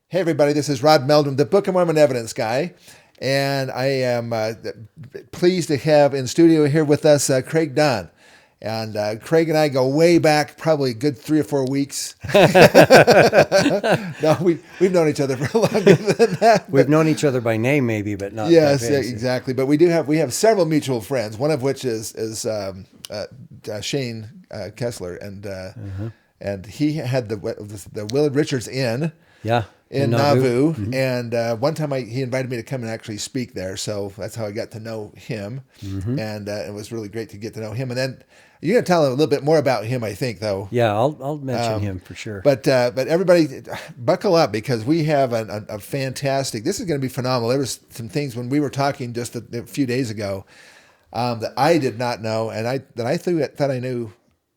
Hey, everybody, this is Rod Meldrum, the Book of Mormon evidence guy. And I am pleased to have in studio here with us Craig Dunn. And Craig and I go way back, probably a good 3 or 4 weeks. No, we've known each other for longer than that. We've known each other by name, maybe, but not. Yes, by yeah, face. exactly. But we have several mutual friends. One of which is Shane Kessler, and he had the Willard Richards Inn. Yeah. In Nauvoo. Mm-hmm. And one time he invited me to come and actually speak there, so that's how I got to know him. Mm-hmm. And it was really great to get to know him. And then you're going to tell a little bit more about him, I think, though. Yeah, I'll mention him for sure. But everybody, buckle up, because we have a fantastic. This is going to be phenomenal. There was some things when we were talking just a few days ago that I did not know, and I thought I knew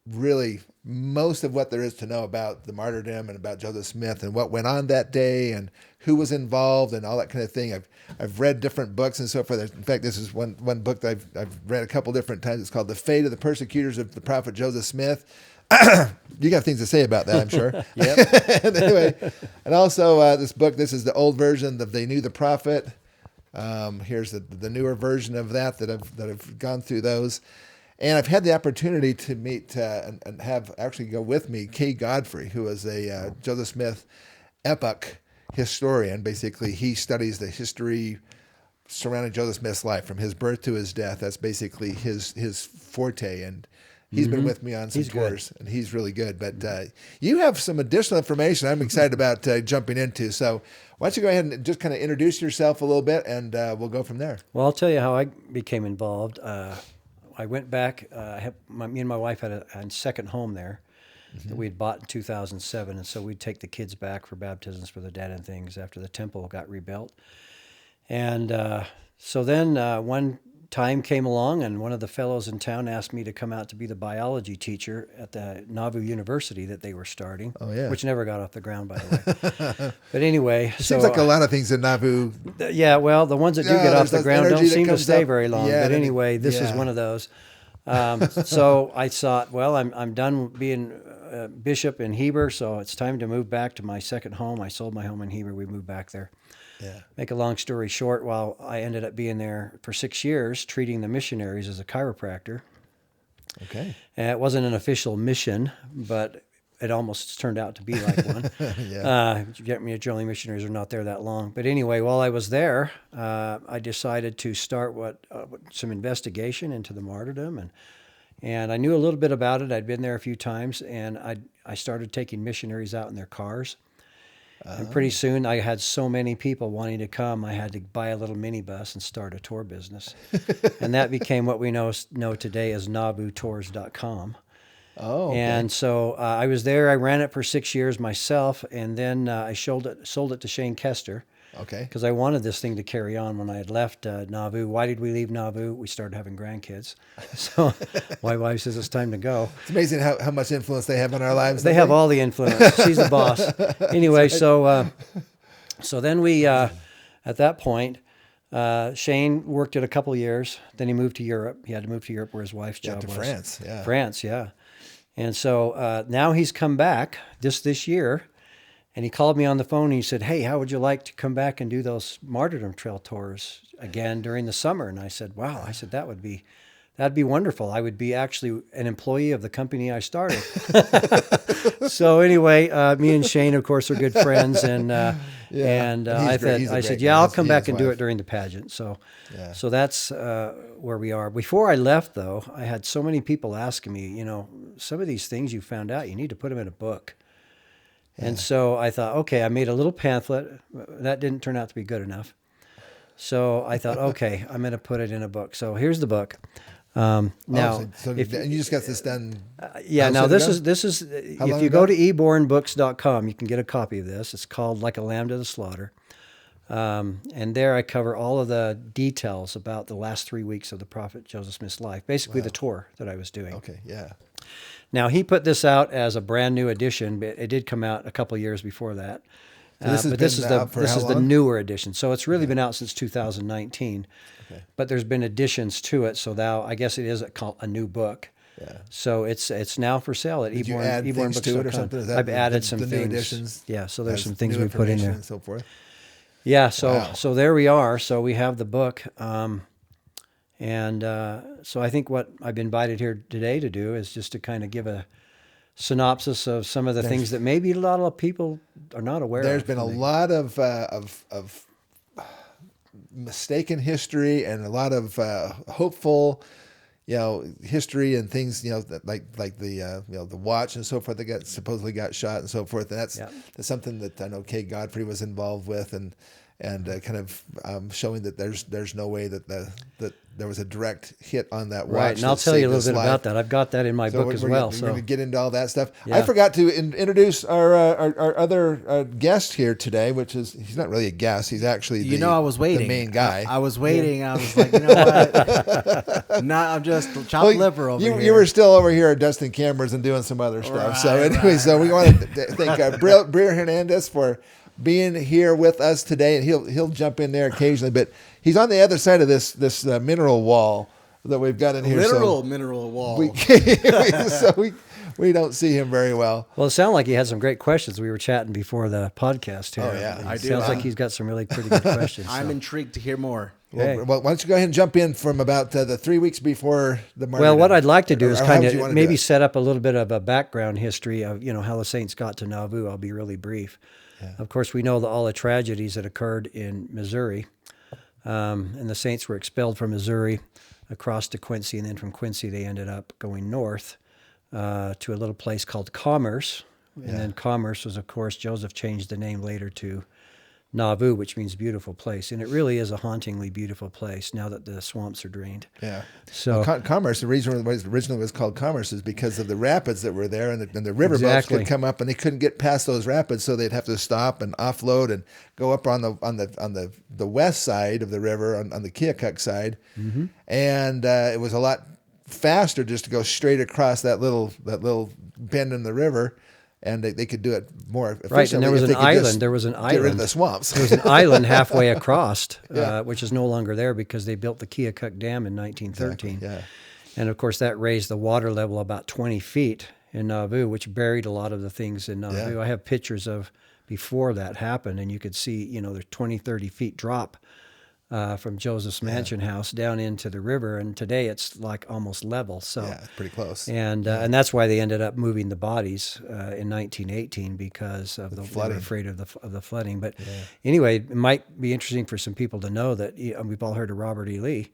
really most of what there is to know about the martyrdom and about Joseph Smith and what went on that day and who was involved and all that kind of thing. I've read different books and so forth. In fact, this is one book that I've read a couple different times. It's called The Fate of the Persecutors of the Prophet Joseph Smith. You got things to say about that, I'm sure. Yep. Anyway, and also this book. This is the old version of They Knew the Prophet. Here's the newer version of that I've gone through those. And I've had the opportunity to meet and have actually go with me Kay Godfrey, who is a Joseph Smith epoch historian. Basically, he studies the history surrounding Joseph Smith's life from his birth to his death. That's basically his forte. And he's been with me on some tours, and he's really good. But you have some additional information I'm excited about jumping into. So why don't you go ahead and just kind of introduce yourself a little bit, and we'll go from there. Well, I'll tell you how I became involved. I went back. Me and my wife had a second home there that we had bought in 2007, and so we'd take the kids back for baptisms for their dad and things after the temple got rebuilt. And so then one time came along, and one of the fellows in town asked me to come out to be the biology teacher at the Nauvoo University that they were starting, which never got off the ground, by the way. But anyway. It seems like a lot of things in Nauvoo. Yeah, well, the ones that do get off the ground don't seem to stay very long. Yeah, but anyway, this is one of those. So I thought, well, I'm done being bishop in Heber, so it's time to move back to my second home. I sold my home in Heber. We moved back there. Yeah. Make a long story short, while I ended up being there for 6 years, treating the missionaries as a chiropractor. Okay. And it wasn't an official mission, but it almost turned out to be like one. Generally, missionaries are not there that long. But anyway, while I was there, I decided to start some investigation into the martyrdom, and I knew a little bit about it. I'd been there a few times, and I started taking missionaries out in their cars. And pretty soon, I had so many people wanting to come, I had to buy a little minibus and start a tour business. And that became what we know today as NauvooTours.com. Oh, okay. And so I was there. I ran it for 6 years myself, and then I sold it to Shane Kessler. Okay. Because I wanted this thing to carry on when I had left Nauvoo. Why did we leave Nauvoo? We started having grandkids. So my wife says it's time to go. It's amazing how much influence they have on our lives. They have all the influence. She's the boss. Anyway, so then we, at that point, Shane worked it a couple of years. Then he moved to Europe. He had to move to Europe where his wife's job was. France, yeah. France, yeah. And so now he's come back this year. And he called me on the phone and he said, "Hey, how would you like to come back and do those Martyrdom Trail tours again during the summer?" And I said, "Wow." I said, that'd be wonderful. I would be actually an employee of the company I started. So anyway, me and Shane, of course, are good friends. And I said, I'll come back and do it during the pageant. So that's where we are. Before I left, though, I had so many people asking me, some of these things you found out, you need to put them in a book. And so I thought, okay, I made a little pamphlet. That didn't turn out to be good enough. So I thought, okay, I'm going to put it in a book. So here's the book. Now, if you just got this done. Now this is if you go to ebornbooks.com, you can get a copy of this. It's called Like a Lamb to the Slaughter. And there I cover all of the details about the last 3 weeks of the Prophet Joseph Smith's life, basically the tour that I was doing. Okay, yeah. Now, he put this out as a brand new edition, but it did come out a couple of years before that. So this is the newer edition. So it's really been out since 2019. Okay. But there's been additions to it, so now I guess it is a new book. Yeah. So it's now for sale at Did you Eborn. add Eborn things to it or Books.com. something? Is that I've added some the new things. editions? Yeah, so there's Has some things new we put in information there. and so forth. Yeah, so Wow. so there we are. So we have the book, and so I think what I've been invited here today to do is just to kind of give a synopsis of some of the things that maybe a lot of people are not aware There's of. been a lot of mistaken history and a lot of hopeful, history and things, like the the watch and so forth that supposedly got shot and so forth. And that's something that I know Kay Godfrey was involved with, and kind of showing that there's no way that there was a direct hit on that watch. Right, and I'll tell you a little bit about that. I've got that in my book as well. So we're going to get into all that stuff. Yeah. I forgot to introduce our other guest here today, which is, he's not really a guest. He's actually I was waiting. the main guy. I was waiting. I was like, you know what? I'm just chopped liver over here. You were still over here adjusting cameras and doing some other stuff. So anyway, we want to thank Brer Hernandez for being here with us today, and he'll jump in there occasionally, but he's on the other side of this mineral wall that we've got in here. Literal mineral wall. We don't see him very well. Well, it sounded like he had some great questions. We were chatting before the podcast here. Oh, yeah. I do. Sounds like he's got some really pretty good questions. I'm intrigued to hear more. Well, why don't you go ahead and jump in from about the 3 weeks before the Martyrdom? Well, what I'd like to do is Or kind how would you wanna of do maybe it? set up a little bit of a background history of how the saints got to Nauvoo. I'll be really brief. Yeah. Of course, we know all the tragedies that occurred in Missouri, and the saints were expelled from Missouri across to Quincy, and then from Quincy they ended up going north to a little place called Commerce, and then Commerce was, of course, Joseph changed the name later to Nauvoo, which means beautiful place, and it really is a hauntingly beautiful place now that the swamps are drained. Yeah. So Commerce, the reason it originally was called Commerce is because of the rapids that were there, and the riverboats Exactly. could come up, and they couldn't get past those rapids, so they'd have to stop and offload and go up on the west side of the river, on the Keokuk side, and it was a lot faster just to go straight across that little bend in the river. And they could do it more efficiently. Right, and there was if an they could just island. There was an island. Get rid of the swamps. There was an island halfway across, Yeah. which is no longer there because they built the Keokuk Dam in 1913. Exactly, yeah. And of course, that raised the water level about 20 feet in Nauvoo, which buried a lot of the things in Nauvoo. Yeah. I have pictures of before that happened, and you could see, there's 20, 30 feet drop from Joseph's mansion house down into the river, and today it's like almost level. So Yeah, it's pretty close. and that's why they ended up moving the bodies in 1918 because of the flooding. They were afraid of the flooding. But anyway, it might be interesting for some people to know that we've all heard of Robert E. Lee.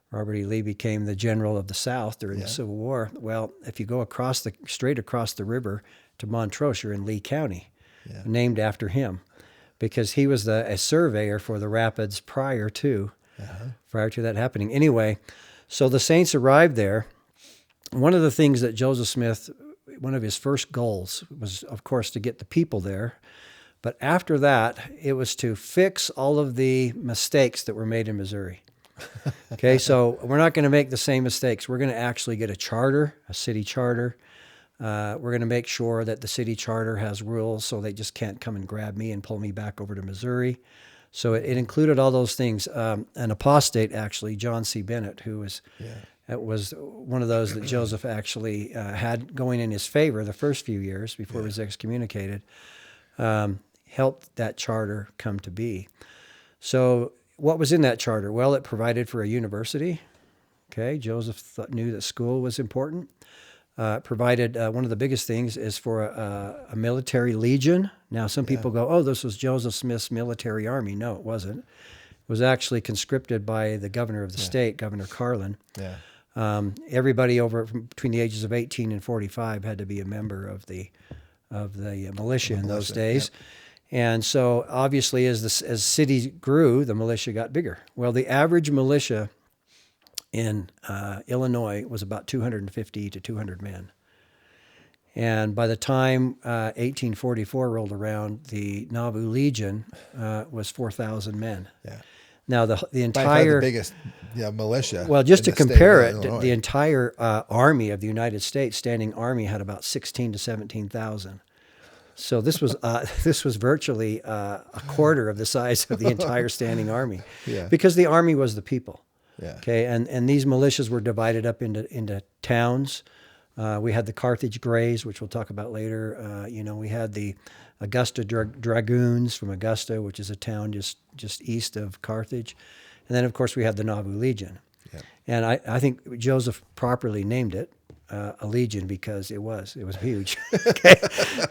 Robert E. Lee became the general of the South during the Civil War. Well, if you go straight across the river to Montrose, you're in Lee County, named after him, because he was a surveyor for the rapids prior to that happening. Anyway, so the saints arrived there. One of the things that Joseph Smith, one of his first goals was, of course, to get the people there. But after that, it was to fix all of the mistakes that were made in Missouri. Okay, so we're not going to make the same mistakes. We're going to actually get a charter, a city charter. We're going to make sure that the city charter has rules so they just can't come and grab me and pull me back over to Missouri. So it included all those things. An apostate, actually, John C. Bennett, who was one of those that Joseph actually had going in his favor the first few years before he was excommunicated, helped that charter come to be. So what was in that charter? Well, it provided for a university. Okay, Joseph knew that school was important. Provided one of the biggest things is for a military legion. Now, some people go, "Oh, this was Joseph Smith's military army." No, it wasn't. It was actually conscripted by the governor of the state, Governor Carlin. Yeah. Everybody between the ages of 18 and 45 had to be a member of the militia in those days. Yep. And so, obviously, as cities grew, the militia got bigger. Well, the average militia in Illinois was about 250 to 200 men. And by the time 1844 rolled around, the Nauvoo Legion was 4,000 men. Yeah. Now, the By far entire... the biggest militia. Well, just in to the state compare of it, Illinois. the entire army of the United States, standing army, had about 16 to 17,000. So this was virtually a quarter of the size of the entire standing army, because the army was the people. Yeah. Okay, and these militias were divided up into towns. We had the Carthage Greys, which we'll talk about later. We had the Augusta Dragoons from Augusta, which is a town just east of Carthage. And then, of course, we had the Nauvoo Legion. Yep. And I think Joseph properly named it a legion because it was huge. Okay.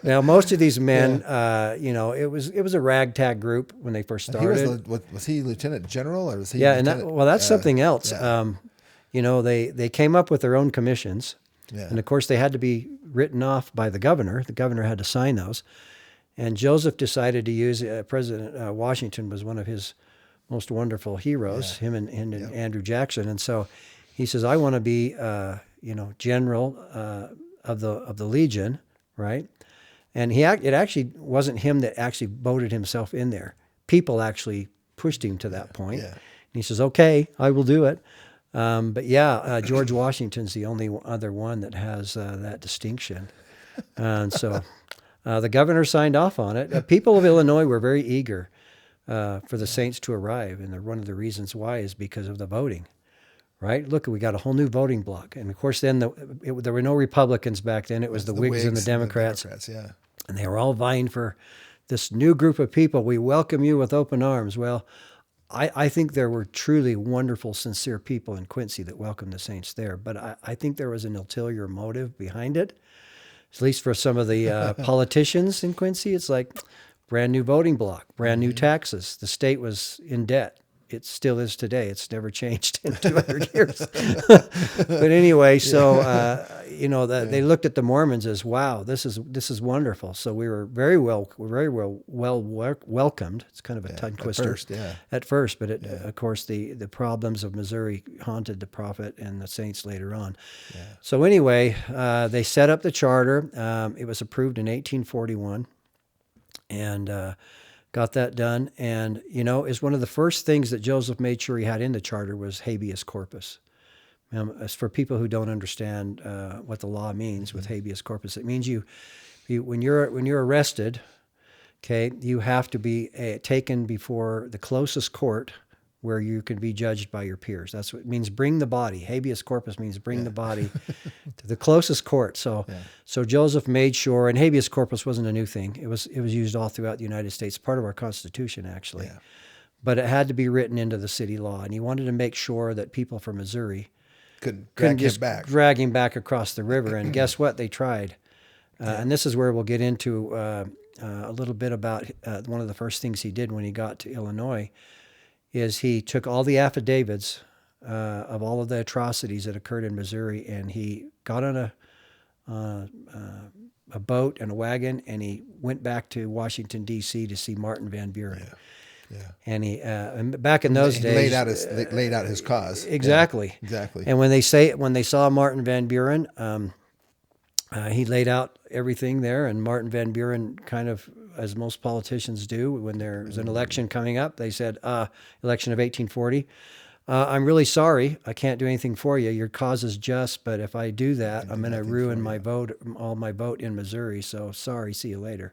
Now, most of these men, it was a ragtag group when they first started. Was he lieutenant general or was he? Yeah, that's something else. Yeah. They came up with their own commissions. Yeah. And of course, they had to be written off by the governor. The governor had to sign those. And Joseph decided to use President Washington was one of his most wonderful heroes, him and Andrew Jackson. And so he says, I want to be, general of the Legion, right? And it actually wasn't him that actually voted himself in there. People actually pushed him to that point. Yeah. And he says, okay, I will do it. George Washington's the only other one that has that distinction. And so the governor signed off on it. People of Illinois were very eager for the saints to arrive. And one of the reasons why is because of the voting, right? Look, we got a whole new voting bloc. And of course, then there were no Republicans back then. It was the Whigs and the Democrats. Yeah. And they were all vying for this new group of people. We welcome you with open arms. Well, I think there were truly wonderful, sincere people in Quincy that welcomed the saints there. But I think there was an ulterior motive behind it, at least for some of the politicians in Quincy. It's like brand new voting bloc, brand new taxes. The state was in debt. It still is today. It's never changed in 200 years. But anyway, so they looked at the Mormons as, wow, this is wonderful. So we were very well welcomed. It's kind of a tongue twister at first, but of course the problems of Missouri haunted the prophet and the saints later on. Yeah. So anyway, they set up the charter. It was approved in 1841, and got that done. And, is one of the first things that Joseph made sure he had in the charter was habeas corpus. As for people who don't understand what the law means with habeas corpus, it means when you're arrested, okay, you have to be taken before the closest court where you can be judged by your peers. That's what it means. Bring the body. Habeas corpus means bring the body to the closest court. So Joseph made sure, and habeas corpus wasn't a new thing. It was used all throughout the United States, part of our Constitution actually. Yeah. But it had to be written into the city law, and he wanted to make sure that people from Missouri couldn't just drag him back across the river. And guess what? They tried. And this is where we'll get into a little bit about one of the first things he did when he got to Illinois. Is he took all the affidavits of all of the atrocities that occurred in Missouri, and he got on a boat and a wagon, and he went back to Washington, D.C. to see Martin Van Buren. Yeah. And he and back in those days laid out his cause. Exactly. Yeah, exactly. And when they saw Martin Van Buren, he laid out everything there, and Martin Van Buren kind of, as most politicians do, when there's an election coming up, they said, election of 1840, I'm really sorry, I can't do anything for you. Your cause is just, but if I do that, I'm going to ruin my vote in Missouri, so sorry, see you later.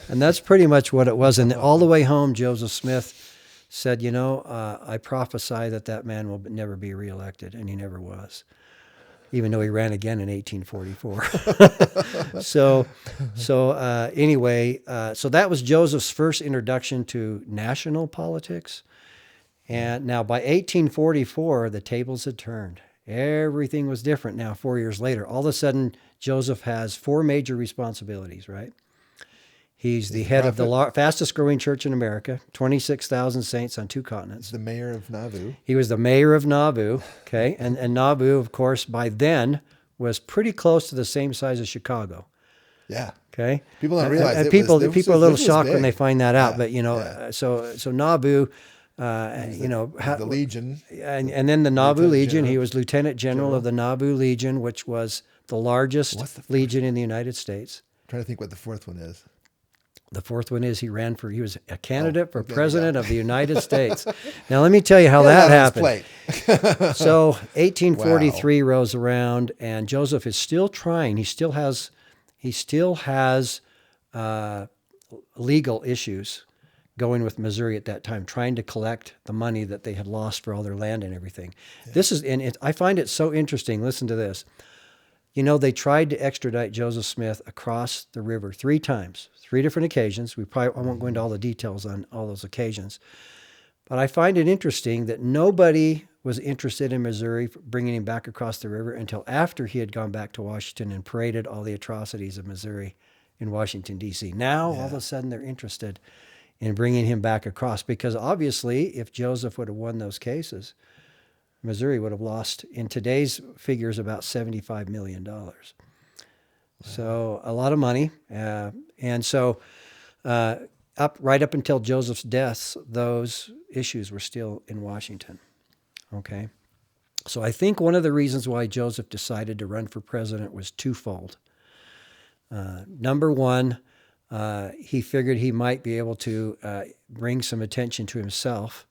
And that's pretty much what it was. And all the way home, Joseph Smith said, I prophesy that man will never be reelected, and he never was, even though he ran again in 1844. So that was Joseph's first introduction to national politics. And now by 1844, the tables had turned. Everything was different now 4 years later. All of a sudden, Joseph has four major responsibilities, right? He's the head of the fastest growing church in America, 26,000 saints on 2 continents. The mayor of Nauvoo. He was the mayor of Nauvoo, okay? And Nauvoo, of course, by then was pretty close to the same size as Chicago. Yeah. Okay? People don't realize and people are a little shocked when they find that out. But, so Nauvoo, the Legion. And then the Nauvoo Legion, he was Lieutenant General of the Nauvoo Legion, which was the largest legion in the United States. I'm trying to think what the fourth one is. The fourth one is he was a candidate for president of the United States. Now, let me tell you how that happened. So 1843 rolls around, and Joseph is still trying. He still has legal issues going with Missouri at that time, trying to collect the money that they had lost for all their land and everything. Yeah. I find it so interesting. Listen to this. They tried to extradite Joseph Smith across the river 3 times, 3 different occasions. I won't go into all the details on all those occasions. But I find it interesting that nobody was interested in Missouri bringing him back across the river until after he had gone back to Washington and paraded all the atrocities of Missouri in Washington, D.C. Now, all of a sudden, they're interested in bringing him back across because obviously, if Joseph would have won those cases, Missouri would have lost, in today's figures, about $75 million. So a lot of money. And so right up until Joseph's death, those issues were still in Washington. Okay. So I think one of the reasons why Joseph decided to run for president was twofold. Number one, he figured he might be able to bring some attention to himself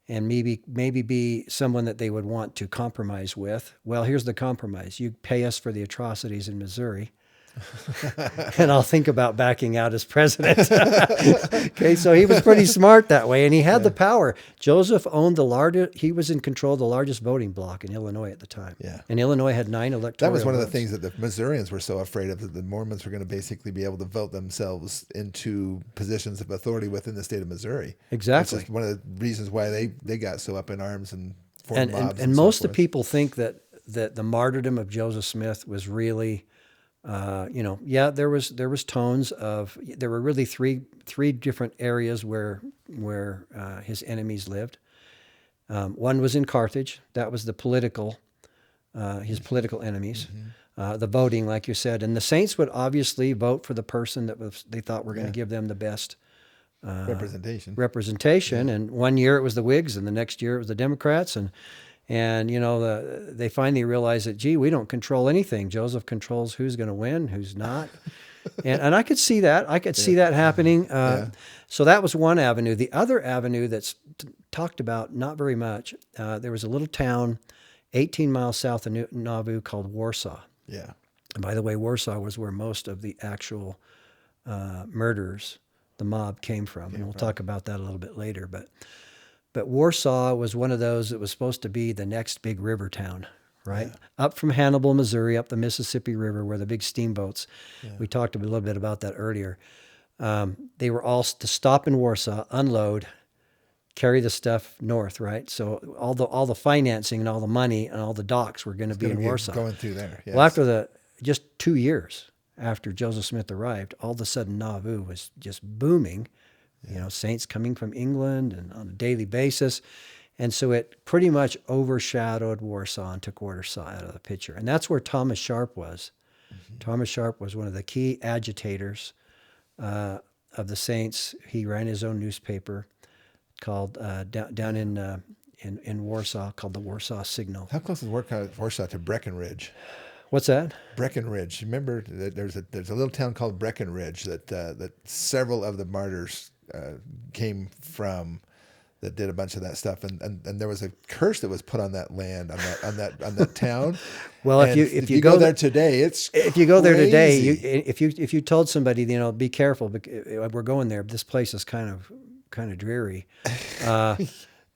and maybe be someone that they would want to compromise with. Well, here's the compromise. You pay us for the atrocities in Missouri, and I'll think about backing out as president. Okay, so he was pretty smart that way, and he had the power. Joseph owned he was in control of the largest voting bloc in Illinois at the time. Yeah. And Illinois had 9 electoral That was one of the votes. things that the Missourians were so afraid of, that the Mormons were going to basically be able to vote themselves into positions of authority within the state of Missouri. Exactly. Which is one of the reasons why they got so up in arms and formed mobs. And so most of the forth. people think that the martyrdom of Joseph Smith was really, there was tones of, there were really three different areas where his enemies lived. One was in Carthage. That was the his political enemies. The voting, like you said, and the saints would obviously vote for the person that they thought were going to give them the best representation. And one year it was the Whigs, and the next year it was the Democrats, and they finally realized that, gee, we don't control anything. Joseph controls who's going to win, who's not. And I could see that. I could see that happening. So that was one avenue. The other avenue that's talked about not very much, there was a little town 18 miles south of Nauvoo called Warsaw. Yeah. And by the way, Warsaw was where most of the actual murders, the mob, came from. And we'll talk about that a little bit later. But Warsaw was one of those that was supposed to be the next big river town, right? Yeah. Up from Hannibal, Missouri, up the Mississippi River, where the big steamboats, we talked a little bit about that earlier. They were all to stop in Warsaw, unload, carry the stuff north, right? So all the financing and all the money and all the docks were going to be in Warsaw. Going through there, yes. Well, after just 2 years after Joseph Smith arrived, all of a sudden Nauvoo was just booming. Saints coming from England and on a daily basis. And so it pretty much overshadowed Warsaw and took Warsaw out of the picture. And that's where Thomas Sharp was. Mm-hmm. Thomas Sharp was one of the key agitators of the Saints. He ran his own newspaper called down in Warsaw, called the Warsaw Signal. How close is Warsaw to Breckenridge? What's that? Breckenridge. Remember, there's a little town called Breckenridge that several of the martyrs came from, that did a bunch of that stuff, and there was a curse that was put on that land, on that town. Well, and if you go there today, it's if you go there today, crazy. if you told somebody, be careful, we're going there. This place is kind of dreary.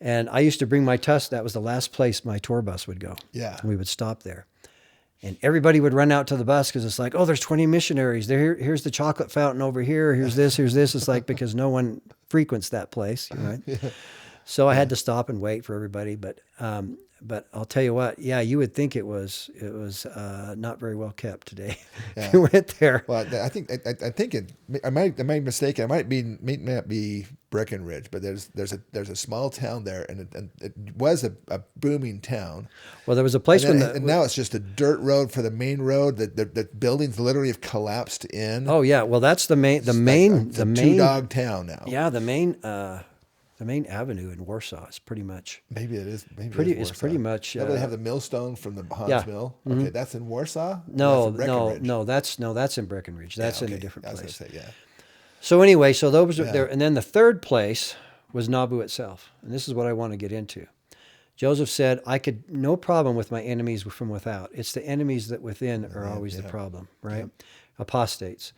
And I used to bring my tusk. That was the last place my tour bus would go. Yeah, we would stop there. And everybody would run out to the bus because it's like, oh, there's 20 missionaries. Here's the chocolate fountain over here. Here's this. It's like, because no one frequents that place, right? Yeah. So I had to stop and wait for everybody. But I'll tell you what, you would think it was not very well kept today. Yeah. You went there. Well, I think I might be mistaken. May not be Breckenridge, but there's a small town there, and it was a booming town. Well, there was a place and now it's just a dirt road for the main road. The buildings literally have collapsed in. Oh yeah, well that's the main two-dog town now. Yeah, the main avenue in Warsaw is pretty much. Maybe it is. It's pretty much. They have the millstone from the Hans Mill. Okay, that's in Warsaw. No, that's in Breckenridge. That's in a different place. I was gonna say, yeah. So anyway, those were there, and then the third place was Nauvoo itself, and this is what I want to get into. Joseph said, "I could no problem with my enemies from without. It's the enemies that within are always the problem, right? Yeah. Apostates."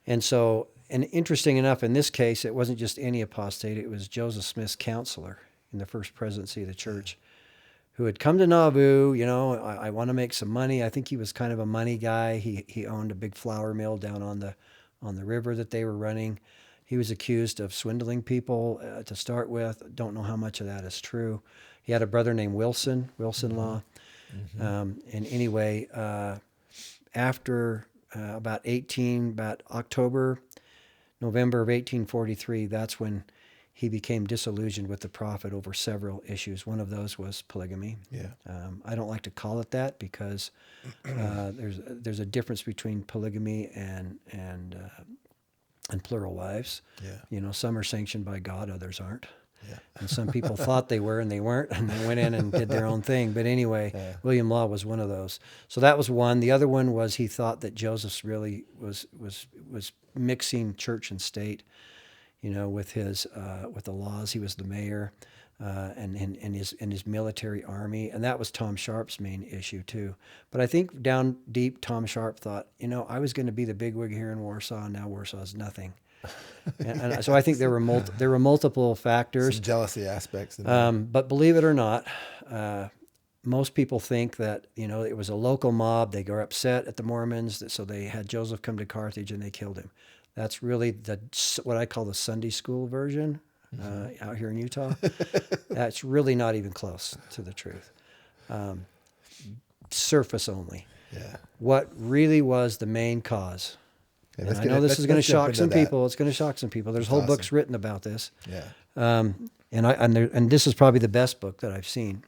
And so, and interesting enough, in this case, it wasn't just any apostate; it was Joseph Smith's counselor in the first presidency of the church, who had come to Nauvoo. I want to make some money. I think he was kind of a money guy. He owned a big flour mill down on the river that they were running. He was accused of swindling people to start with. Don't know how much of that is true. He had a brother named Wilson Law. And anyway, after about November of 1843, that's when he became disillusioned with the prophet over several issues. One of those was polygamy. Yeah. I don't like to call it that because there's a difference between polygamy and plural wives. Yeah. Some are sanctioned by God, others aren't. Yeah. And some people thought they were and they weren't, and they went in and did their own thing. But anyway, William Law was one of those. So that was one. The other one was he thought that Joseph really was mixing church and state, with the laws. He was the mayor, and his military army, and that was Tom Sharp's main issue too. But I think down deep, Tom Sharp thought, I was going to be the bigwig here in Warsaw, and now Warsaw's nothing. And so I think there were multiple factors. Some jealousy aspects. In there. But believe it or not, most people think that it was a local mob. They were upset at the Mormons, so they had Joseph come to Carthage and they killed him. That's really what I call the Sunday school version out here in Utah. That's really not even close to the truth. Surface only. Yeah. What really was the main cause? And I know this is going to shock some people. It's going to shock some people. There's whole books written about this. Yeah. And this is probably the best book that I've seen.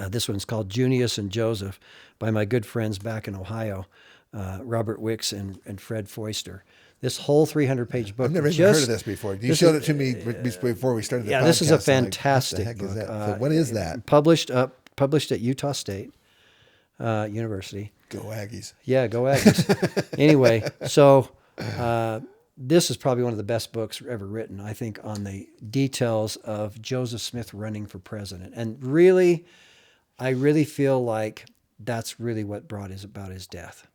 This one's called Junius and Joseph by my good friends back in Ohio, Robert Wicks and Fred Foister. This whole 300-page book. I've never even heard of this before. You showed it to me before we started the podcast. Yeah, this is a fantastic book. What the heck is that? So what is that? Published at Utah State University. Go Aggies. Yeah, go Aggies. Anyway, so this is probably one of the best books ever written, I think, on the details of Joseph Smith running for president. And really, I really feel like that's really what brought about his death.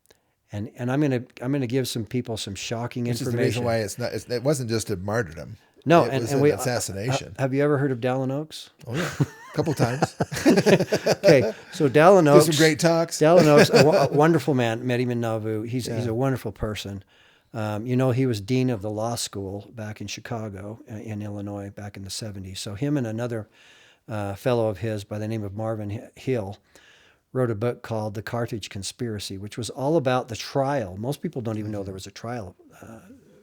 And I'm gonna give some people some shocking information. Which is the reason why it wasn't just a martyrdom. No, it was an assassination. Have you ever heard of Dallin Oaks? Oh yeah, a couple times. Okay, so Dallin Oaks. Did some great talks. Dallin Oaks, a wonderful man. Met him in Nauvoo. He's a wonderful person. He was dean of the law school back in Chicago, in Illinois, back in the 70s. So him and another fellow of his by the name of Marvin Hill wrote a book called The Carthage Conspiracy, which was all about the trial. Most people don't even know there was a trial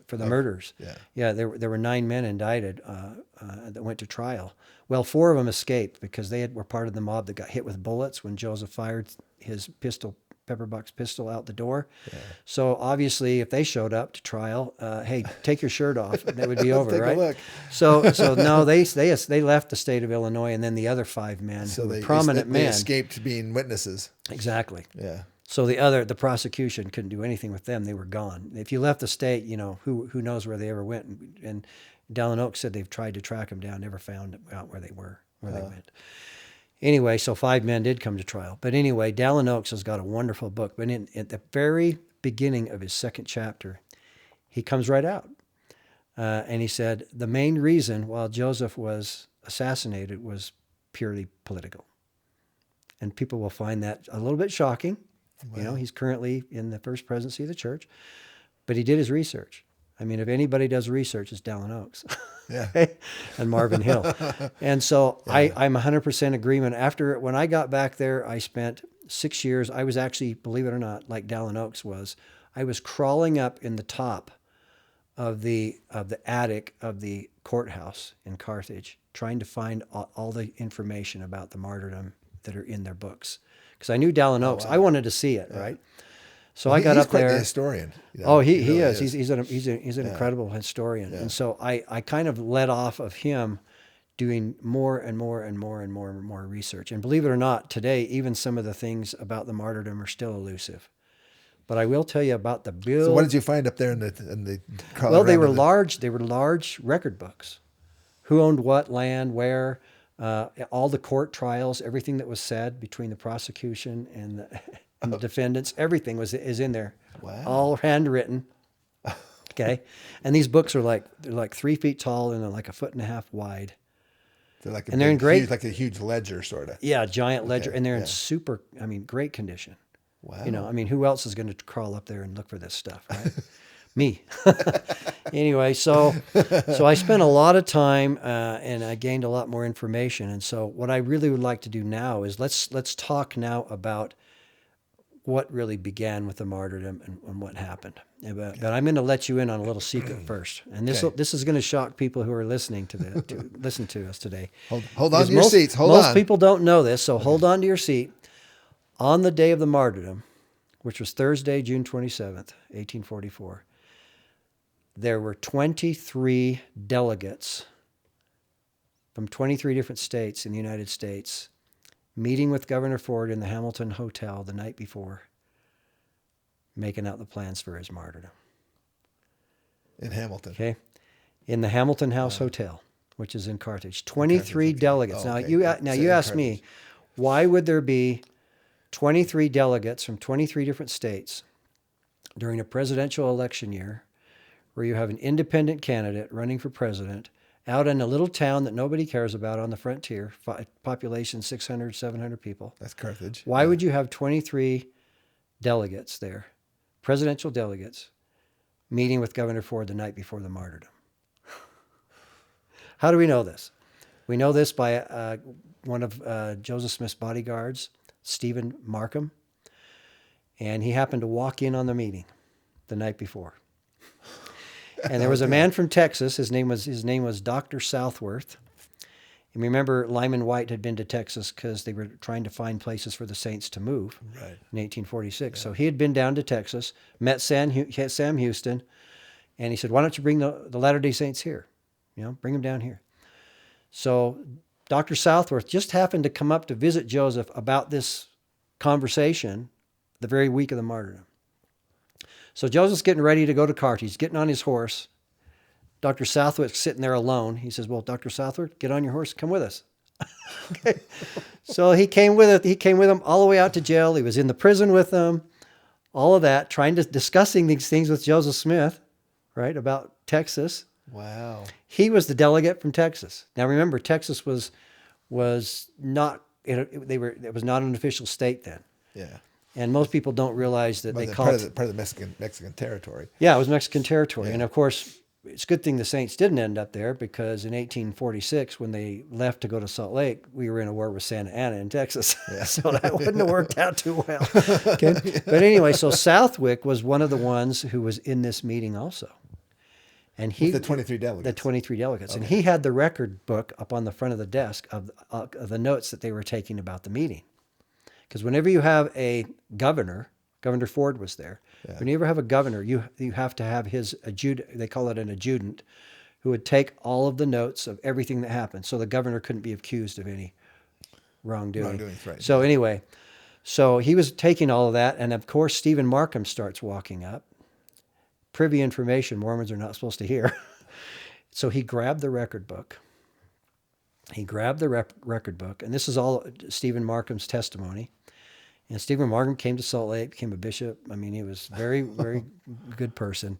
for the murders. Yeah, there were 9 men indicted that went to trial. Well, 4 of them escaped because they were part of the mob that got hit with bullets when Joseph fired his pepperbox pistol out the door. Yeah. So obviously, if they showed up to trial, hey, take your shirt off, and it would be over, take right? A look. So no, they left the state of Illinois, and then the other 5 men, prominent men, escaped being witnesses. Exactly. Yeah. So the prosecution couldn't do anything with them; they were gone. If you left the state, who knows where they ever went? And Dallin Oaks said they've tried to track them down, never found out where they went. Anyway, so 5 men did come to trial. But anyway, Dallin Oaks has got a wonderful book. But at the very beginning of his 2nd chapter, he comes right out. And he said the main reason why Joseph was assassinated was purely political. And people will find that a little bit shocking. Wow. He's currently in the first presidency of the church. But he did his research. I mean, if anybody does research, it's Dallin Oaks. Yeah. And Marvin Hill. And so I'm 100% agreement. When I got back there, I spent 6 years. I was actually, believe it or not, like Dallin Oaks was, I was crawling up in the top of the attic of the courthouse in Carthage, trying to find all the information about the martyrdom that are in their books. Because I knew Dallin Oaks. Wow. I wanted to see it, right? So I got up there. He's quite the historian. He really is. He's an incredible historian. Yeah. And so I kind of led off of him doing more and more and more and more and more research. And believe it or not, today, even some of the things about the martyrdom are still elusive. But I will tell you about the bill. So what did you find up there in the Well, they were large large record books. Who owned what land, where, all the court trials, everything that was said between the prosecution and the defendants, everything is in there. Wow. All handwritten. Okay. And these books are they're like 3 feet tall and they're like 1.5 feet wide. They're like a And they're in great- huge, like a huge ledger, sort of. Yeah, giant ledger, Okay, and they're in yeah. super, great condition. Wow. You know, who else is going to crawl up there and look for this stuff, right? Me. Anyway, so I spent a lot of time and I gained a lot more information. And so what I really would like to do now is let's talk now about what really began with the martyrdom and what happened. But I'm going to let you in on a little secret first, and this is going to shock people who are listening to listen to us today. Hold on to your seats. Hold most on. people don't know this, so hold on to your seat. On the day of the martyrdom, which was Thursday, June 27th, 1844, there were 23 delegates from 23 different states in the United States meeting with Governor Ford in the Hamilton Hotel the night before, making out the plans for his martyrdom. In Hamilton. Okay? In the Hamilton House Hotel, which is in Carthage. 23 delegates. Oh, Now, okay. you ask me, why would there be 23 delegates from 23 different states during a presidential election year where you have an independent candidate running for president out in a little town that nobody cares about on the frontier, population 600, 700 people? That's Carthage. Why would you have 23 delegates there, presidential delegates, meeting with Governor Ford the night before the martyrdom? How do we know this? We know this by one of Joseph Smith's bodyguards, Stephen Markham, and he happened to walk in on the meeting the night before. And there was a man from Texas. His name was Dr. Southworth. And remember, Lyman White had been to Texas because they were trying to find places for the saints to move in 1846. So he had been down to Texas, met Sam Houston, and he said, "Why don't you bring the Latter-day Saints here? Bring them down here." So Dr. Southworth just happened to come up to visit Joseph about this conversation the very week of the martyrdom. So Joseph's getting ready to go to Carthage. He's getting on his horse. Dr. Southworth's sitting there alone. He says, "Well, Dr. Southworth, get on your horse, come with us." Okay. So he came with it. He came with him all the way out to jail. He was in the prison with them, all of that, discussing these things with Joseph Smith, right, about Texas. Wow. He was the delegate from Texas. Now remember, Texas was not it was not an official state then. Yeah. And most people don't realize that they call it part of the Mexican territory. Yeah, it was Mexican territory. And of course, it's a good thing the Saints didn't end up there, because in 1846, when they left to go to Salt Lake, we were in a war with Santa Ana in Texas. Yeah. So that wouldn't have worked out too well. Okay? But anyway, so Southwick was one of the ones who was in this meeting also. And With the 23 delegates. The 23 delegates. Okay. And he had the record book up on the front of the desk of the notes that they were taking about the meeting. Because whenever you have a Governor Ford was there. Yeah. When you ever have a governor, you have to have his adjutant, they call it an adjutant, who would take all of the notes of everything that happened. So the governor couldn't be accused of any wrongdoing. Right. So anyway, so he was taking all of that. And of course, Stephen Markham starts walking up. Privy information Mormons are not supposed to hear. So he grabbed the record book. Record book. And this is all Stephen Markham's testimony. And Stephen Markham came to Salt Lake, became a bishop. He was very, very good person.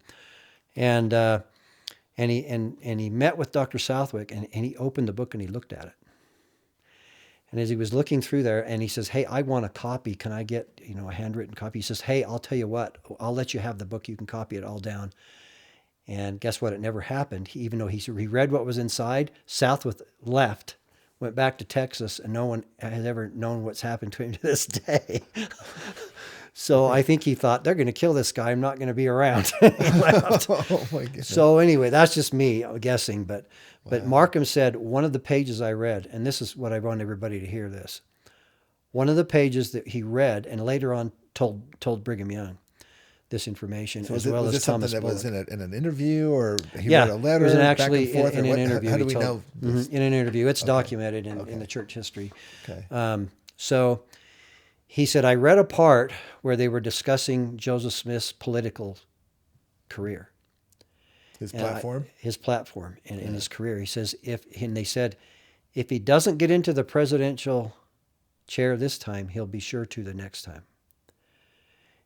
And he met with Dr. Southwick, and he opened the book and he looked at it. And as he was looking through there, and he says, "Hey, I want a copy. Can I get a handwritten copy?" He says, "Hey, I'll tell you what. I'll let you have the book. You can copy it all down." And guess what? It never happened. Even though he read what was inside, Southwick left, went back to Texas, and no one has ever known what's happened to him to this day. So I think he thought, they're going to kill this guy. I'm not going to be around. He left. Oh my goodness. So anyway, that's just me guessing. But Markham said, one of the pages I read, and this is what I want everybody to hear this. One of the pages that he read and later on told Brigham Young this information, so as well as Thomas something that Bullock. was in an interview, or he wrote a letter? It was actually in an interview. How do we know? In an interview. It's documented in the church history. Okay. So he said, I read a part where they were discussing Joseph Smith's political career. His platform? His platform in his career. He says, they said, if he doesn't get into the presidential chair this time, he'll be sure to the next time.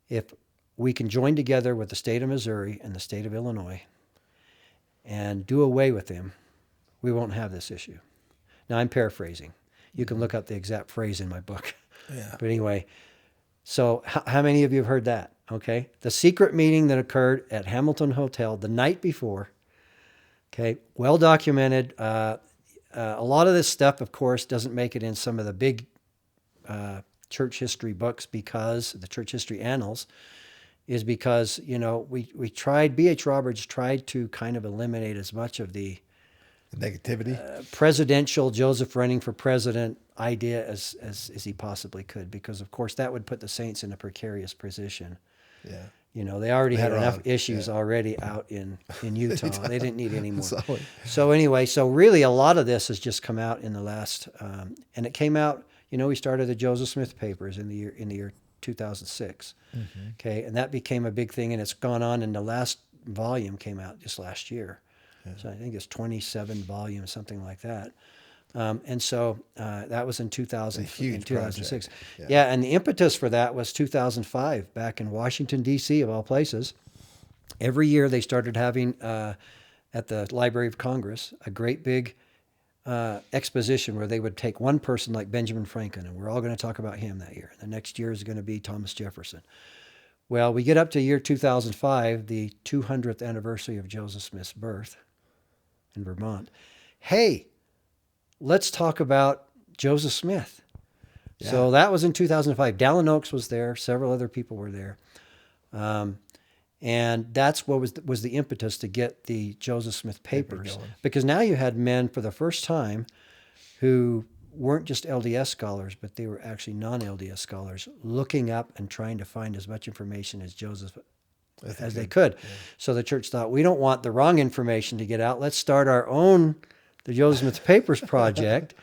If we can join together with the state of Missouri and the state of Illinois and do away with him, we won't have this issue. Now, I'm paraphrasing. You can look up the exact phrase in my book. Yeah. But anyway, so how many of you have heard that? Okay. The secret meeting that occurred at Hamilton Hotel the night before. Okay. Well documented. A lot of this stuff, of course, doesn't make it in some of the big church history books because the church history annals is because, we tried, B.H. Roberts tried to kind of eliminate as much of the negativity, presidential Joseph running for president idea as he possibly could, because of course that would put the saints in a precarious position. Yeah. They already had Later enough on, issues already out in Utah. They didn't need any more. Solid. So anyway, so really a lot of this has just come out in the last, and it came out, we started the Joseph Smith papers in the year 2006. Okay. And that became a big thing, and it's gone on, and the last volume came out just last year. So I think it's 27 volumes, something like that. And so that was in 2000, a huge in 2006. project. Yeah, and the impetus for that was 2005, back in Washington, D.C., of all places. Every year they started having, at the Library of Congress, a great big exposition where they would take one person like Benjamin Franklin, and we're all going to talk about him that year. The next year is going to be Thomas Jefferson. Well, we get up to year 2005, the 200th anniversary of Joseph Smith's birth in Vermont. Hey, let's talk about Joseph Smith. Yeah. So that was in 2005. Dallin Oaks was there. Several other people were there. And that's what was the impetus to get the Joseph Smith papers. Because now you had men for the first time who weren't just LDS scholars, but they were actually non-LDS scholars looking up and trying to find as much information as Joseph as they could. Yeah. So the church thought, we don't want the wrong information to get out. Let's start our own, the Joseph Smith Papers Project,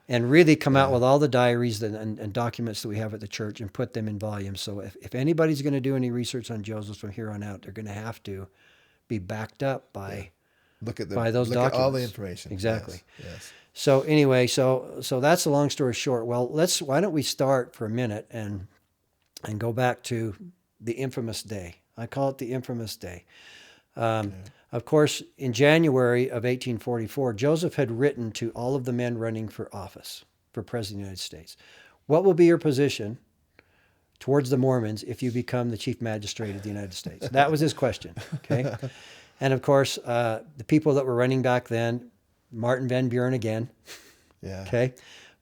and really come out with all the diaries and documents that we have at the church and put them in volumes. So if anybody's going to do any research on Joseph from here on out, they're going to have to be backed up by those documents. At all the information. Exactly. Yes. So anyway, so that's the long story short. Well, why don't we start for a minute and go back to the infamous day. I call it the infamous day. Of course, in January of 1844, Joseph had written to all of the men running for office, for President of the United States. What will be your position towards the Mormons if you become the chief magistrate of the United States? That was his question, okay? And of course, the people that were running back then, Martin Van Buren again, okay?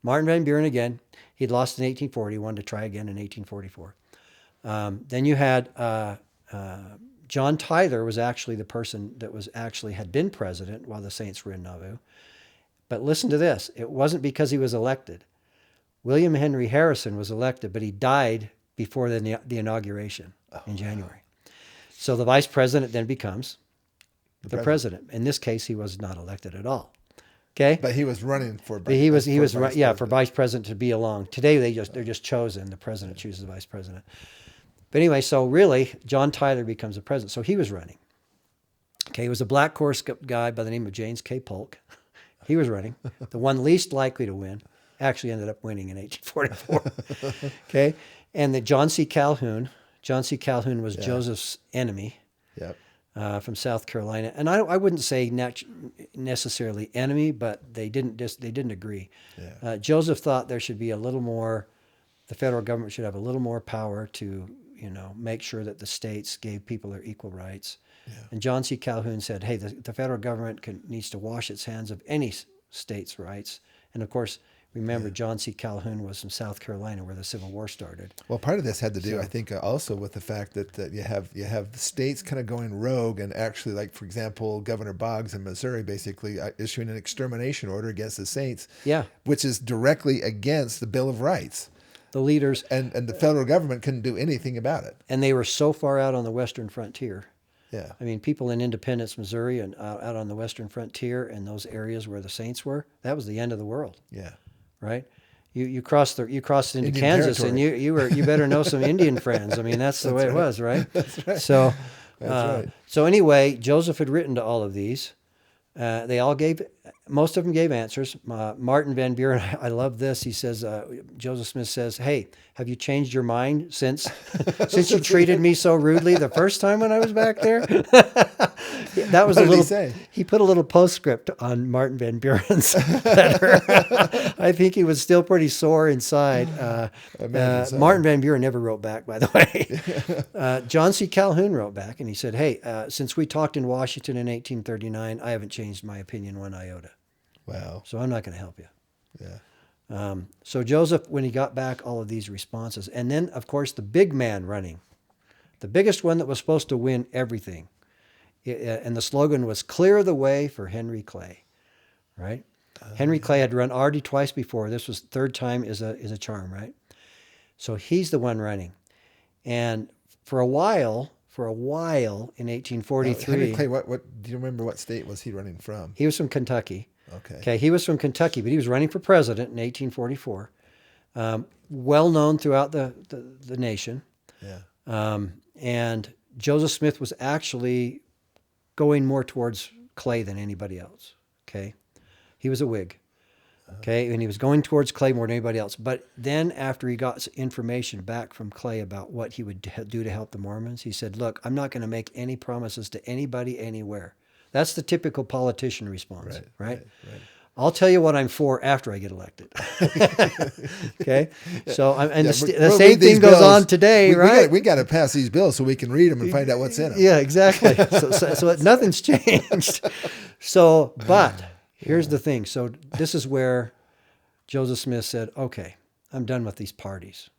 Martin Van Buren again. He'd lost in 1840, wanted to try again in 1844. Then you had John Tyler was actually the person that had been president while the saints were in Nauvoo. But listen to this. It wasn't because he was elected. William Henry Harrison was elected, but he died before the inauguration in January. So the vice president then becomes the president. In this case, he was not elected at all. Okay? But he was running for for vice president to be along. Today they're just chosen. The president chooses the vice president. But anyway, so really, John Tyler becomes the president. So he was running. Okay, he was a black horse guy by the name of James K. Polk. He was running. The one least likely to win. Actually ended up winning in 1844. Okay, and the John C. Calhoun. John C. Calhoun was Joseph's enemy. Yep. From South Carolina. And I wouldn't say necessarily enemy, but they didn't agree. Yeah. Joseph thought there should be a little more, the federal government should have a little more power to make sure that the states gave people their equal rights. Yeah. And John C. Calhoun said, hey, the federal government needs to wash its hands of any state's rights. And of course, remember, John C. Calhoun was from South Carolina where the Civil War started. Well, part of this had to do, I think, also with the fact that you have the states kind of going rogue and actually, like, for example, Governor Boggs in Missouri basically issuing an extermination order against the saints, which is directly against the Bill of Rights. The leaders and the federal government couldn't do anything about it. And they were so far out on the western frontier. Yeah. I mean, people in Independence, Missouri, and out on the western frontier and those areas where the saints were, that was the end of the world. Yeah. Right? You crossed into Indian Kansas territory. and you better know some Indian friends. I mean, that's the way it was, right? That's right. So That's right. So anyway, Joseph had written to all of these. They all gave most of them gave answers. Martin Van Buren, I love this. He says, Joseph Smith says, "Hey, have you changed your mind since since you treated me so rudely the first time when I was back there?" That was What a did little. he say? He put a little postscript on Martin Van Buren's letter. I think he was still pretty sore inside. imagine so. Martin Van Buren never wrote back, by the way. John C. Calhoun wrote back, and he said, "Hey, since we talked in Washington in 1839, I haven't changed my opinion one iota. Wow. So I'm not going to help you." Yeah. So Joseph, when he got back all of these responses, and then, of course, the big man running, the biggest one that was supposed to win everything, and the slogan was "Clear the way for Henry Clay," right? Henry Clay had run already twice before. This was third time is a charm, right? So he's the one running. And for a while in 1843, Henry Clay, what do you remember what state was he running from? he was from Kentucky. Okay. He was from Kentucky, but he was running for president in 1844. Well known throughout the nation. Yeah. And Joseph Smith was actually going more towards Clay than anybody else. Okay. He was a Whig. Okay. And he was going towards Clay more than anybody else. But then after he got information back from Clay about what he would do to help the Mormons, he said, "Look, I'm not going to make any promises to anybody anywhere." That's the typical politician response, right? I'll tell you what I'm for after I get elected. Okay, so the same thing goes on today, right? We got to pass these bills so we can read them and find out what's in them. Yeah, exactly. So nothing's changed. So, but here's the thing. So this is where Joseph Smith said, "Okay, I'm done with these parties.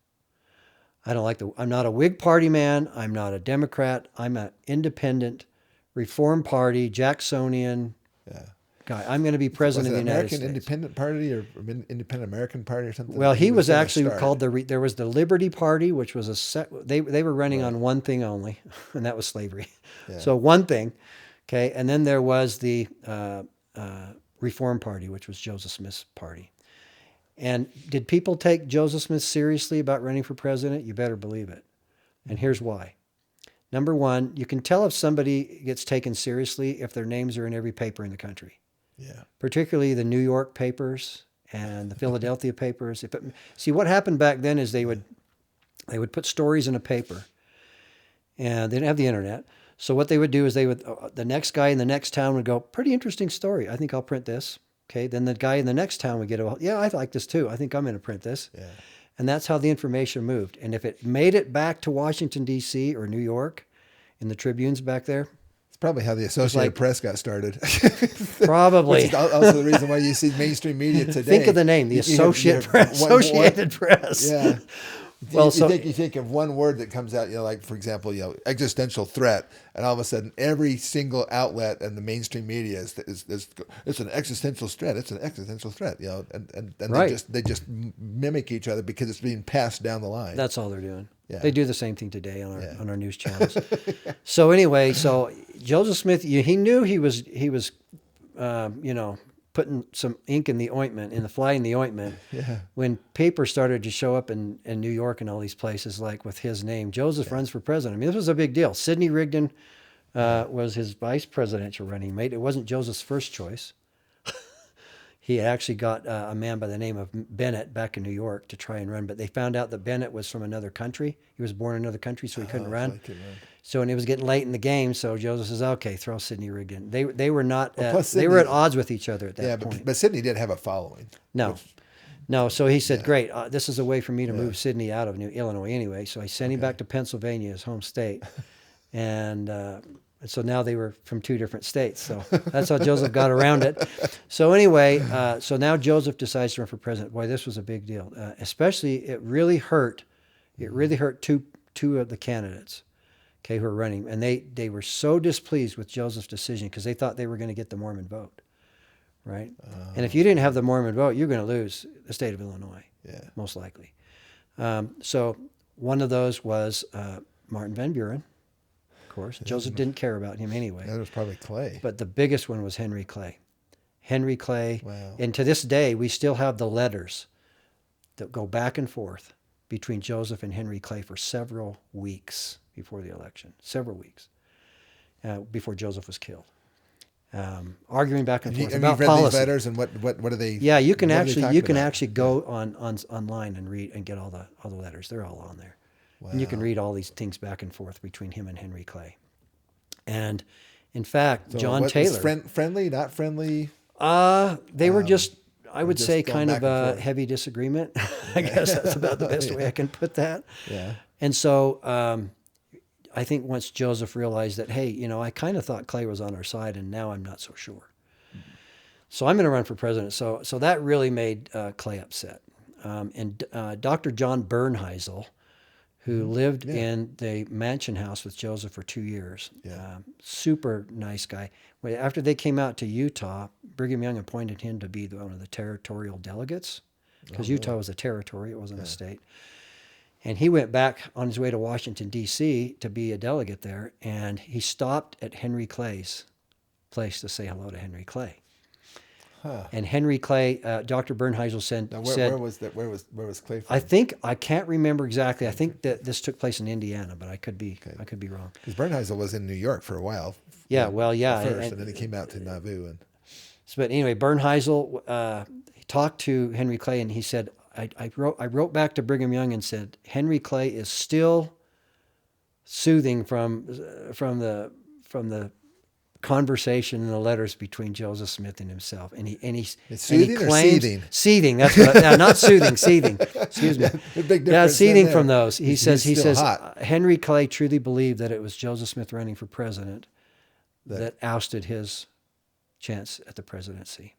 I'm not a Whig Party man. I'm not a Democrat. I'm an independent, Reform Party, Jacksonian guy. I'm going to be president of the United States." American Independent Party or Independent American Party or something? Well, he was actually called there was the Liberty Party, which was they were running on one thing only, and that was slavery. Yeah. So one thing, okay, and then there was the Reform Party, which was Joseph Smith's party. And did people take Joseph Smith seriously about running for president? You better believe it. And here's why. Number one, you can tell if somebody gets taken seriously if their names are in every paper in the country. Yeah. Particularly the New York papers and the Philadelphia papers. See, what happened back then is they would put stories in a paper, and they didn't have the internet. So what they would do is the next guy in the next town would go, "Pretty interesting story. I think I'll print this." Okay. Then the guy in the next town would get, "Yeah, I like this too. I think I'm going to print this." Yeah. And that's how the information moved. And if it made it back to Washington, D.C. or New York in the Tribunes back there, It's probably how the Associated Press got started. probably. Which is also the reason why you see mainstream media today. Think of the name, the Associated Press. Associated Press. Yeah. Well, you think of one word that comes out, like, for example, existential threat, and all of a sudden every single outlet and the mainstream media is it's an existential threat. It's an existential threat, and right. they just mimic each other because it's being passed down the line. That's all they're doing. Yeah. They do the same thing today on our news channels. So anyway, Joseph Smith, he knew he was putting some ink in the ointment, in the fly in the ointment. Yeah. When papers started to show up in New York and all these places, like with his name, Joseph runs for president. I mean, this was a big deal. Sidney Rigdon was his vice presidential running mate. It wasn't Joseph's first choice. He actually got a man by the name of Bennett back in New York to try and run, but they found out that Bennett was from another country. He was born in another country, so he couldn't run. So, and it was getting late in the game, so Joseph says, "Okay, throw Sidney Rigdon." They were not. They were at odds with each other at that point. But Sidney did have a following. No. So he said, "Great, this is a way for me to move Sidney out of Illinois anyway." So I sent him back to Pennsylvania, his home state, and so now they were from two different states. So that's how Joseph got around it. So anyway, so now Joseph decides to run for president. Boy, this was a big deal. Especially, it really hurt. It really hurt two of the candidates, who were running, and they were so displeased with Joseph's decision because they thought they were going to get the Mormon vote, right? And if you didn't have the Mormon vote, you're going to lose the state of Illinois, most likely. So one of those was Martin Van Buren. Of course, Joseph didn't care about him anyway. That was probably Clay. But the biggest one was Henry Clay. Henry Clay. Wow. And to this day, we still have the letters that go back and forth between Joseph and Henry Clay for several weeks before the election. Several weeks before Joseph was killed. arguing back and forth Have about you read policy. these letters and what are they? Yeah, you can what are they actually talking about? go on online and read and get all the letters. They're all on there. Wow. And you can read all these things back and forth between him and Henry Clay. And in fact, So John what was Taylor, friendly, not friendly. they were just, I would just say, going kind of back and a forth. heavy disagreement. I guess that's about the best way I can put that. Yeah. And so I think once Joseph realized that, hey, I kind of thought Clay was on our side, and now I'm not so sure. So I'm going to run for president. So that really made Clay upset. And Dr. John Bernheisel, who lived in the mansion house with Joseph for 2 years, super nice guy. After they came out to Utah, Brigham Young appointed him to be one of the territorial delegates, because Utah was a territory, it wasn't a state. And he went back on his way to Washington, D.C. to be a delegate there, and he stopped at Henry Clay's place to say hello to Henry Clay. Huh. And Henry Clay, Dr. Bernheisel said, Now, where was that? Where was Clay from? I can't remember exactly. I think that this took place in Indiana, but I could be wrong. Because Bernheisel was in New York for a while. Yeah, well, yeah. First, and then he came out to Nauvoo. But anyway, Bernheisel he talked to Henry Clay, and he said, I wrote back to Brigham Young and said, Henry Clay is still soothing from the conversation and the letters between Joseph Smith and himself, and he Soothing or claims seething? Seething. That's what, not soothing. Seething. Excuse me. The big Yeah, difference seething there. from those. He He's says still hot. Henry Clay truly believed that it was Joseph Smith running for president that ousted his chance at the presidency,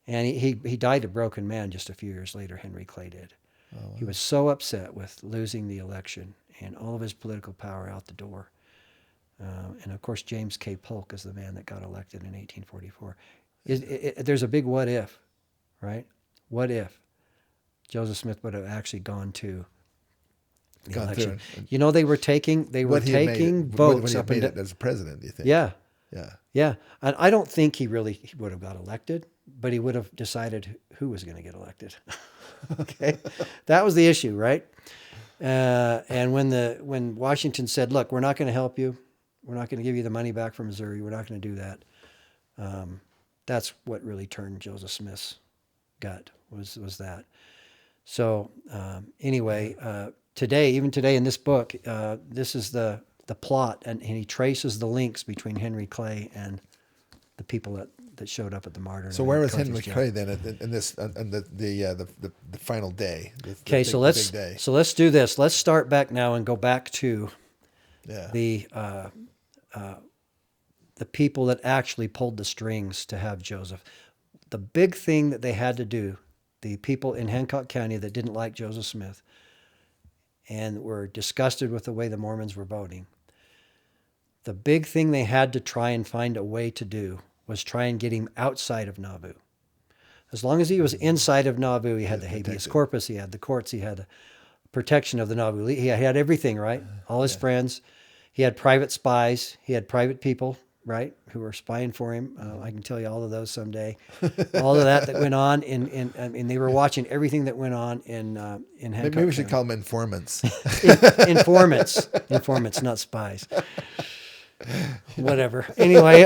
and he died a broken man just a few years later. Henry Clay did. Oh, wow. He was so upset with losing the election and all of his political power out the door. And of course, James K. Polk is the man that got elected in 1844. There's a big what if, right? What if Joseph Smith would have actually gone to the election? They were taking votes up and down as president. Do you think? Yeah, yeah, yeah. And I don't think he would have got elected, but he would have decided who was going to get elected. Okay, that was the issue, right? And when Washington said, "Look, we're not going to help you. We're not going to give you the money back from Missouri. We're not going to do that." That's what really turned Joseph Smith's gut was that. So anyway, even today in this book, this is the plot, and he traces the links between Henry Clay and the people that showed up at the Martyrdom. So where was Henry Clay then in this on the final day? Okay, so let's do this. Let's start back now and go back to the people that actually pulled the strings to have Joseph. The big thing that they had to do, the people in Hancock County that didn't like Joseph Smith and were disgusted with the way the Mormons were voting, the big thing they had to try and find a way to do was try and get him outside of Nauvoo. As long as he was inside of Nauvoo, he had the habeas corpus, he had the courts, he had the protection of the Nauvoo. He had everything, right? All his friends. He had private spies. He had private people, right, who were spying for him. I can tell you all of those someday. All of that went on, and they were watching everything that went on in Hancock. Maybe we should call them informants. Informants, not spies. Whatever. Anyway,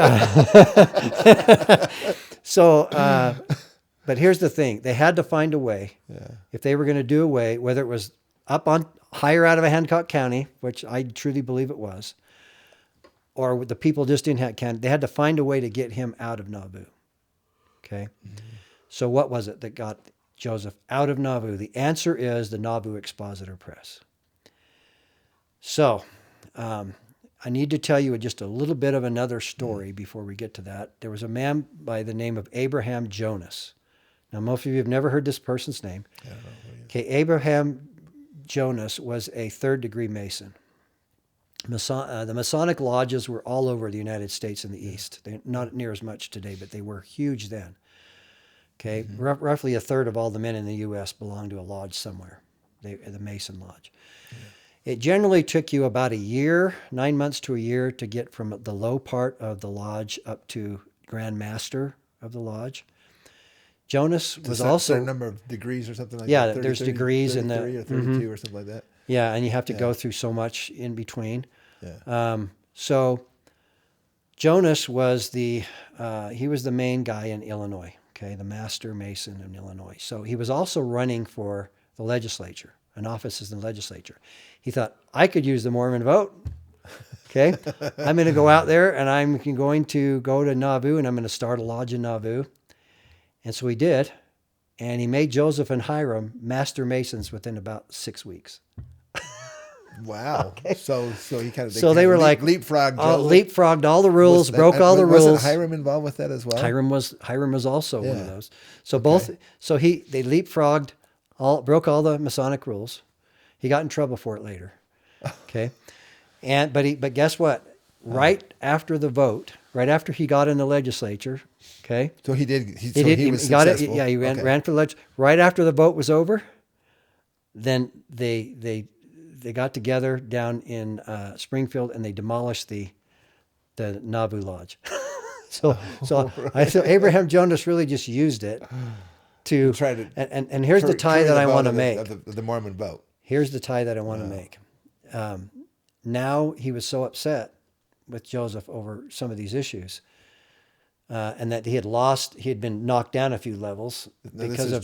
but here's the thing: they had to find a way. If they were going to do away, whether it was up on higher out of Hancock County, which I truly believe it was, or the people just in Hancock County, they had to find a way to get him out of Nauvoo. Okay, so what was it that got Joseph out of Nauvoo? The answer is the Nauvoo Expositor Press. So. I need to tell you just a little bit of another story before we get to that. There was a man by the name of Abraham Jonas. Now, most of you have never heard this person's name. I don't know who he is. Okay, Abraham Jonas was a third-degree Mason. The Masonic lodges were all over the United States in the East. They're not near as much today, but they were huge then. Okay, roughly a third of all the men in the U.S. belonged to a lodge somewhere, the Mason Lodge. Yeah. It generally took you about a year, 9 months to a year, to get from the low part of the lodge up to Grand Master of the lodge. Jonas was also a number of degrees or something like that. Yeah, there's degrees in the 32 or something like that. Yeah, and you have to go through so much in between. Yeah. So Jonas was he was the main guy in Illinois, okay, the master mason in Illinois. So he was also running for the legislature, an office in the legislature. He thought, I could use the Mormon vote. Okay, I'm going to go out there and I'm going to go to Nauvoo and I'm going to start a lodge in Nauvoo. And so he did. And he made Joseph and Hiram master masons within about 6 weeks. Wow. Okay. So he kind of they were like leapfrogged leapfrogged all the rules, broke all the rules. Wasn't Hiram involved with that as well? Hiram was also one of those. So they leapfrogged broke all the Masonic rules. He got in trouble for it later. Okay. But guess what? Right after the vote, right after he got in the legislature, okay. So he did. He was got successful. it. Yeah, he ran for the legislature. Right after the vote was over, then they got together down in Springfield and they demolished the Nauvoo Lodge. So Abraham Jonas really just used it to try to. And here's the tie that I want to make. The Mormon vote. Here's the tie that I want to make. Now he was so upset with Joseph over some of these issues, and that he had been knocked down a few levels because of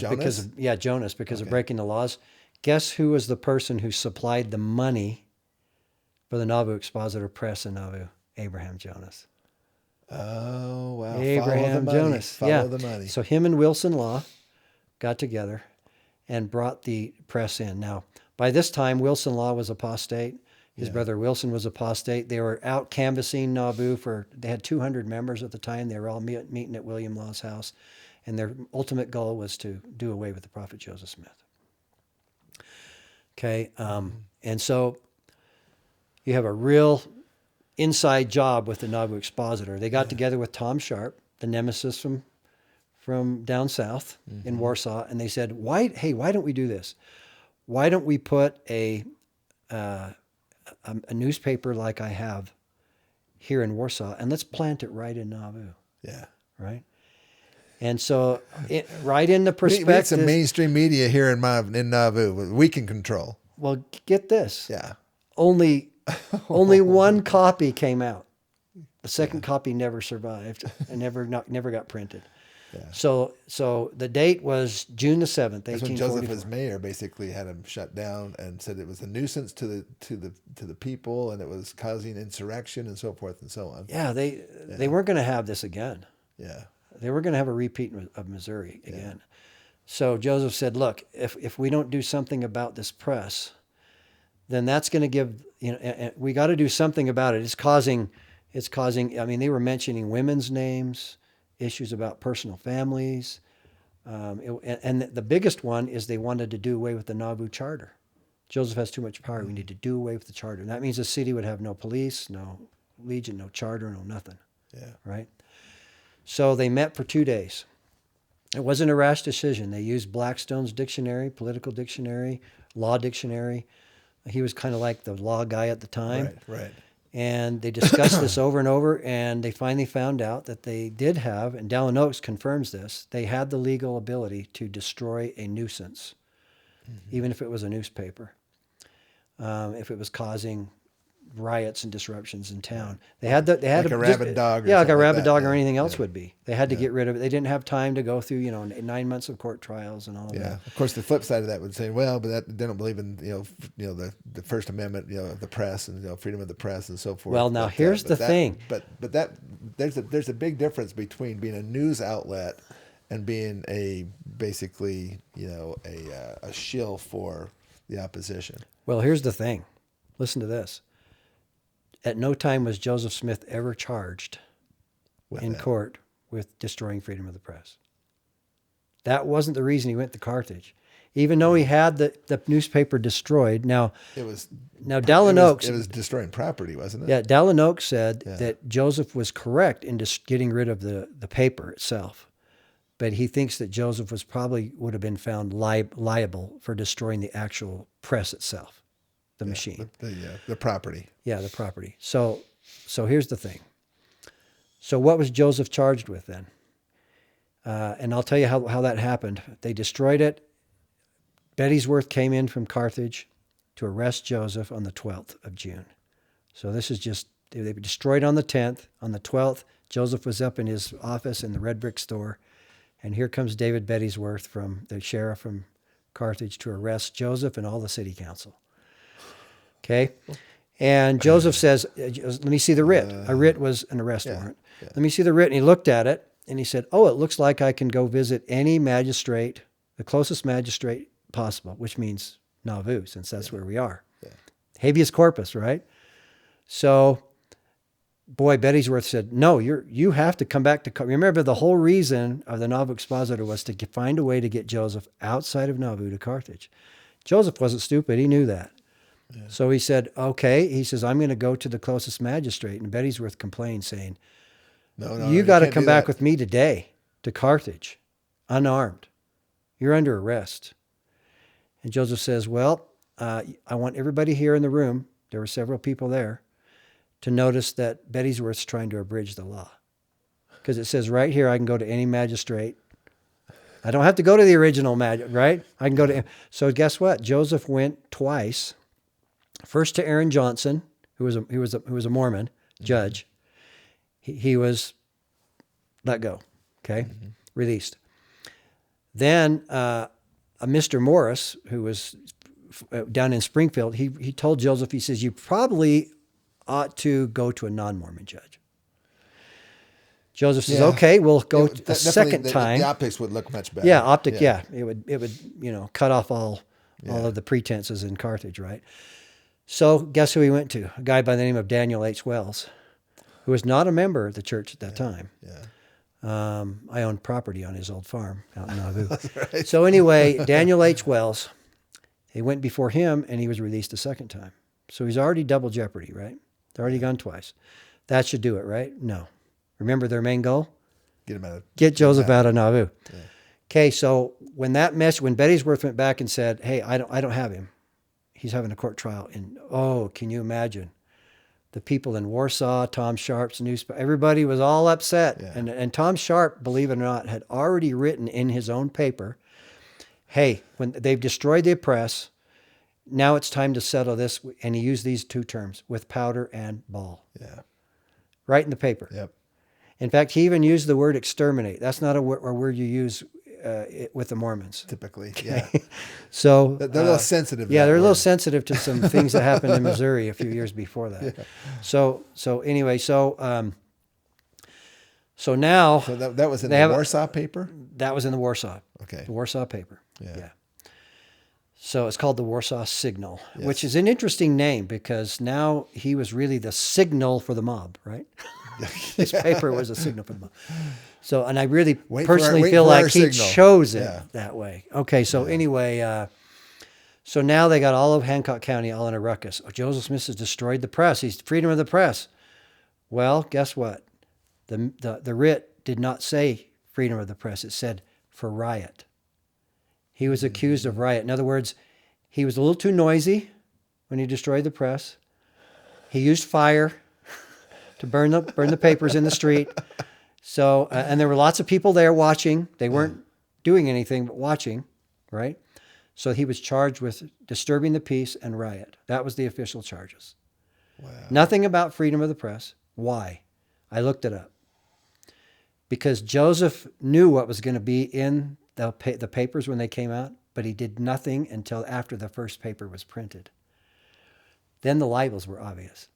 Jonas of breaking the laws. Guess who was the person who supplied the money for the Nauvoo Expositor Press in Nauvoo? Abraham Jonas. Oh wow! Abraham Jonas. Follow the money. So him and Wilson Law got together and brought the press in. Now, by this time, Wilson Law was apostate. His brother Wilson was apostate. They were out canvassing Nauvoo they had 200 members at the time. They were all meeting at William Law's house. And their ultimate goal was to do away with the prophet Joseph Smith. Okay. And so you have a real inside job with the Nauvoo Expositor. They got together with Tom Sharp, the nemesis from down south in Warsaw. And they said, why don't we do this? Why don't we put a newspaper like I have here in Warsaw, and let's plant it right in Nauvoo. Yeah. Right. And so, right in the perspective, we need some mainstream media here in Nauvoo. We can control. Well, get this. Yeah. Only one copy came out. The second copy never survived and never got printed. Yeah. So the date was June the 7th, 1844. That's when Joseph, as mayor, basically had him shut down and said it was a nuisance to the people and it was causing insurrection and so forth and so on. Yeah, they weren't going to have this again. Yeah. They were going to have a repeat of Missouri again. So Joseph said, look, if we don't do something about this press, then that's going to give, we got to do something about it. It's causing, I mean, they were mentioning women's names, issues about personal families. And the biggest one is they wanted to do away with the Nauvoo charter. Joseph has too much power. We need to do away with the charter. And that means the city would have no police, no legion, no charter, no nothing. Yeah. Right? So they met for 2 days. It wasn't a rash decision. They used Blackstone's dictionary, political dictionary, law dictionary. He was kind of like the law guy at the time. Right. And they discussed this over and over, and they finally found out that they did have, and Dallin Oaks confirms this, they had the legal ability to destroy a nuisance, even if it was a newspaper, if it was causing riots and disruptions in town. They had like a rabid dog. Like a rabid dog or anything else would be. They had to get rid of it. They didn't have time to go through 9 months of court trials and all of that. Yeah, of course. The flip side of that would say, well, but they don't believe in the First Amendment, of the press and freedom of the press and so forth. Well, now here's the thing. But there's a big difference between being a news outlet and being basically a shill for the opposition. Well, here's the thing. Listen to this. At no time was Joseph Smith ever charged in court with destroying freedom of the press. That wasn't the reason he went to Carthage. Even though he had the newspaper destroyed. Now Dallin Oaks... It was destroying property, wasn't it? Yeah, Dallin Oaks said that Joseph was correct in just getting rid of the paper itself. But he thinks that Joseph would have been found liable for destroying the actual press itself. The machine. The property. Yeah, the property. So here's the thing. So what was Joseph charged with then? And I'll tell you how that happened. They destroyed it. Bettysworth came in from Carthage to arrest Joseph on the 12th of June. So this is just They were destroyed on the 10th. On the 12th, Joseph was up in his office in the red brick store. And here comes David Bettysworth from the sheriff from Carthage to arrest Joseph and all the city council. Okay? And Joseph says, let me see the writ. A writ was an arrest warrant. Yeah. Let me see the writ. And he looked at it and he said, oh, it looks like I can go visit any magistrate, the closest magistrate possible, which means Nauvoo, since that's where we are. Yeah. Habeas corpus, right? So, boy, Bettysworth said, no, you have to come back to... Remember, the whole reason of the Nauvoo expositor was to find a way to get Joseph outside of Nauvoo to Carthage. Joseph wasn't stupid. He knew that. Yeah. So he said, okay. He says, I'm going to go to the closest magistrate. And Bettysworth complained, saying, no, you got to come back with me today to Carthage, unarmed. You're under arrest. And Joseph says, well, I want everybody here in the room, there were several people there, to notice that Bettysworth's trying to abridge the law. Because it says right here, I can go to any magistrate. I don't have to go to the original magistrate, right? I can go to... So guess what? Joseph went twice. First to Aaron Johnson, who was a Mormon judge. He was let go, okay? Released. Then a Mr. Morris, who was down in Springfield, he told Joseph, he says, you probably ought to go to a non-Mormon judge. Joseph says, okay, we'll go a second time. The optics would look much better. Yeah, It would cut off all of the pretenses in Carthage, right? So guess who he went to? A guy by the name of Daniel H. Wells, who was not a member of the church at that time. Yeah. I owned property on his old farm out in Nauvoo. Right. So anyway, Daniel H. Wells, he went before him and he was released a second time. So he's already double jeopardy, right? They're already gone twice. That should do it, right? No. Remember their main goal? Get Joseph out of Nauvoo. Yeah. Okay, so when Bettysworth went back and said, hey, I don't have him. He's having a court trial. And can you imagine? The people in Warsaw, Tom Sharp's newspaper, everybody was all upset. Yeah. And Tom Sharp, believe it or not, had already written in his own paper, hey, when they've destroyed the press, now it's time to settle this. And he used these two terms, with powder and ball. Yeah. Right in the paper. Yep. In fact, he even used the word exterminate. That's not a word you use with the Mormons. Typically, yeah. So they're a little sensitive. Yeah, they're a little sensitive to some things that happened in Missouri a few years before that. Yeah. So anyway, so now... So that was in the Warsaw paper? That was in the Warsaw. Okay. The Warsaw paper. Yeah. So it's called the Warsaw Signal, which is an interesting name because now he was really the signal for the mob, right? His paper was a signal for the mob. So, and I really personally feel like he chose it that way. Okay, so anyway, so now they got all of Hancock County all in a ruckus. Oh, Joseph Smith has destroyed the press. He's freedom of the press. Well, guess what? The writ did not say freedom of the press. It said for riot. He was accused of riot. In other words, he was a little too noisy when he destroyed the press. He used fire to burn the papers in the street. So, and there were lots of people there watching. They weren't doing anything but watching, right? So he was charged with disturbing the peace and riot. That was the official charges. Wow. Nothing about freedom of the press. Why? I looked it up. Because Joseph knew what was going to be in the papers when they came out, but he did nothing until after the first paper was printed. Then the libels were obvious.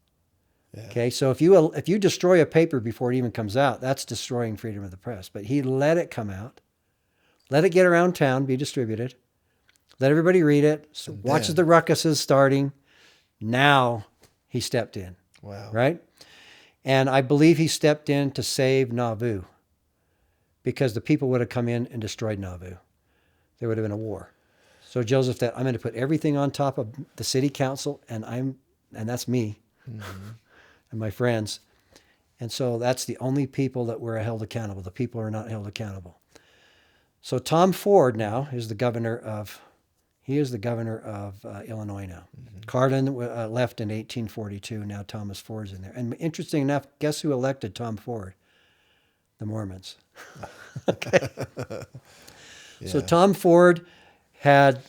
Yeah. Okay, so if you destroy a paper before it even comes out, that's destroying freedom of the press. But he let it come out, let it get around town, be distributed, let everybody read it, so watches the ruckuses starting. Now he stepped in. Wow. Right? And I believe he stepped in to save Nauvoo, because the people would have come in and destroyed Nauvoo. There would have been a war. So Joseph said, I'm going to put everything on top of the city council, and that's me and my friends. And so that's the only people that were held accountable. The people are not held accountable. So Tom Ford now is the governor of Illinois now. Carlin left in 1842. Now Thomas Ford's in there. And interesting enough, guess who elected Tom Ford? The Mormons. Okay. So Tom Ford had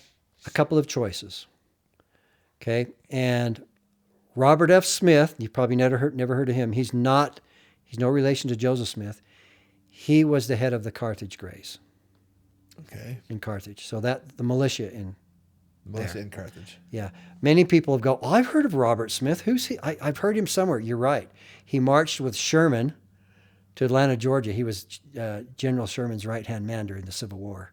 a couple of choices. Okay. And Robert F. Smith, you've probably never heard of him. He's no relation to Joseph Smith. He was the head of the Carthage Greys. Okay. In Carthage. So that the militia in Carthage. Yeah. Many people have go, oh, I've heard of Robert Smith. Who's he? I've heard him somewhere. You're right. He marched with Sherman to Atlanta, Georgia. He was General Sherman's right-hand man during the Civil War.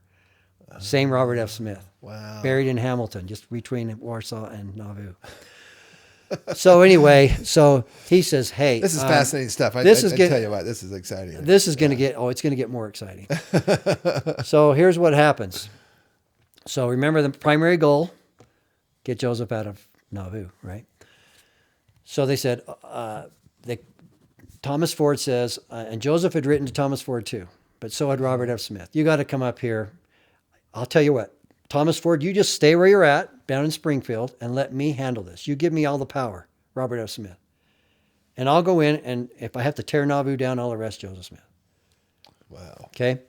Same Robert F. Smith. Wow. Buried in Hamilton, just between Warsaw and Nauvoo. So anyway, so he says, hey. This is fascinating stuff. I tell you what, this is exciting. This is going to it's going to get more exciting. So here's what happens. So remember the primary goal, get Joseph out of Nauvoo, right? So they said, Thomas Ford says, and Joseph had written to Thomas Ford too, but so had Robert F. Smith. You got to come up here. I'll tell you what, Thomas Ford, you just stay where you're at down in Springfield and let me handle this. You give me all the power, Robert F. Smith. And I'll go in, and if I have to tear Nauvoo down, I'll arrest Joseph Smith. Wow. Okay?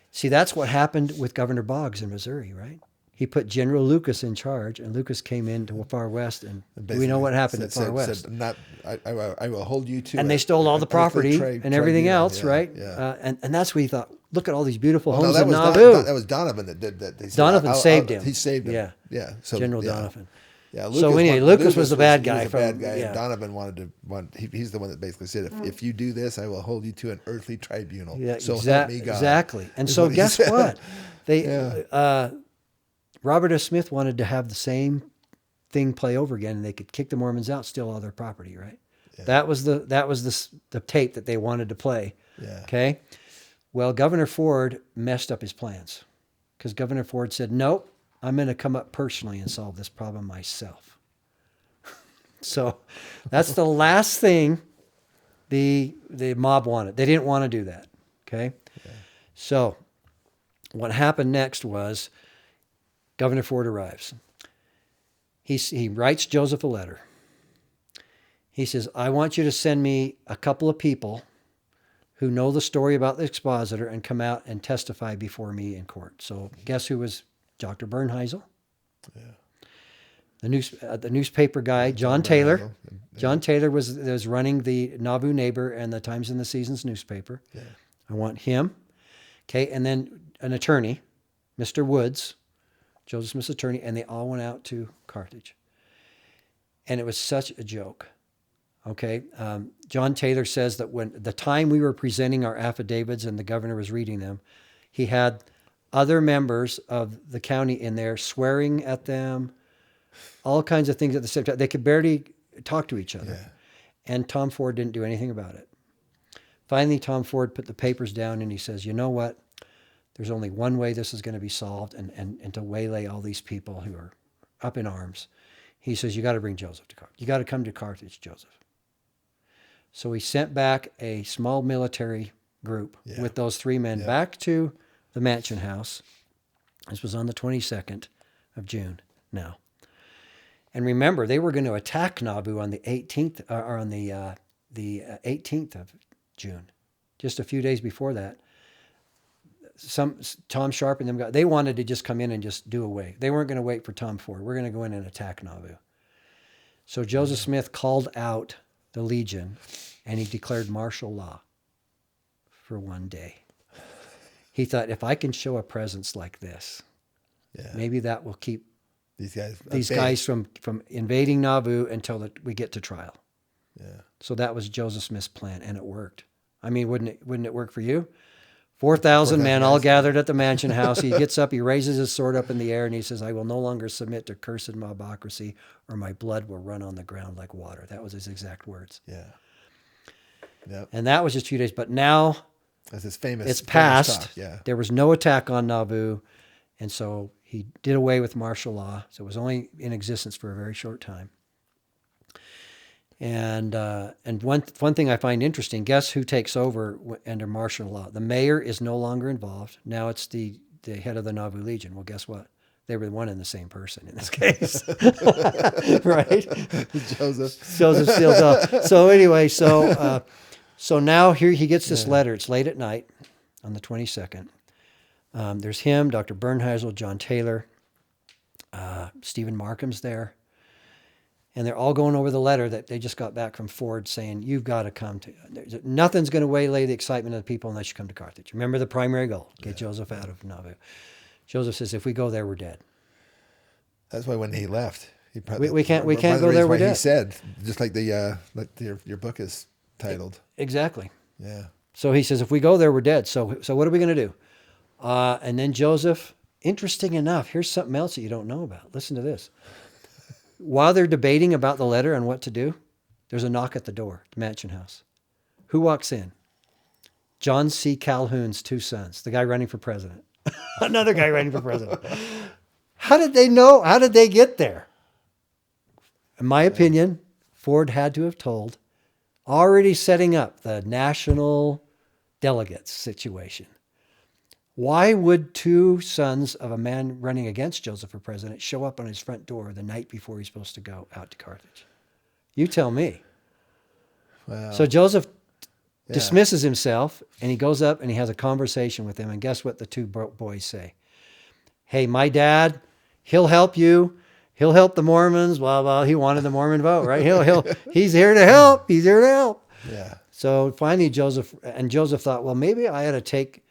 See, that's what happened with Governor Boggs in Missouri, right? He put General Lucas in charge, and Lucas came into Far West, and we know what happened at Far West. I will hold you to. And they stole all the proproperty and everything else, yeah, right? Yeah. And that's what he thought. Look at all these beautiful homes in Nauvoo. Nauvoo. That was Donovan that did that. Donovan saved him. He saved him. Yeah. Yeah. So, General yeah. Donovan. Yeah. So anyway, Lucas was the bad guy. And Donovan he's the one that basically said, if you do this, I will hold you to an earthly tribunal. Yeah, so help me God. Exactly. And so guess what? Robert F. Smith wanted to have the same thing play over again, and they could kick the Mormons out, steal all their property, right? Yeah. That was the tape that they wanted to play. Yeah. Okay. Well, Governor Ford messed up his plans because Governor Ford said, nope, I'm going to come up personally and solve this problem myself. So that's the last thing the mob wanted. They didn't want to do that. Okay. Yeah. So what happened next was Governor Ford arrives. He writes Joseph a letter. He says, I want you to send me a couple of people who know the story about the expositor and come out and testify before me in court. So guess who was Dr. Bernheisel? Yeah. The newspaper guy, John Taylor. Yeah. John Taylor was running the Nauvoo Neighbor and the Times and the Seasons newspaper. Yeah. I want him. Okay, and then an attorney, Mr. Woods, Joseph Smith's attorney, and they all went out to Carthage. And it was such a joke. Okay, John Taylor says that when the time we were presenting our affidavits and the governor was reading them, he had other members of the county in there swearing at them, all kinds of things at the same time. They could barely talk to each other. Yeah. And Tom Ford didn't do anything about it. Finally, Tom Ford put the papers down and he says, you know what? There's only one way this is going to be solved and to waylay all these people who are up in arms. He says, you got to bring Joseph to Carthage. You got to come to Carthage, Joseph. So he sent back a small military group with those three men back to the mansion house. This was on the 22nd of June now. And remember, they were going to attack Nauvoo on the 18th, or on the 18th of June, just a few days before that. Tom Sharp and them they wanted to just come in and just do away. They weren't going to wait for Tom Ford. We're going to go in and attack Nauvoo. So Joseph Smith called out the Legion, and he declared martial law for one day. He thought, if I can show a presence like this, maybe that will keep these guys from invading Nauvoo until we get to trial. Yeah. So that was Joseph Smith's plan, and it worked. I mean, wouldn't it work for you? 4,000 men all gathered at the mansion house. He gets up, he raises his sword up in the air, and he says, I will no longer submit to cursed mobocracy, or my blood will run on the ground like water. That was his exact words. Yeah. Yep. And that was just 2 days. But now that's his famous, it's past. Famous talk. Yeah. There was no attack on Nauvoo, and so he did away with martial law. So it was only in existence for a very short time. And one thing I find interesting, guess who takes over under martial law? The mayor is no longer involved. Now it's the head of the Nauvoo Legion. Well, guess what? They were one and the same person in this case. Right? Joseph steals up. So anyway, so now here he gets this letter. It's late at night on the 22nd. There's him, Dr. Bernheisel, John Taylor, Stephen Markham's there. And they're all going over the letter that they just got back from Ford saying, you've got to come to, nothing's going to waylay the excitement of the people unless you come to Carthage. Remember the primary goal, get Joseph out of Nauvoo. Joseph says, if we go there, we're dead. That's why when he left, he probably We can't go there, we're dead. He said, just like your book is titled. Exactly. Yeah. So he says, if we go there, we're dead. So what are we going to do? And then Joseph, interesting enough, here's something else that you don't know about. Listen to this. While they're debating about the letter and what to do, there's a knock at the door, the mansion house. Who walks in? John C. Calhoun's 2 sons, the guy running for president. Another guy running for president. How did they know? How did they get there? In my opinion, Ford had to have told, already setting up the national delegates situation. Why would 2 sons of a man running against Joseph for president show up on his front door the night before he's supposed to go out to Carthage? You tell me. Wow. So Joseph dismisses himself, and he goes up and he has a conversation with them. And guess what the 2 boys say? Hey, my dad, he'll help you. He'll help the Mormons. Blah, blah. He wanted the Mormon vote, right? He's here to help. He's here to help. Yeah. So finally Joseph thought, well, maybe I ought to take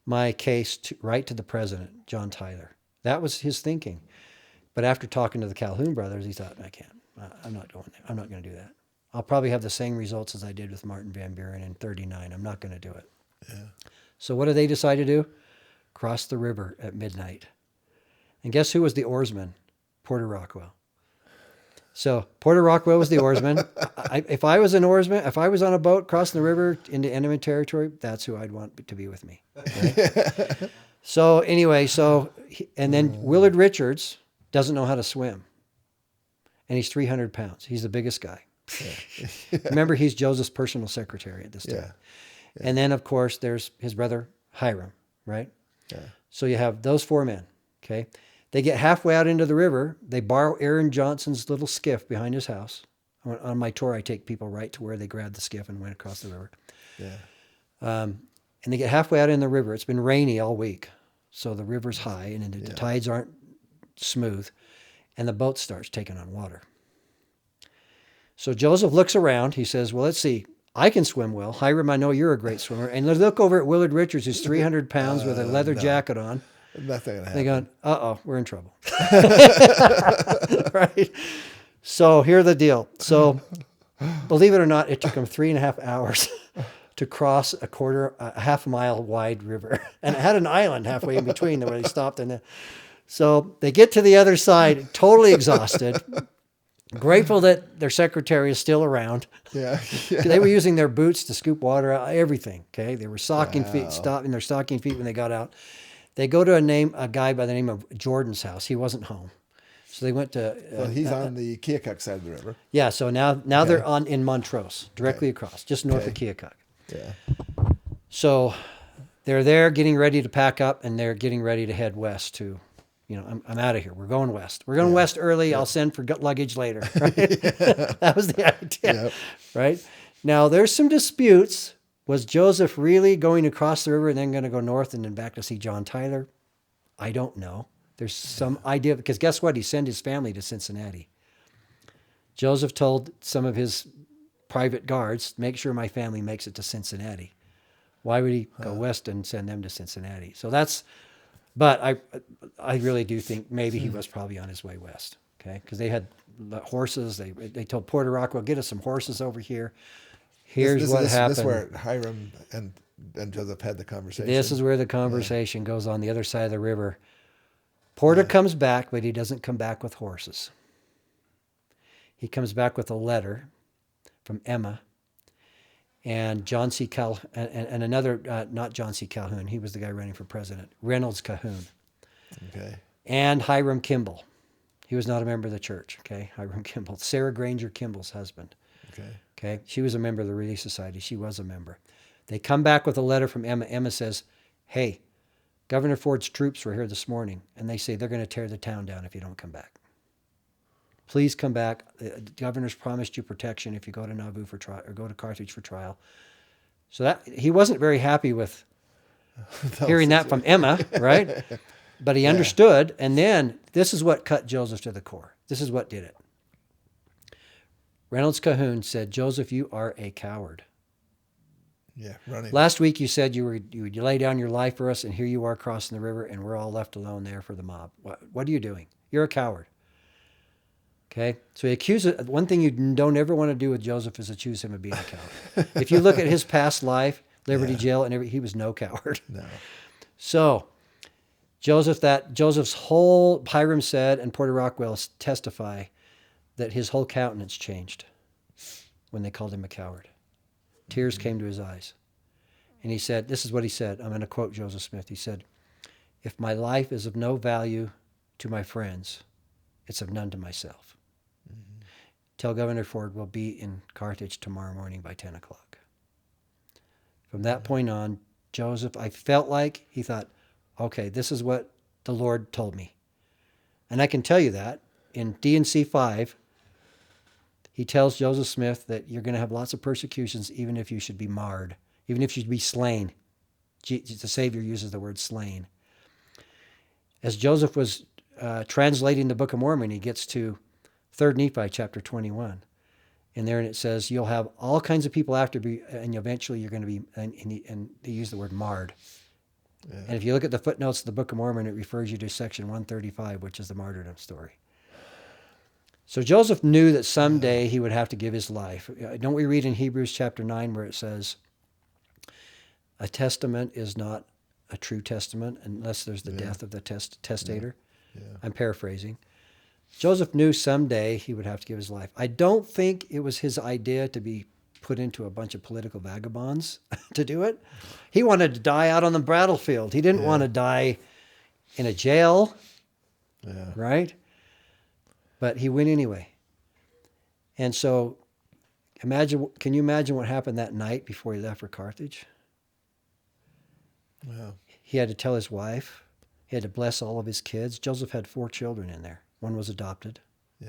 my case right to the president, John Tyler. That was his thinking. But after talking to the Calhoun brothers, he thought, I can't. I'm not going there. I'm not going to do that. I'll probably have the same results as I did with Martin Van Buren in 39. I'm not going to do it. Yeah. So what do they decide to do? Cross the river at midnight. And guess who was the oarsman? Porter Rockwell. So Porter Rockwell was the oarsman. If I was an oarsman, if I was on a boat crossing the river into enemy territory, that's who I'd want to be with me. Right? So anyway, and then Willard Richards doesn't know how to swim. And he's 300 pounds. He's the biggest guy. Yeah. Remember, he's Joseph's personal secretary at this time. Yeah. Yeah. And then, of course, there's his brother Hiram, right? Yeah. So you have those 4 men, okay? They get halfway out into the river. They borrow Aaron Johnson's little skiff behind his house. On my tour, I take people right to where they grabbed the skiff and went across the river. Yeah. And they get halfway out in the river. It's been rainy all week, so the river's high, and the tides aren't smooth, and the boat starts taking on water. So Joseph looks around. He says, well, let's see. I can swim well. Hiram, I know you're a great swimmer. And let's look over at Willard Richards, who's 300 pounds with a leather jacket on. Nothing going to happen. They're going, uh-oh, we're in trouble. Right? So here's the deal. So believe it or not, it took them 3.5 hours to cross a half mile wide river. And it had an island halfway in between where they stopped. So they get to the other side, totally exhausted, grateful that their secretary is still around. Yeah. They were using their boots to scoop water out, everything. Okay. They were stopping their stocking feet when they got out. They go to a guy by the name of Jordan's house. He wasn't home. So they went to... well, he's on the Keokuk side of the river. Yeah, so now they're in Montrose, directly across, just north of Keokuk. Yeah. So they're there getting ready to pack up, and they're getting ready to head west to, I'm out of here. We're going west. We're going west early. I'll send for luggage later. Right? That was the idea, right? Now, there's some disputes. Was Joseph really going across the river and then going to go north and then back to see John Tyler? I don't know. There's some idea, because guess what? He sent his family to Cincinnati. Joseph told some of his private guards, make sure my family makes it to Cincinnati. Why would he go west and send them to Cincinnati? So but I really do think maybe he was probably on his way west, okay? Because they had horses. They told Porter Rockwell, get us some horses over here. Here's what happened. This is where Hiram and Joseph had the conversation. This is where the conversation goes on the other side of the river. Porter comes back, but he doesn't come back with horses. He comes back with a letter from Emma and John C. Calhoun, and another, not John C. Calhoun, he was the guy running for president, Reynolds Calhoun. Okay. And Hiram Kimball. He was not a member of the church, okay? Hiram Kimball, Sarah Granger Kimball's husband. Okay. She was a member of the Relief Society. She was a member. They come back with a letter from Emma. Emma says, hey, Governor Ford's troops were here this morning, and they say they're going to tear the town down if you don't come back. Please come back. The governor's promised you protection if you go to Nauvoo for trial or go to Carthage for trial. So that he wasn't very happy with hearing that from Emma, right? But he understood, and then this is what cut Joseph to the core. This is what did it. Reynolds Cahoon said, Joseph, you are a coward. Yeah, running. Last week you said you would lay down your life for us, and here you are crossing the river, and we're all left alone there for the mob. What are you doing? You're a coward. Okay? So he accuses, one thing you don't ever want to do with Joseph is accuse him of being a coward. If you look at his past life, Liberty Jail, and he was no coward. No. So Joseph's whole, Hiram said, and Porter Rockwell testify that his whole countenance changed when they called him a coward. Tears came to his eyes. And he said, this is what he said. I'm going to quote Joseph Smith. He said, if my life is of no value to my friends, it's of none to myself. Mm-hmm. Tell Governor Ford we'll be in Carthage tomorrow morning by 10 o'clock. From that point on, Joseph, I felt like he thought, okay, this is what the Lord told me. And I can tell you that in D&C 5, he tells Joseph Smith that you're going to have lots of persecutions, even if you should be marred, even if you should be slain. The Savior uses the word slain. As Joseph was translating the Book of Mormon, he gets to 3 Nephi chapter 21. And there it says, you'll have all kinds of people after you, and eventually you're going to be, and they use the word marred. Yeah. And if you look at the footnotes of the Book of Mormon, it refers you to section 135, which is the martyrdom story. So Joseph knew that someday he would have to give his life. Don't we read in Hebrews chapter 9 where it says, a testament is not a true testament unless there's the death of the testator? Yeah. I'm paraphrasing. Joseph knew someday he would have to give his life. I don't think it was his idea to be put into a bunch of political vagabonds to do it. He wanted to die out on the battlefield. He didn't want to die in a jail, right? But he went anyway. And so can you imagine what happened that night before he left for Carthage? Wow. He had to tell his wife. He had to bless all of his kids. Joseph had 4 children in there. One was adopted,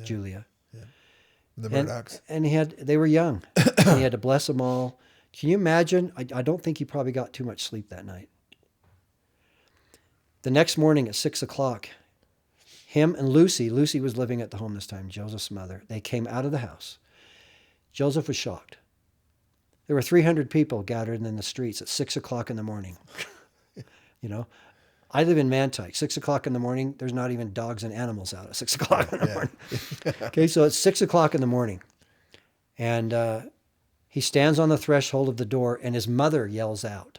Julia. Yeah. The Murdochs. And they were young. And he had to bless them all. Can you imagine? I don't think he probably got too much sleep that night. The next morning at 6 o'clock, him and Lucy was living at the home this time, Joseph's mother. They came out of the house. Joseph was shocked. There were 300 people gathered in the streets at 6 o'clock in the morning. You know, I live in Mantike. 6 o'clock in the morning, there's not even dogs and animals out at 6 o'clock in the morning. Okay, so it's 6 o'clock in the morning. And he stands on the threshold of the door, and his mother yells out.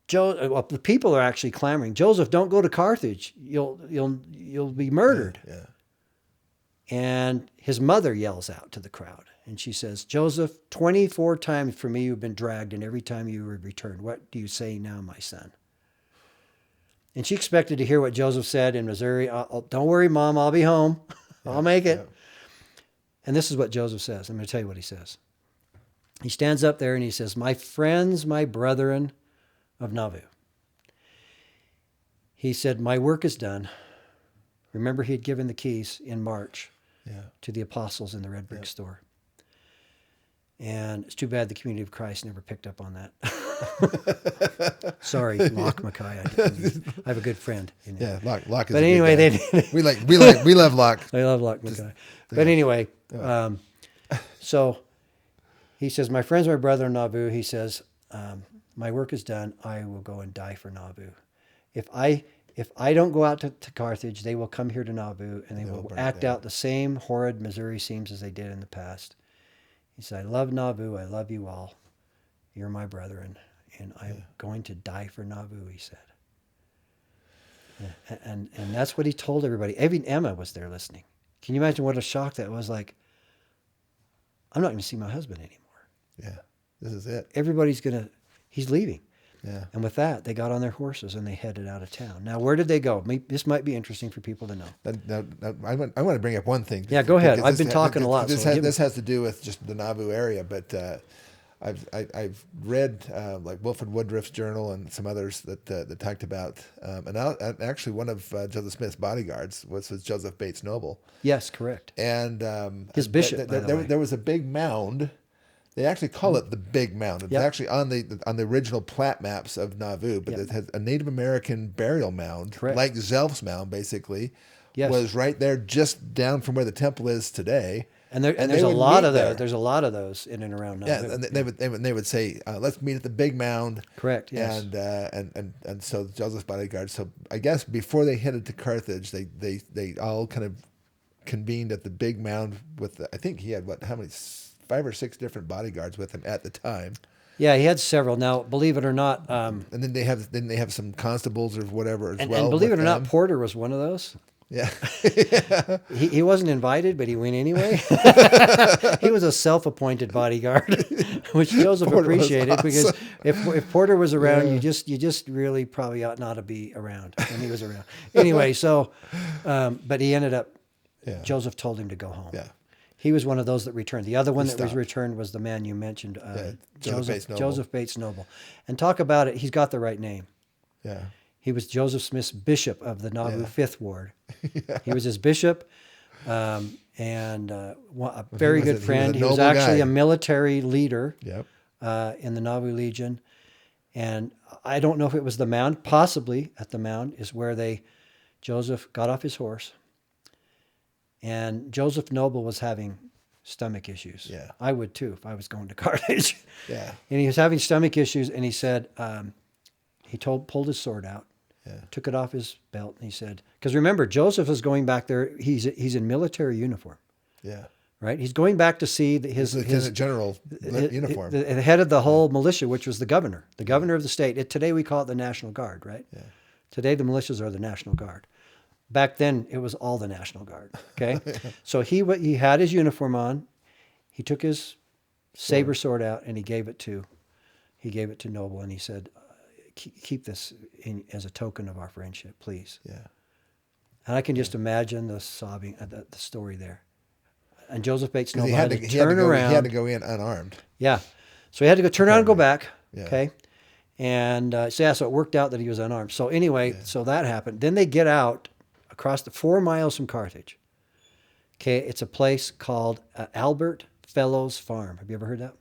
The people are actually clamoring, Joseph, don't go to Carthage. You'll be murdered. Yeah. And his mother yells out to the crowd. And she says, Joseph, 24 times for me you've been dragged, and every time you were returned. What do you say now, my son? And she expected to hear what Joseph said in Missouri. Don't worry, Mom, I'll be home. I'll make it. Yeah. And this is what Joseph says. I'm going to tell you what he says. He stands up there and he says, my friends, my brethren of Nauvoo. He said, my work is done. Remember, he had given the keys in March to the apostles in the red brick store. And it's too bad the Community of Christ never picked up on that. Sorry, Locke Mackay. I have a good friend. Yeah, Locke is. But anyway, we love Locke. I love Locke Mackay. But anyway, so he says, "My friends, my brother in Nauvoo." He says, "My work is done. I will go and die for Nauvoo. If I don't go out to Carthage, they will come here to Nauvoo and they will act out the same horrid Missouri scenes as they did in the past." He said, I love Nauvoo. I love you all. You're my brethren. And I'm going to die for Nauvoo, he said. Yeah. And that's what he told everybody. Even Emma was there listening. Can you imagine what a shock that was? Like, I'm not going to see my husband anymore. Yeah, this is it. He's leaving. Yeah. And with that, they got on their horses and they headed out of town. Now, where did they go? This might be interesting for people to know. I want to bring up one thing. Yeah, go ahead. I've been talking a lot. This has to do with just the Nauvoo area, but I've read like Wilford Woodruff's journal and some others that talked about, and actually one of Joseph Smith's bodyguards was Joseph Bates Noble. Yes, correct. And his bishop. There was a big mound. They actually call it the Big Mound. It's actually on the original plat maps of Nauvoo, but it has a Native American burial mound, like Zelf's mound, basically, Yes. was right there, just down from where the temple is today. And there's they a would lot meet of there. those. There's a lot of those in and around Yeah, Nauvoo. and they would say, let's meet at the big mound. Correct. Yes. And so Joseph's bodyguards. So I guess before they headed to Carthage, they all kind of convened at the big mound with I think he had how many 5 or 6 different bodyguards with him at the time. Yeah, he had several. Now, believe it or not, And then they have some constables or whatever as and well. believe it with or not, them. Porter was one of those. Yeah. He wasn't invited, but he went anyway. He was a self-appointed bodyguard, which Joseph Porter was appreciated because awesome. if Porter was around, you just really probably ought not to be around when he was around. Anyway, so but he ended up. Yeah. Joseph told him to go home. Yeah. He was one of those that returned. The other one that was stopped. returned was the man you mentioned, Joseph Bates Noble. And talk about it, he's got the right name. Yeah. He was Joseph Smith's bishop of the Nauvoo Yeah. 5th Ward. He was his bishop and a very good friend. He was noble actually guy. a military leader Yep. in the Nauvoo Legion. And I don't know if it was the mound. Possibly at the mound is where Joseph got off his horse. And Joseph Noble was having stomach issues. Yeah. I would too if I was going to Carthage. Yeah. And he was having stomach issues, and he said, he pulled his sword out, took it off his belt, and he said, because remember, Joseph is going back there. He's in military uniform, Yeah. right? He's going back to see his Lieutenant General uniform. the head of the whole militia, which was the governor of the state. Today we call it the National Guard, right? Yeah. Today the militias are the National Guard. Back then it was all the National Guard. Okay, so he had his uniform on. He took his saber sword out and he gave it to Noble, and he said, keep this as a token of our friendship, please. Yeah. And I can just imagine the sobbing, the story there. And Joseph Bates Noble He had to turn around. He had to go in unarmed. Yeah. So he had to go turn around and go back. Yeah. Okay. And so it worked out that he was unarmed. So anyway, so that happened. Then they get out across the 4 miles from Carthage. Okay. It's a place called Albert Fellows Farm. Have you ever heard that?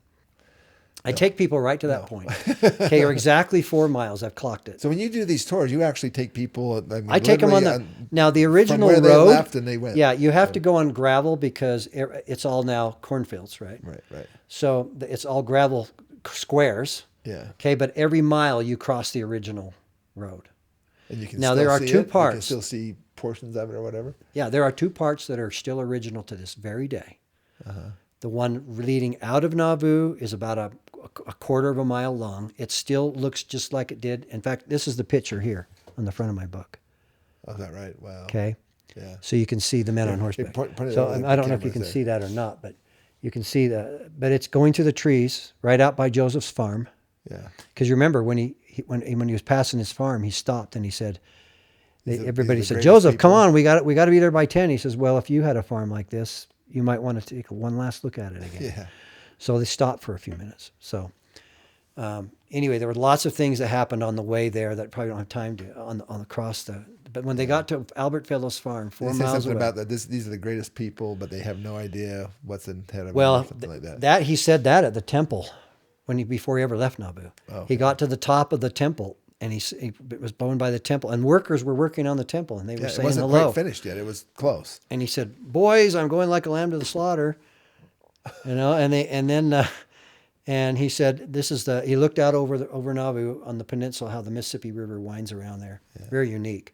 I take people right to that point. Okay. You're exactly 4 miles. I've clocked it. So when you do these tours, you actually take people. I take them on now the original from where road. They left and they went. Yeah, you have to go on gravel because it's all now cornfields, right? Right. So it's all gravel squares. Yeah. Okay, but every mile you cross the original road. And you can Now, still there are see two it. You parts. can still see portions of it or whatever. Yeah, there are 2 parts that are still original to this very day. The one leading out of Nauvoo is about a quarter of a mile long. It still looks just like it did. In fact, this is the picture here on the front of my book. Oh, is that right? Wow. Okay. Yeah. So you can see the men on horseback. point it So on the I don't know if you cameras can there. see that or not, but you can see but it's going through the trees right out by Joseph's farm. Yeah. Because you remember when he was passing his farm, he stopped and he said, everybody these are said, the Joseph, greatest come people." on, we got to be there by 10. He says, well, if you had a farm like this, you might want to take one last look at it again. Yeah. So they stopped for a few minutes. So anyway, there were lots of things that happened on the way there that probably don't have time to on across the. But when they got to Albert Fellows Farm, 4 They say miles something away. about that. These are the greatest people, but they have no idea what's in ahead of them. Well, Or something like that. he said that at the temple before he ever left Nauvoo. Oh, He got to the top of the temple and he was blown by the temple, and workers were working on the temple, and they were Yeah, it saying wasn't hello. quite finished yet. It was close. And he said, "Boys, I'm going like a lamb to the slaughter," And he said, "This is the." He looked out over Nauvoo on the peninsula, how the Mississippi River winds around there, very unique.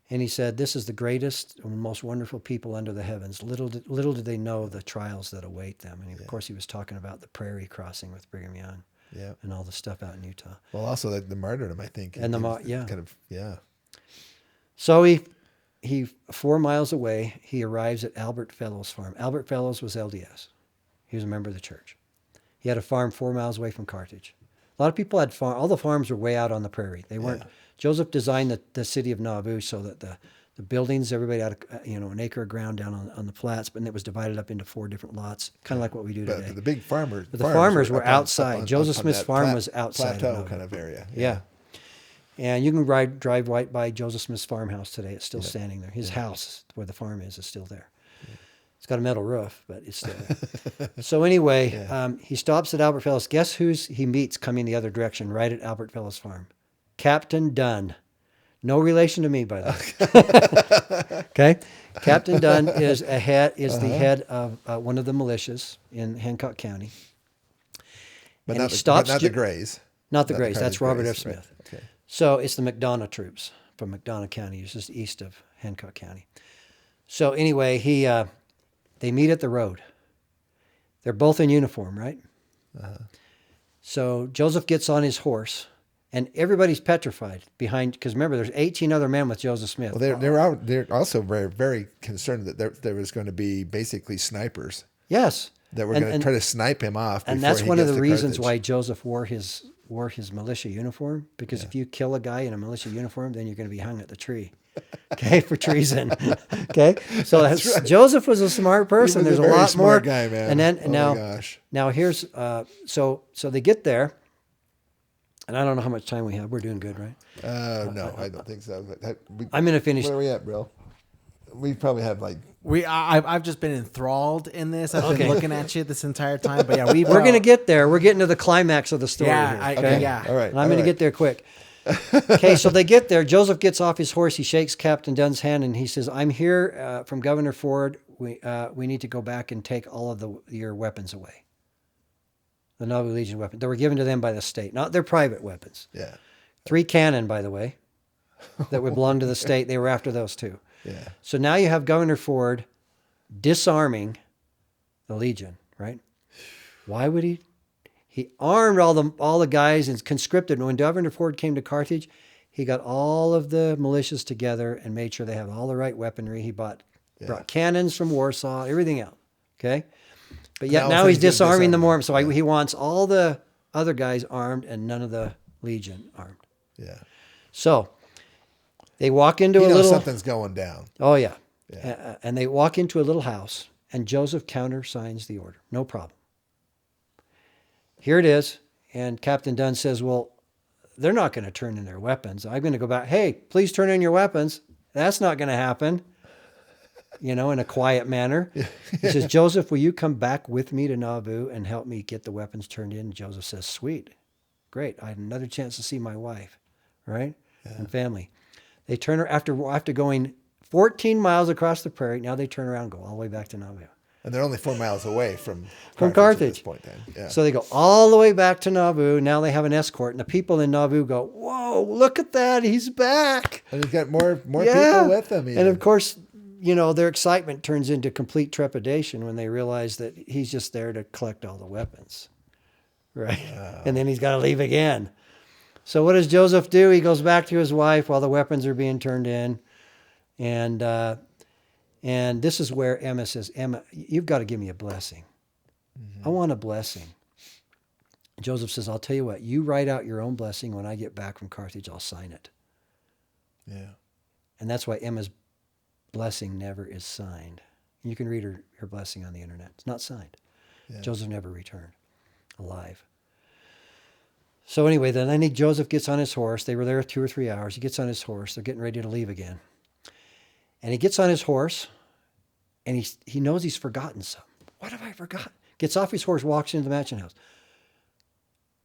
And he said, "This is the greatest and most wonderful people under the heavens. Little did they know the trials that await them." And of course, he was talking about the prairie crossing with Brigham Young, Yeah. and all the stuff out in Utah. Well, also the martyrdom, I think. And Yeah. So he 4 miles away, he arrives at Albert Fellows' farm. Albert Fellows was LDS. He was a member of the church. He had a farm 4 miles away from Carthage. A lot of people had all the farms were way out on the prairie. They weren't. Joseph designed the city of Nauvoo so that the buildings, everybody had an acre of ground down on the flats, but it was divided up into 4 different lots, kind of like what we do today. But the big farmers. But the farmers were up on- outside. up on- Joseph up on Smith's that farm was outside of plateau Nauvoo. kind of area. Yeah. And you can drive right by Joseph Smith's farmhouse today. It's still standing there. His house, where the farm is still there. It's got a metal roof, but it's still there. So anyway, he stops at Albert Fellows. Guess he meets coming the other direction, right at Albert Fellows' farm? Captain Dunn. No relation to me, by the way. Okay? Captain Dunn is the head of one of the militias in Hancock County. But And not, he stops not the Greys. Not the Not Greys. That's Robert F. Greys, right. Smith. Okay. So it's the McDonough troops from McDonough County. It's just east of Hancock County. So anyway, they meet at the road. They're both in uniform, right? So Joseph gets on his horse, and everybody's petrified behind, because remember, there's 18 other men with Joseph Smith. Well, they're also very, very concerned that there was going to be basically snipers Yes. that were going to try to snipe him off. And that's one of the reasons why Joseph wore his militia uniform, because if you kill a guy in a militia uniform, then you're going to be hung at the tree. Okay, for treason. Okay, so right. Joseph was a smart person. He was There's a a very lot more. smart guy, man. And then Oh my gosh. now here's so they get there, and I don't know how much time we have. We're doing good, right? No, I don't think so. I'm going to finish. Where are we at, bro? We probably have like. I've just been enthralled in this. I've Okay. been looking at you this entire time. But yeah, we're going to get there. We're getting to the climax of the story. Yeah, here, okay, yeah. All right. And I'm going to get there quick. Okay, so they get there. Joseph gets off his horse. He shakes Captain Dunn's hand and he says, "I'm here from Governor Ford. We need to go back and take all of your weapons away. The Nauvoo Legion weapons. They were given to them by the state, not their private weapons. Yeah. 3 cannon, by the way, that would belong to the state. They were after those too. Yeah. So now you have Governor Ford disarming the Legion, right? Why would he? He armed all the guys and conscripted. And when Governor Ford came to Carthage, he got all of the militias together and made sure they had all the right weaponry. He brought cannons from Warsaw, everything else. Okay, but yet now he's disarming the Mormons. So he wants all the other guys armed and none of the Legion armed. Yeah. So they walk into You a know little. something's going down. Oh yeah, Yeah. And they walk into a little house, and Joseph countersigns the order. No problem. Here it is. And Captain Dunn says, "Well, they're not going to turn in their weapons. I'm going to go back. Hey, please turn in your weapons." That's not going to happen, in a quiet manner. He says, "Joseph, will you come back with me to Nauvoo and help me get the weapons turned in?" And Joseph says, "Sweet. Great. I had another chance to see my wife, right? And family." They turn her after going 14 miles across the prairie. Now they turn around and go all the way back to Nauvoo. And they're only 4 miles away from Carthage. at this point. Then. Yeah. So they go all the way back to Nauvoo. Now they have an escort, and the people in Nauvoo go, "Whoa, look at that! He's back!" And he's got more people with him. And of course, their excitement turns into complete trepidation when they realize that he's just there to collect all the weapons, right? And then he's got to leave again. So what does Joseph do? He goes back to his wife while the weapons are being turned in, and this is where Emma says, "Emma, you've got to give me a blessing. I want a blessing." Joseph says, "I'll tell you what, you write out your own blessing. When I get back from Carthage, I'll sign it." Yeah. And that's why Emma's blessing never is signed. You can read her blessing on the internet. It's not signed. Yeah. Joseph never returned alive. So anyway, then I think Joseph gets on his horse. They were there 2 or 3 hours. He gets on his horse. They're getting ready to leave again. And he gets on his horse, and he knows he's forgotten something. What have I forgotten? Gets off his horse, walks into the mansion house.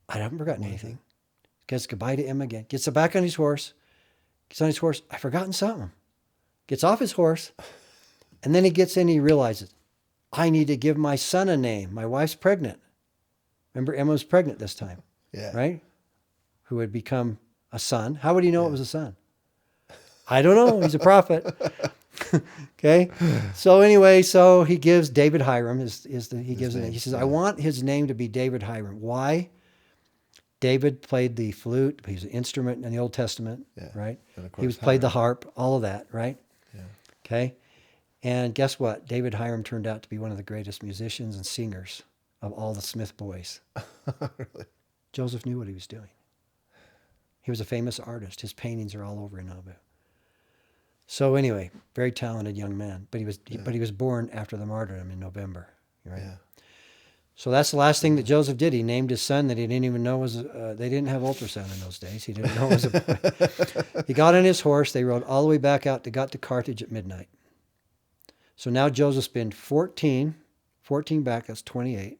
I haven't forgotten anything. Says goodbye to him again. Gets back on his horse. Gets on his horse. I've forgotten something. Gets off his horse, and then he gets in. He realizes, I need to give my son a name. My wife's pregnant. Remember, Emma was pregnant this time. Yeah. Right? Who had become a son. How would he know it was a son? I don't know. He's a prophet. Okay. So anyway, so he gives David Hiram he gives a name. He says, I want his name to be David Hiram. Why? David played the flute. He's an instrument in the Old Testament, right? He played the harp, all of that, right? Yeah. Okay. And guess what? David Hiram turned out to be one of the greatest musicians and singers of all the Smith boys. Really? Joseph knew what he was doing. He was a famous artist. His paintings are all over in Nauvoo. So anyway, very talented young man, but he was born after the martyrdom in November, right? Yeah. So that's the last thing that Joseph did. He named his son that he didn't even know was. They didn't have ultrasound in those days. He didn't know it was a boy. He got on his horse. They rode all the way back out. They got to Carthage at midnight. So now Joseph's been 14 back. That's 28,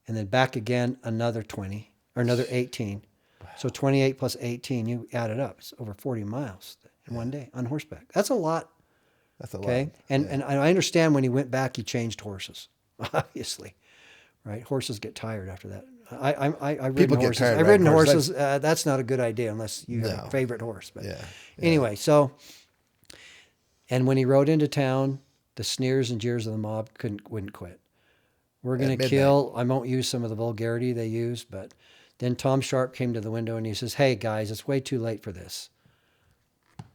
and then back again another 20 or another 18. Wow. So 28 plus 18, you add it up. It's over 40 miles in one day on horseback. That's a lot. That's a Okay. lot. And I understand when he went back, he changed horses, obviously, right? Horses get tired after that. I've ridden People get horses. tired I've ridden riding horses. horses. That's not a good idea unless you have No. a favorite horse. But Yeah. anyway, so, and when he rode into town, the sneers and jeers of the mob wouldn't quit. We're going to midnight. kill. I won't use some of the vulgarity they use, but then Tom Sharp came to the window and he says, "Hey guys, it's way too late for this.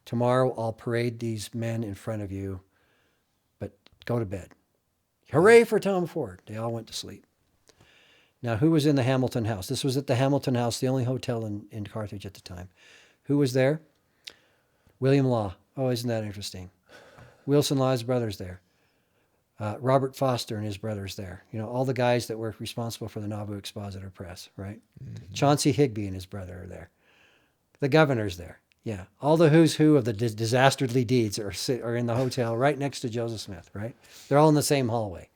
Tomorrow I'll parade these men in front of you, but go to bed." Hooray for Tom Ford. They all went to sleep. Now, who was in the Hamilton House? This was at the Hamilton House, the only hotel in Carthage at the time. Who was there? William Law. Oh, isn't that interesting? Wilson Law's brother's there. Robert Foster and his brothers there. You know, all the guys that were responsible for the Nauvoo Expositor Press, right? Mm-hmm. Chauncey Higbee and his brother are there. The governor's there. Yeah. All the who's who of the dastardly deeds are in the hotel right next to Joseph Smith, right? They're all in the same hallway.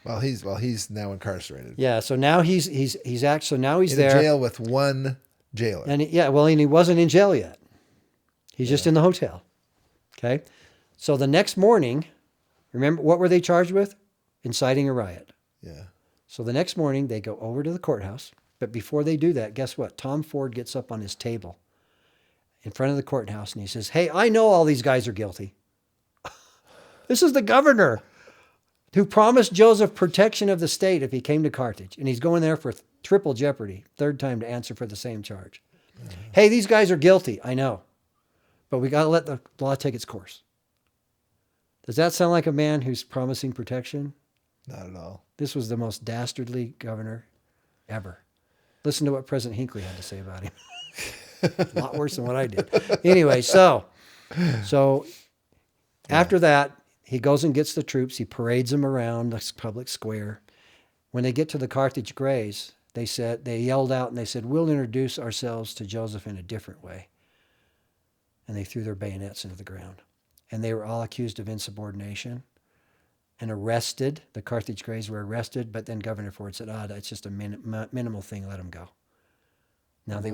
Well, he's now incarcerated. Yeah. So now he's now he's in there. a jail with one jailer. And he wasn't in jail yet. He's just in the hotel. Okay. So the next morning, remember, what were they charged with? Inciting a riot. Yeah. So the next morning, they go over to the courthouse. But before they do that, guess what? Tom Ford gets up on his table in front of the courthouse and he says, "Hey, I know all these guys are guilty. This is the governor who promised Joseph protection of the state if he came to Carthage. And he's going there for triple jeopardy, third time to answer for the same charge. Hey, these guys are guilty. I know. But we got to let the law take its course." Does that sound like a man who's promising protection? Not at all. This was the most dastardly governor ever. Listen to what President Hinckley had to say about him. A lot worse than what I did. Anyway, so after that, he goes and gets the troops. He parades them around the public square. When they get to the Carthage Greys, they yelled out and they said, "We'll introduce ourselves to Joseph in a different way." And they threw their bayonets into the ground. And they were all accused of insubordination and arrested. The Carthage Greys were arrested, but then Governor Ford said, "That's just a minimal thing. Let them go." Now they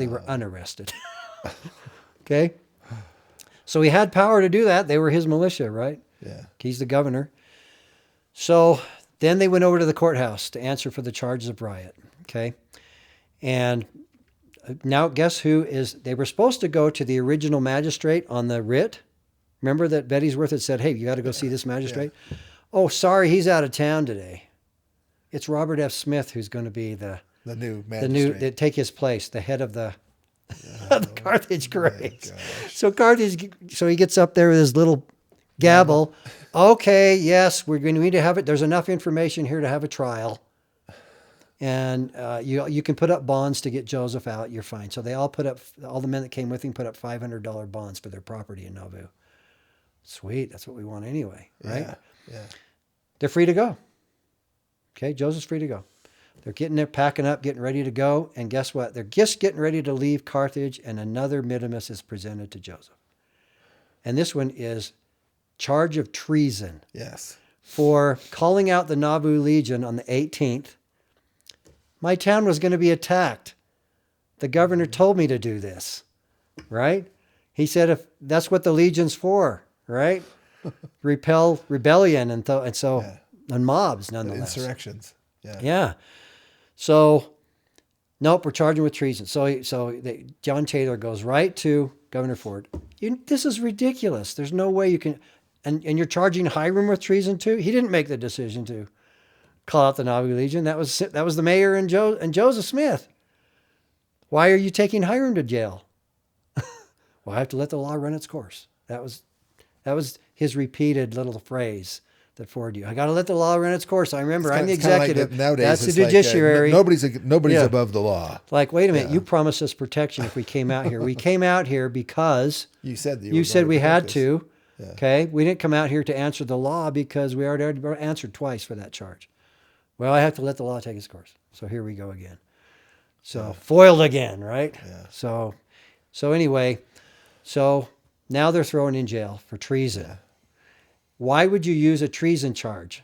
were unarrested. Okay? So he had power to do that. They were his militia, right? Yeah. He's the governor. So then they went over to the courthouse to answer for the charges of riot. Okay? And now guess who is, they were supposed to go to the original magistrate on the writ. Remember that Bettysworth had said, "Hey, you got to go see this magistrate?" Yeah. "Oh, sorry, he's out of town today. It's Robert F. Smith who's going to be the new magistrate. That take his place, the head of the, the Carthage Greys." So he gets up there with his little gavel. "Okay, yes, we're going to need to have it. There's enough information here to have a trial. And you can put up bonds to get Joseph out. You're fine." So they all all the men that came with him put up $500 bonds for their property in Nauvoo. Sweet. That's what we want anyway, right? Yeah. They're free to go. Okay, Joseph's free to go. They're getting there, packing up, getting ready to go. And guess what? They're just getting ready to leave Carthage, and another minimus is presented to Joseph. And this one is charge of treason. Yes. For calling out the Nauvoo Legion on the 18th. My town was going to be attacked. The governor told me to do this, right? He said, if that's what the Legion's for, right? Repel rebellion and mobs, nonetheless. Insurrections. Yeah. Yeah. So, nope, we're charging with treason. John Taylor goes right to Governor Ford. This is ridiculous. There's no way you can, and you're charging Hiram with treason too? He didn't make the decision to call out the Nauvoo Legion. That was the mayor and Joseph Smith. Why are you taking Hiram to jail? Well, I have to let the law run its course. That was his repeated little phrase that Ford used. I got to let the law run its course. I remember I'm the executive. Like nowadays, that's the like, judiciary. Nobody's above the law. Like, wait a minute, you promised us protection if we came out here. We came out here because you said we had to. Yeah. Okay, we didn't come out here to answer the law because we already answered twice for that charge. Well, I have to let the law take its course. So here we go again. So foiled again, right? Yeah. So anyway, now they're thrown in jail for treason. Yeah. Why would you use a treason charge?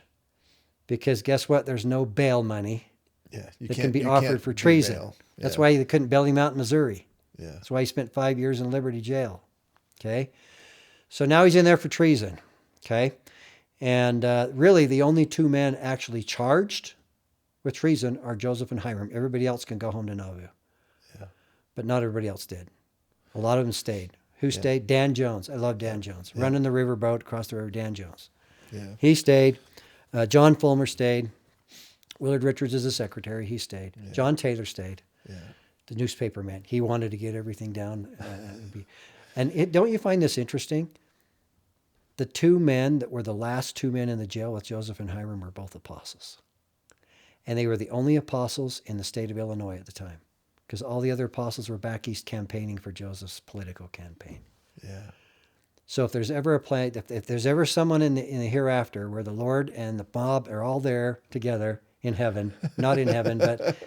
Because guess what? There's no bail money. Yeah, that can be offered for treason. That's why they couldn't bail him out in Missouri. Yeah. That's why he spent 5 years in Liberty Jail. Okay? So now he's in there for treason. Okay? And really, the only two men actually charged with treason are Joseph and Hiram. Everybody else can go home to Nauvoo. Yeah. But not everybody else did. A lot of them stayed. Who stayed? Dan Jones. I love Dan Jones. Running the riverboat across the river, Dan Jones. Yeah. He stayed. John Fulmer stayed. Willard Richards is the secretary. He stayed. Yeah. John Taylor stayed. Yeah. The newspaper man. He wanted to get everything down. Don't you find this interesting? The two men that were the last two men in the jail with Joseph and Hiram were both apostles. And they were the only apostles in the state of Illinois at the time, because all the other apostles were back east campaigning for Joseph's political campaign. Yeah. So if there's ever a plan, if there's ever someone in the hereafter where the Lord and the mob are all there together in heaven, not in heaven, but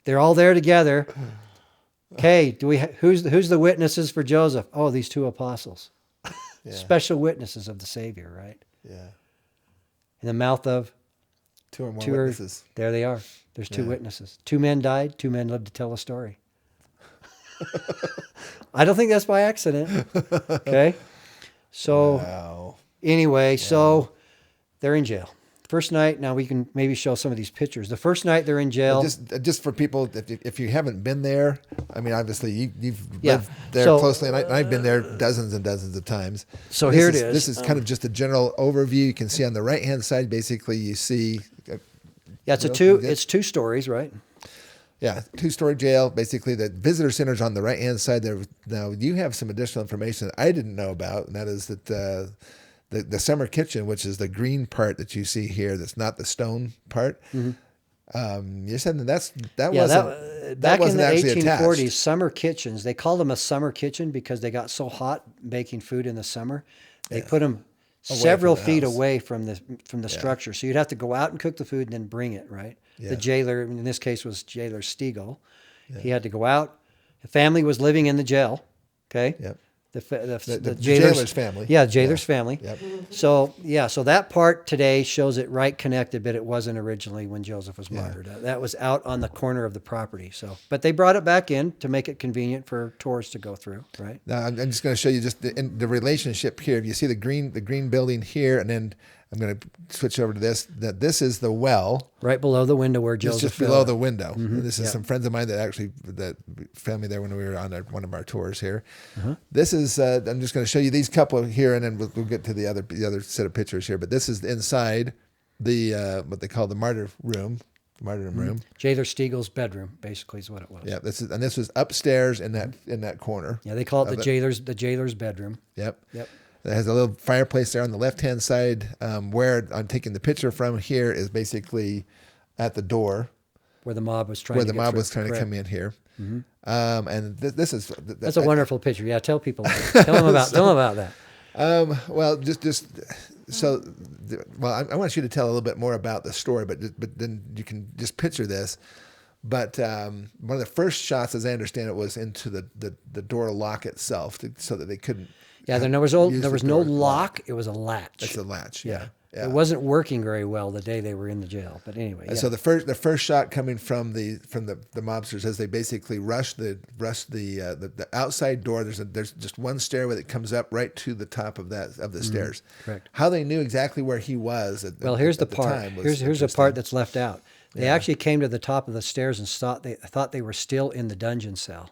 they're all there together. Okay, who's the witnesses for Joseph? Oh, these two apostles. Yeah. Special witnesses of the Savior, right? Yeah. In the mouth of two or more witnesses. There they are. There's two witnesses. Two men died. Two men lived to tell a story. I don't think that's by accident. Okay. So anyway, so they're in jail. First night, now we can maybe show some of these pictures. The first night they're in jail. Just for people, if you haven't been there, I mean, obviously you've lived there closely, and I've been there dozens and dozens of times. So here it is. This is kind of just a general overview. You can see on the right-hand side, basically, you see. Yeah, it's two stories, right? Yeah, two-story jail. Basically, the visitor center's on the right-hand side there. Now, you have some additional information that I didn't know about, and that is that the summer kitchen, which is the green part that you see here, that's not the stone part. Mm-hmm. You said that wasn't back in the actually 1840s. attached. Summer kitchens. They called them a summer kitchen because they got so hot baking food in the summer. They put them several feet away from the structure, so you'd have to go out and cook the food and then bring it. Right. Yeah. The jailer, in this case, was Jailer Stiegel. Yeah. He had to go out. The family was living in the jail. Okay. Yep. The jailer's family. Yeah, jailer's family. Yep. So that part today shows it right connected, but it wasn't originally when Joseph was martyred. That was out on the corner of the property. So, but they brought it back in to make it convenient for tourists to go through. Right. Now I'm just going to show you just the relationship here. If you see the green building here, and then I'm going to switch over to this. That this is the well right below the window where Joseph. Just below the window. Mm-hmm. This is some friends of mine that found me there when we were on one of our tours here. Uh-huh. This is. I'm just going to show you these couple here, and then we'll get to the other set of pictures here. But this is inside the what they call the martyrdom room. Jailer Stiegel's bedroom, basically, is what it was. Yeah, this was upstairs in that corner. Yeah, they call it the jailer's bedroom. Yep. It has a little fireplace there on the left-hand side. Where I'm taking the picture from here is basically at the door. Where the mob was trying to come in here. Mm-hmm. And this is... That's a wonderful picture. Yeah, tell people. Tell them about that. I want you to tell a little bit more about the story, but then you can just picture this. But one of the first shots, as I understand it, was into the door lock itself, so that they couldn't... Yeah, there was no lock. It was a latch. It's a latch. Yeah. It wasn't working very well the day they were in the jail. But anyway. Yeah. So the first shot coming from the mobsters, as they basically rush the outside door. There's just one stairway that comes up right to the top of the stairs. Correct. How they knew exactly where he was. Here's the part. Here's the part that's left out. They actually came to the top of the stairs and thought they were still in the dungeon cell.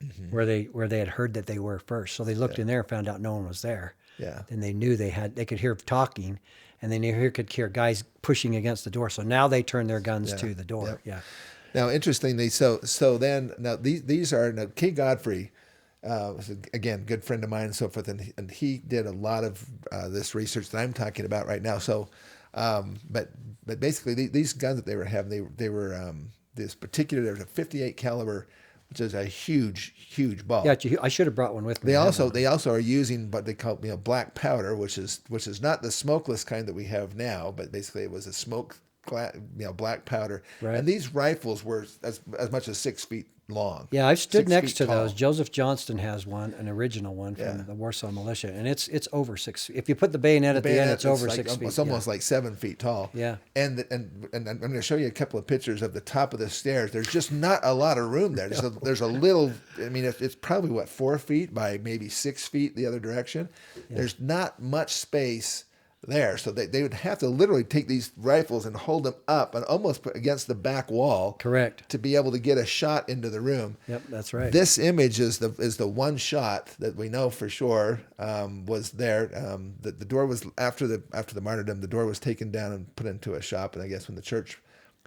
Mm-hmm. where they had heard that they were first. So they looked in there and found out no one was there. Yeah. Then they knew they could hear talking, and they could hear guys pushing against the door. So now they turned their guns to the door. Yep. Yeah. Now, interestingly, so then now these are Kay Godfrey, again, good friend of mine and so forth, and he did a lot of this research that I'm talking about right now. So, but basically these guns that they were having, they were this particular, there was a 58 caliber. Which is a huge ball. Yeah, I should have brought one with me. They also are using what they call black powder, which is not the smokeless kind that we have now, but basically it was a smoke black powder. Right. And these rifles were as much as 6 feet long. Yeah, I've stood 6 next feet to tall. those. Joseph Johnston has one, an original one from Yeah. the Warsaw Militia, and it's over 6 feet. If you put the bayonet at the end, Bayonet, it's over like, 6 feet. It's almost like 7 feet tall. Yeah. And I'm going to show you a couple of pictures of the top of the stairs. There's just not a lot of room there. There's a little. I mean, it's probably 4 feet by maybe 6 feet the other direction. Yeah. There's not much space there, so they would have to literally take these rifles and hold them up and almost put against the back wall. Correct. To be able to get a shot into the room. Yep, that's right. This image is the one shot that we know for sure was there. The door was after the martyrdom. The door was taken down and put into a shop. And I guess when the church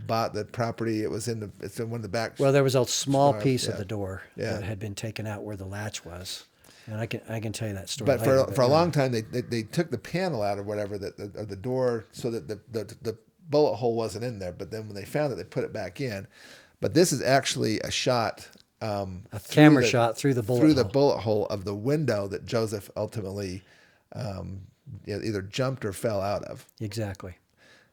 bought the property, it's in one of the back. Well, there was a small piece of the door Yeah. that had been taken out where the latch was. And I can tell you that story. But later, for a long time, they took the panel out or whatever of the door so that the bullet hole wasn't in there. But then when they found it, they put it back in. But this is actually a shot, a camera shot through the bullet hole of the window that Joseph ultimately either jumped or fell out of. Exactly.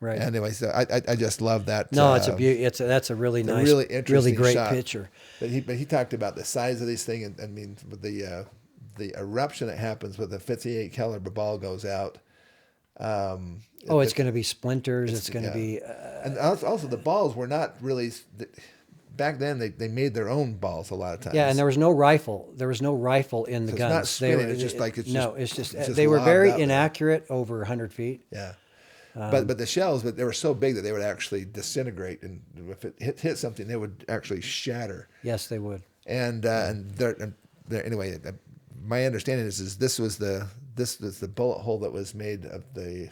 Right. Anyway, so I just love that. No, it's that's a really nice, really interesting, really great shot. picture. But he talked about the size of these things, and I mean with the eruption that happens with the 58 caliber ball goes out. It's going to be splinters. It's going to be, and also the balls were not really. Back then, they made their own balls a lot of times. Yeah, and there was no rifle. There was no rifle in the guns. It's not spinning. It's just they were very inaccurate over 100 feet. Yeah. But the shells, they were so big that they would actually disintegrate, and if it hit something, they would actually shatter. Yes, they would. And anyway, my understanding is this was the bullet hole that was made of the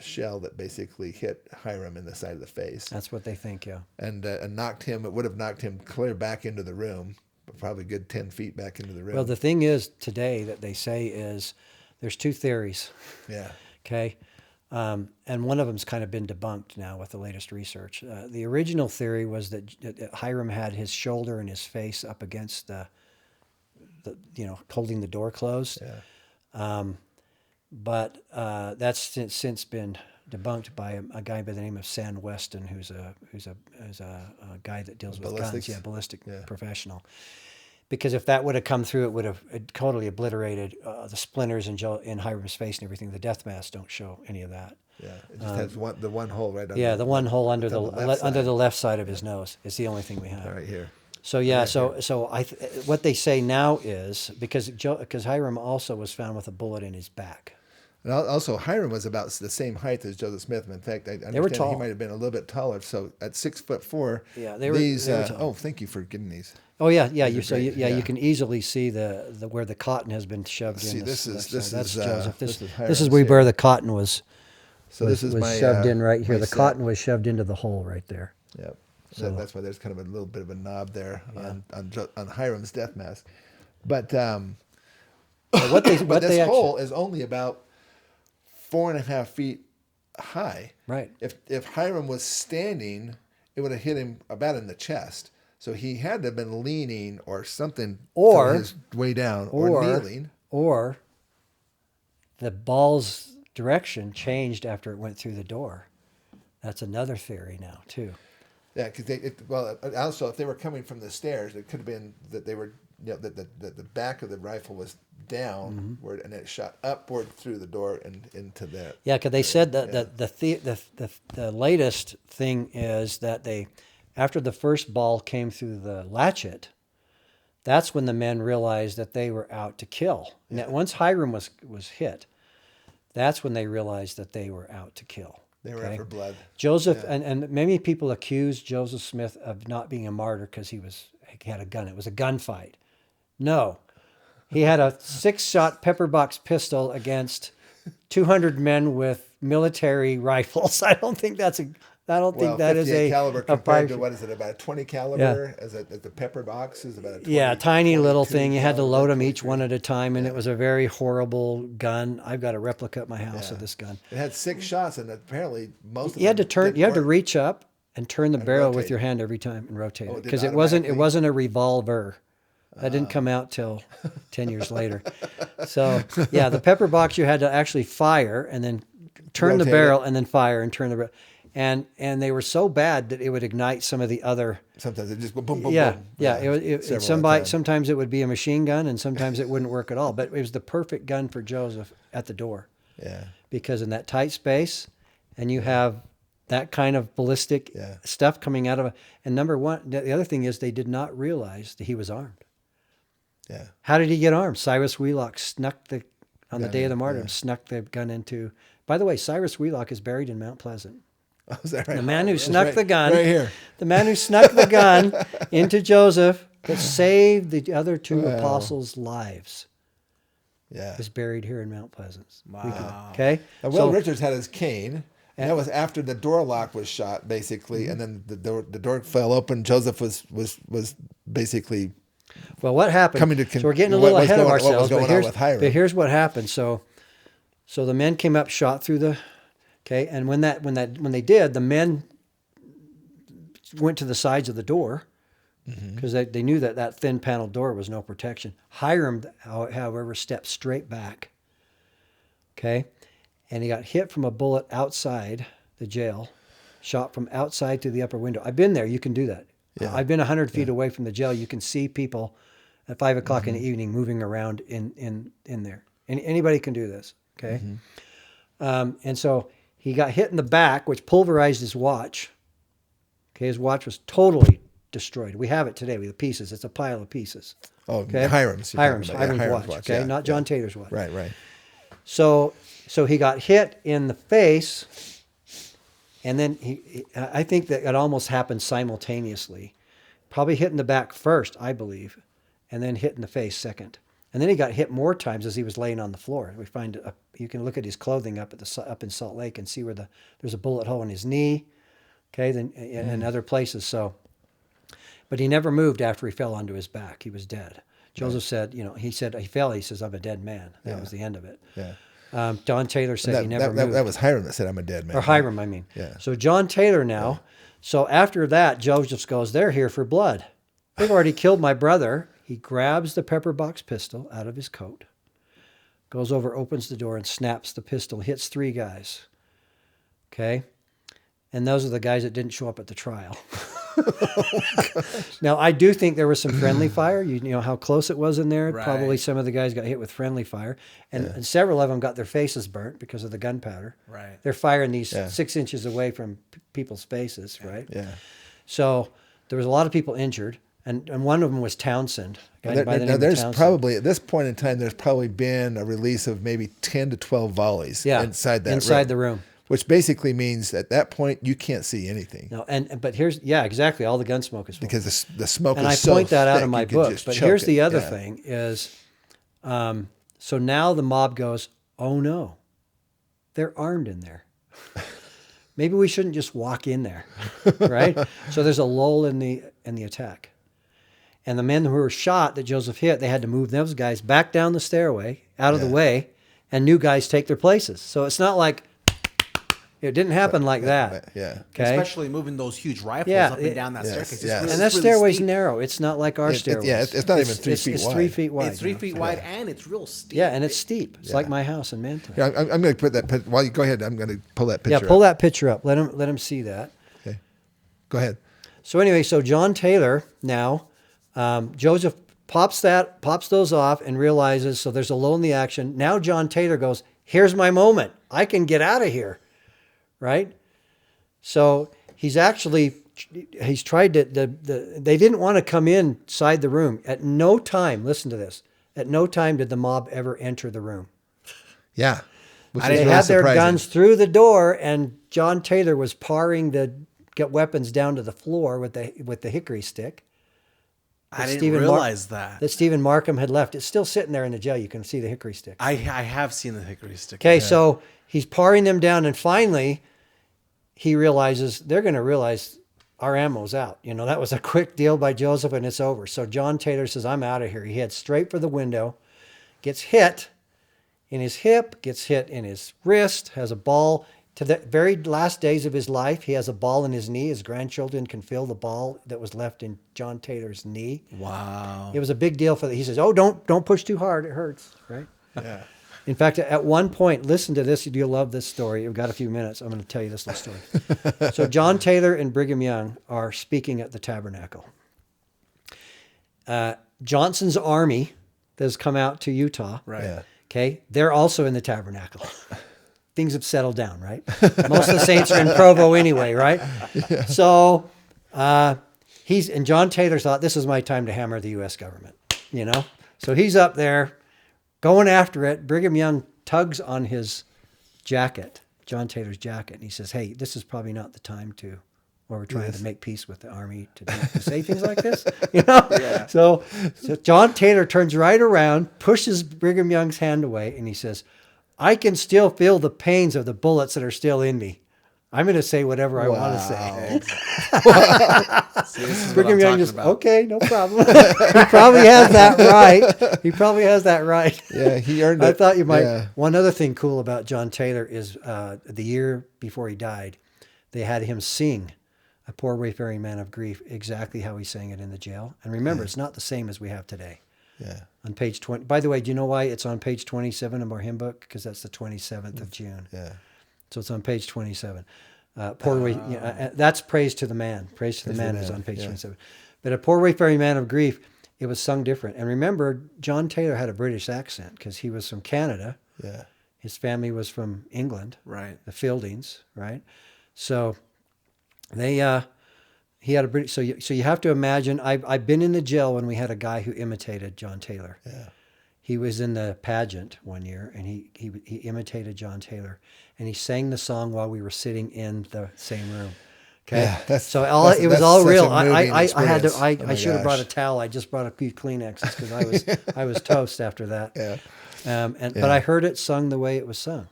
shell that basically hit Hiram in the side of the face. That's what they think, yeah. And knocked him. It would have knocked him clear back into the room, probably a good 10 feet back into the room. Well, the thing is today that they say is there's two theories. Yeah. Okay. And one of them's kind of been debunked now with the latest research. The original theory was that Hiram had his shoulder and his face up against the holding the door closed. Yeah. But that's since been debunked by a guy by the name of Sam Weston, who's a guy that deals with Ballistics? guns, ballistic professional. Because if that would have come through, it would have totally obliterated the splinters in Hiram's face and everything. The death masks don't show any of that. Yeah, it just has the one hole right under. Yeah, the one hole under the left side of his nose is the only thing we have. Right here. So yeah, what they say now is because Hiram also was found with a bullet in his back. And also, Hiram was about the same height as Joseph Smith. In fact, I understand were tall. he might have been a little bit taller. So at 6'4", yeah, they were tall. Oh, thank you for getting these. Oh yeah. You can easily see the where the cotton has been shoved in. This is Joseph. This Hiram's is where the cotton was. So this is my shoved in right here. my The set. cotton was shoved into the hole right there. Yep. So that's why there's kind of a little bit of a knob there on Hiram's death mask. But this hole is only about 4.5 feet high. Right. If Hiram was standing, it would have hit him about in the chest. So he had to have been leaning or something, or his way down, or kneeling, or the ball's direction changed after it went through the door. That's another theory now too. Yeah, because also if they were coming from the stairs, it could have been that they were that the back of the rifle was down, and it shot upward through the door and into that. Yeah, because they said that the latest thing is that after the first ball came through the latchet, that's when the men realized that they were out to kill. Yeah. Once Hiram was hit, that's when they realized that they were out to kill. They were out for blood. Joseph, and many people accuse Joseph Smith of not being a martyr because he had a gun. It was a gunfight. No. He had a 6-shot pepperbox pistol against 200 men with military rifles. I don't think that is a caliber compared to what is it, about a 20 caliber? As the pepper box is about a 20, tiny little thing. You had to load them 23. each one at a time, and it was a very horrible gun. I've got a replica at my house of this gun. It had 6 shots, and apparently most of them. You had to reach up and turn the barrel rotate with your hand every time and rotate it, it because did it wasn't a revolver. That didn't come out till 10 years later. So the pepper box you had to actually fire and then turn the barrel and then fire and turn the barrel. and they were so bad that it would ignite some of the other. Sometimes it just go boom, boom, Yeah, boom. yeah. Several at a time. Sometimes it would be a machine gun, and sometimes it wouldn't work at all. But it was the perfect gun for Joseph at the door. Yeah. Because in that tight space, and you have that kind of ballistic stuff coming out of it. And number one, the other thing is they did not realize that he was armed. Yeah. How did he get armed? Cyrus Wheelock on the day of the martyrdom, yeah. snuck the gun into. By the way, Cyrus Wheelock is buried in Mount Pleasant. Oh, is that right? The man who snuck the gun, right here. the man who snuck the gun into Joseph that saved the other two apostles' lives Yeah. is buried here in Mount Pleasant. Wow. Okay? Now, Will Richards had his cane. And that was after the door lock was shot, basically, and then the door fell open. Joseph was basically well, what happened? coming to so we're getting a little ahead of ourselves. What was going on with Hiram? But here's what happened. So the men came up, shot through the. Okay, and when they did, the men went to the sides of the door because they knew that thin panel door was no protection. Hiram, however, stepped straight back. Okay, and he got hit from a bullet outside the jail, shot from outside to the upper window. I've been there. You can do that. Yeah. I've been 100 feet away from the jail. You can see people at 5 o'clock in the evening moving around in there. Anybody can do this. Okay, and so. He got hit in the back, which pulverized his watch. Okay, his watch was totally destroyed. We have it today with the pieces. It's a pile of pieces. Oh, okay? Hiram's watch. Okay, yeah, not John Taylor's watch. Right. So he got hit in the face, and then I think that it almost happened simultaneously. Probably hit in the back first, I believe, and then hit in the face second. And then he got hit more times as he was laying on the floor. We find you can look at his clothing up in Salt Lake and see where there's a bullet hole in his knee, okay, and other places. So, but he never moved after he fell onto his back. He was dead. Joseph said, he said he fell. He says, "I'm a dead man." That was the end of it. Yeah. John Taylor said he never moved. That was Hiram that said, "I'm a dead man." Or Hiram, I mean. Yeah. So John Taylor now. Yeah. So after that, Joseph goes, "They're here for blood. They've already killed my brother." He grabs the pepper box pistol out of his coat, goes over, opens the door, and snaps the pistol, hits 3 guys. Okay? And those are the guys that didn't show up at the trial. Now, I do think there was some friendly fire. You know how close it was in there? Right. Probably some of the guys got hit with friendly fire. And several of them got their faces burnt because of the gunpowder. Right. They're firing these 6 inches away from people's faces, right? Yeah. So there was a lot of people injured. And one of them was Townsend. There's probably, at this point in time, there's probably been a release of maybe 10 to 12 volleys inside the room. Which basically means at that point, you can't see anything. No, but here's, exactly, all the gun smoke is because the smoke and is so I point that thick, out in my book. But here's the other thing is, so now the mob goes, oh no, they're armed in there. Maybe we shouldn't just walk in there, right? So there's a lull in the attack. And the men who were shot that Joseph hit, they had to move those guys back down the stairway, out of the way, and new guys take their places. So it's not like, it didn't happen like that. Yeah. Okay? Especially moving those huge rifles up and down that staircase. Yes. And that stairway's narrow. It's not like our stairway. It's not even 3 feet wide. It's 3 feet wide. It's 3 feet wide and it's real steep. Yeah, and it's steep. It's like my house in Manton. Yeah, I'm going to put that, while you go ahead, I'm going to pull that picture up. Yeah, pull that picture up. Let him see that. Okay. Go ahead. So anyway, John Taylor now, Joseph pops those off and realizes, so there's a lull in the action. Now John Taylor goes, here's my moment. I can get out of here, right? So he's tried to, they didn't want to come inside the room. At no time, listen to this, at no time did the mob ever enter the room. Yeah. They had their guns through the door, and John Taylor was paring get weapons down to the floor with the hickory stick. I didn't realize that Stephen Markham had left. It's still sitting there in the jail. You can see the hickory stick. I have seen the hickory stick. Okay, so he's paring them down, and finally he realizes they're going to realize our ammo's out. That was a quick deal by Joseph, and it's over. So John Taylor says, I'm out of here. He heads straight for the window, gets hit in his hip, gets hit in his wrist, has a ball. To the very last days of his life, he has a ball in his knee. His grandchildren can feel the ball that was left in John Taylor's knee. Wow. It was a big deal for that. He says, oh, don't push too hard. It hurts, right? Yeah. In fact, at one point, listen to this. You'll love this story. We've got a few minutes. I'm going to tell you this little story. So John Taylor and Brigham Young are speaking at the Tabernacle. Johnson's army that has come out to Utah. Right. Yeah. Okay. They're also in the Tabernacle. Things have settled down, right? Most of the saints are in Provo anyway, right? Yeah. So and John Taylor thought, this is my time to hammer the U.S. government, you know? So he's up there going after it. Brigham Young tugs on his jacket, John Taylor's jacket, and he says, hey, this is probably not the time where we're trying to make peace with the army to say things like this, you know? Yeah. So John Taylor turns right around, pushes Brigham Young's hand away, and he says, I can still feel the pains of the bullets that are still in me. I'm going to say whatever I want to say. See, Brigham Young just, okay, no problem. He probably has that right. Yeah, he earned it. I thought you might. Yeah. One other thing cool about John Taylor is the year before he died, they had him sing A Poor Wayfaring Man of Grief exactly how he sang it in the jail. And remember, it's not the same as we have today. Yeah. On page 20. By the way, do you know why it's on page 27 of our hymn book? Because that's the 27th of June. Yeah. So it's on page 27. That's Praise to the Man. Praise to the Man is on page 27. But A Poor Wayfaring Man of Grief, it was sung different. And remember, John Taylor had a British accent because he was from Canada. Yeah. His family was from England. Right. The Fieldings, right? So he had a British. So you have to imagine. I've been in the jail when we had a guy who imitated John Taylor. Yeah. He was in the pageant one year, and he imitated John Taylor, and he sang the song while we were sitting in the same room. Okay, yeah, it was all real. I should have gosh. brought a towel. I just brought a few Kleenexes because I was toast after that. Yeah. But I heard it sung the way it was sung.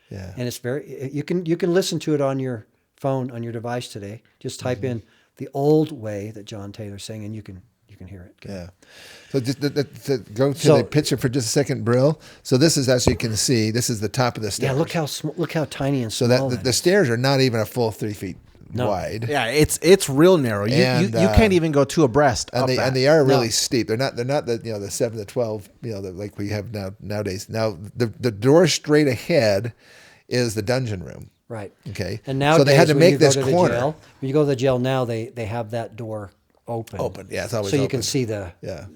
Yeah. And it's you can listen to it on your phone, on your device today. Just type in the old way that John Taylor sang, and you can hear it. Okay. Yeah. So just to go to the picture for just a second, Brill. So this is, as you can see, this is the top of the stairs. Yeah, look how tiny and so small. So the stairs are not even a full 3 feet wide. Yeah, it's real narrow. You can't even go two abreast. And they are really steep. They're not the 7 to 12 like we have nowadays. Now the door straight ahead is the dungeon room. Right. Okay. And now so they had to make this corner. When you go to the jail now, they have that door open. Yeah, it's always so you open. can see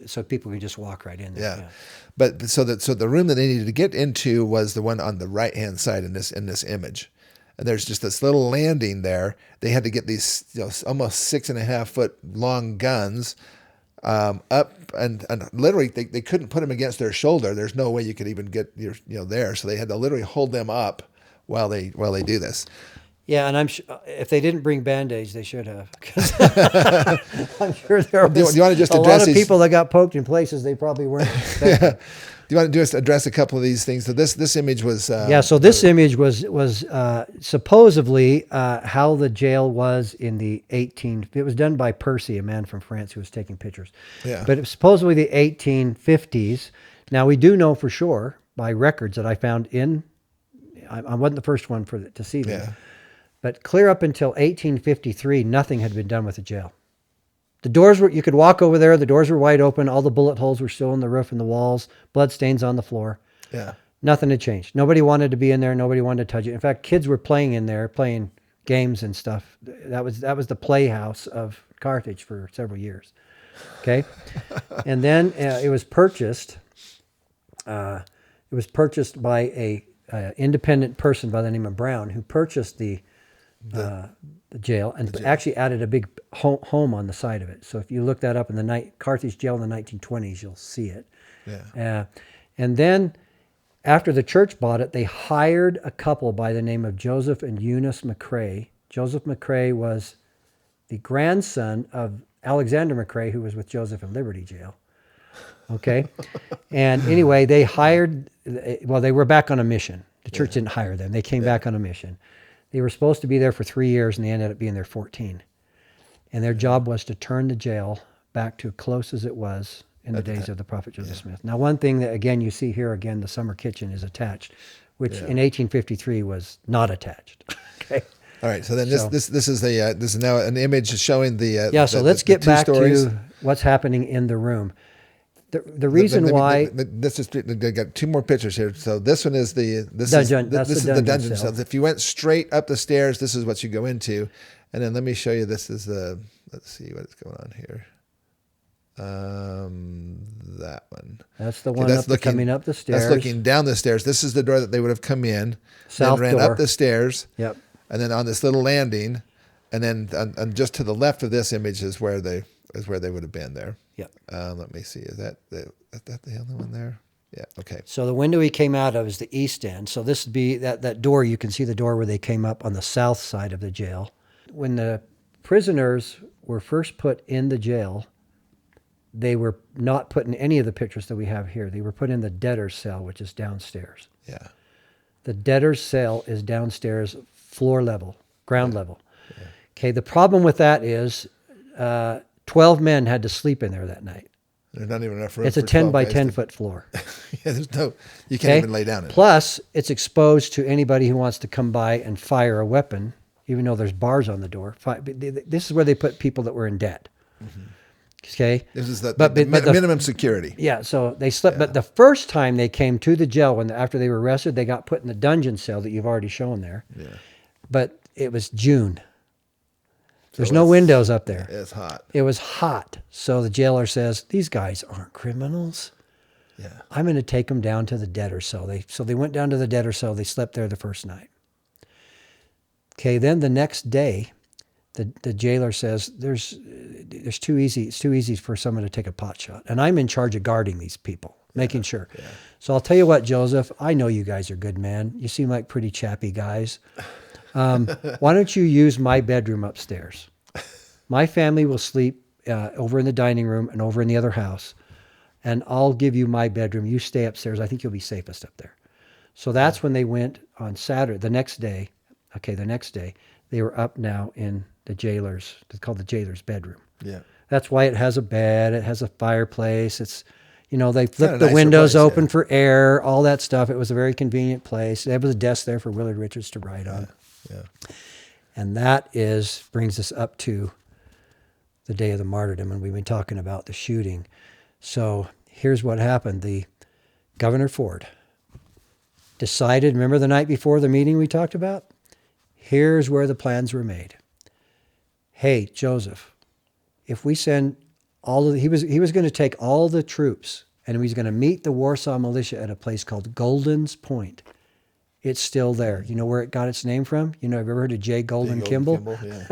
so people can just walk right in there. Yeah. But so the room that they needed to get into was the one on the right hand side in this image. And there's just this little landing there. They had to get these almost 6.5 foot long guns up and literally they couldn't put them against their shoulder. There's no way you could even get there. So they had to literally hold them up while they do this. Yeah, and I'm sure if they didn't bring Band-Aids, they should have. I'm sure there was do you want to just a address lot of people that got poked in places they probably weren't. Yeah. Do you want to just address a couple of these things? So this image was... So this image was supposedly how the jail was in the It was done by Percy, a man from France who was taking pictures. Yeah. But it was supposedly the 1850s. Now, we do know for sure by records that I found I wasn't the first one to see them. Yeah. But clear up until 1853, nothing had been done with the jail. The doors you could walk over there, the doors were wide open, all the bullet holes were still in the roof and the walls, blood stains on the floor. Yeah. Nothing had changed. Nobody wanted to be in there, nobody wanted to touch it. In fact, kids were playing in there, playing games and stuff. That was the playhouse of Carthage for several years. Okay? And then it was purchased by a independent person by the name of Brown who purchased the jail and actually added a big home on the side of it. So if you look that up in the Carthage jail in the 1920s, you'll see it. Yeah. And then after the church bought it, they hired a couple by the name of Joseph and Eunice McCrae. Joseph McCrae was the grandson of Alexander McCrae, who was with Joseph in Liberty Jail. Okay. And anyway, they were back on a mission. The church didn't hire them. They came back on a mission. They were supposed to be there for 3 years, and they ended up being there 14. And their job was to turn the jail back to close as it was in the days of the prophet Joseph Smith. Now, one thing that, again, you see here, again, the summer kitchen is attached, which in 1853 was not attached. Okay. All right. So then this is now an image showing the so let's get back to what's happening in the room. The reason why this is I got two more pictures here. So this one is this Dungeon- is that's this the is the dungeon dungeon cell. cells. If you went straight up the stairs, this is what you go into, and then let me show you. This is the let's see what is going on here. That one. that's the one coming up the stairs. That's looking down the stairs. This is the door that they would have come in, South then ran door. up the stairs. Yep. And then on this little landing, and then and just to the left of this image is where they would have been there. Yep. Let me see. Is that the only one there? Yeah. Okay. So the window he came out of is the east end. So this would be that door. You can see the door where they came up on the south side of the jail. When the prisoners were first put in the jail, they were not put in any of the pictures that we have here. They were put in the debtor's cell, which is downstairs. Yeah. The debtor's cell is downstairs, floor level, ground level. Yeah. Okay, the problem with that is 12 men had to sleep in there that night. There's not even enough room. It's a for 10 by 12 10 guys foot floor. Yeah, you can't even lay down in it. Plus, it's exposed to anybody who wants to come by and fire a weapon, even though there's bars on the door. This is where they put people that were in debt. Mm-hmm. Okay, this is the minimum security. Yeah, so they slept. Yeah. But the first time they came to the jail, after they were arrested, they got put in the dungeon cell that you've already shown there. Yeah. But it was June. There's no windows up there. It's hot. It was hot. So the jailer says, "These guys aren't criminals. Yeah, I'm going to take them down to the debtor cell." So they went down to the debtor cell. They slept there the first night. Okay, then the next day, the jailer says, "There's too easy. It's too easy for someone to take a pot shot, and I'm in charge of guarding these people, making sure." Yeah. So I'll tell you what, Joseph. I know you guys are good men. You seem like pretty chappy guys. Why don't you use my bedroom upstairs? My family will sleep over in the dining room and over in the other house, and I'll give you my bedroom. You stay upstairs. I think you'll be safest up there. So that's when they went on Saturday. The next day, they were up now in the jailer's. It's called the jailer's bedroom. Yeah. That's why it has a bed. It has a fireplace. It's, they flipped the windows open for air, all that stuff. It was a very convenient place. There was a desk there for Willard Richards to write on. Yeah. And that brings us up to the day of the martyrdom, and we've been talking about the shooting. So here's what happened. The Governor Ford decided, remember the night before the meeting we talked about? Here's where the plans were made. Hey, Joseph, if we send he was going to take all the troops, and he was going to meet the Warsaw militia at a place called Golden's Point. It's still there. You know where it got its name from? Have you ever heard of J. Golden Kimball? Yeah.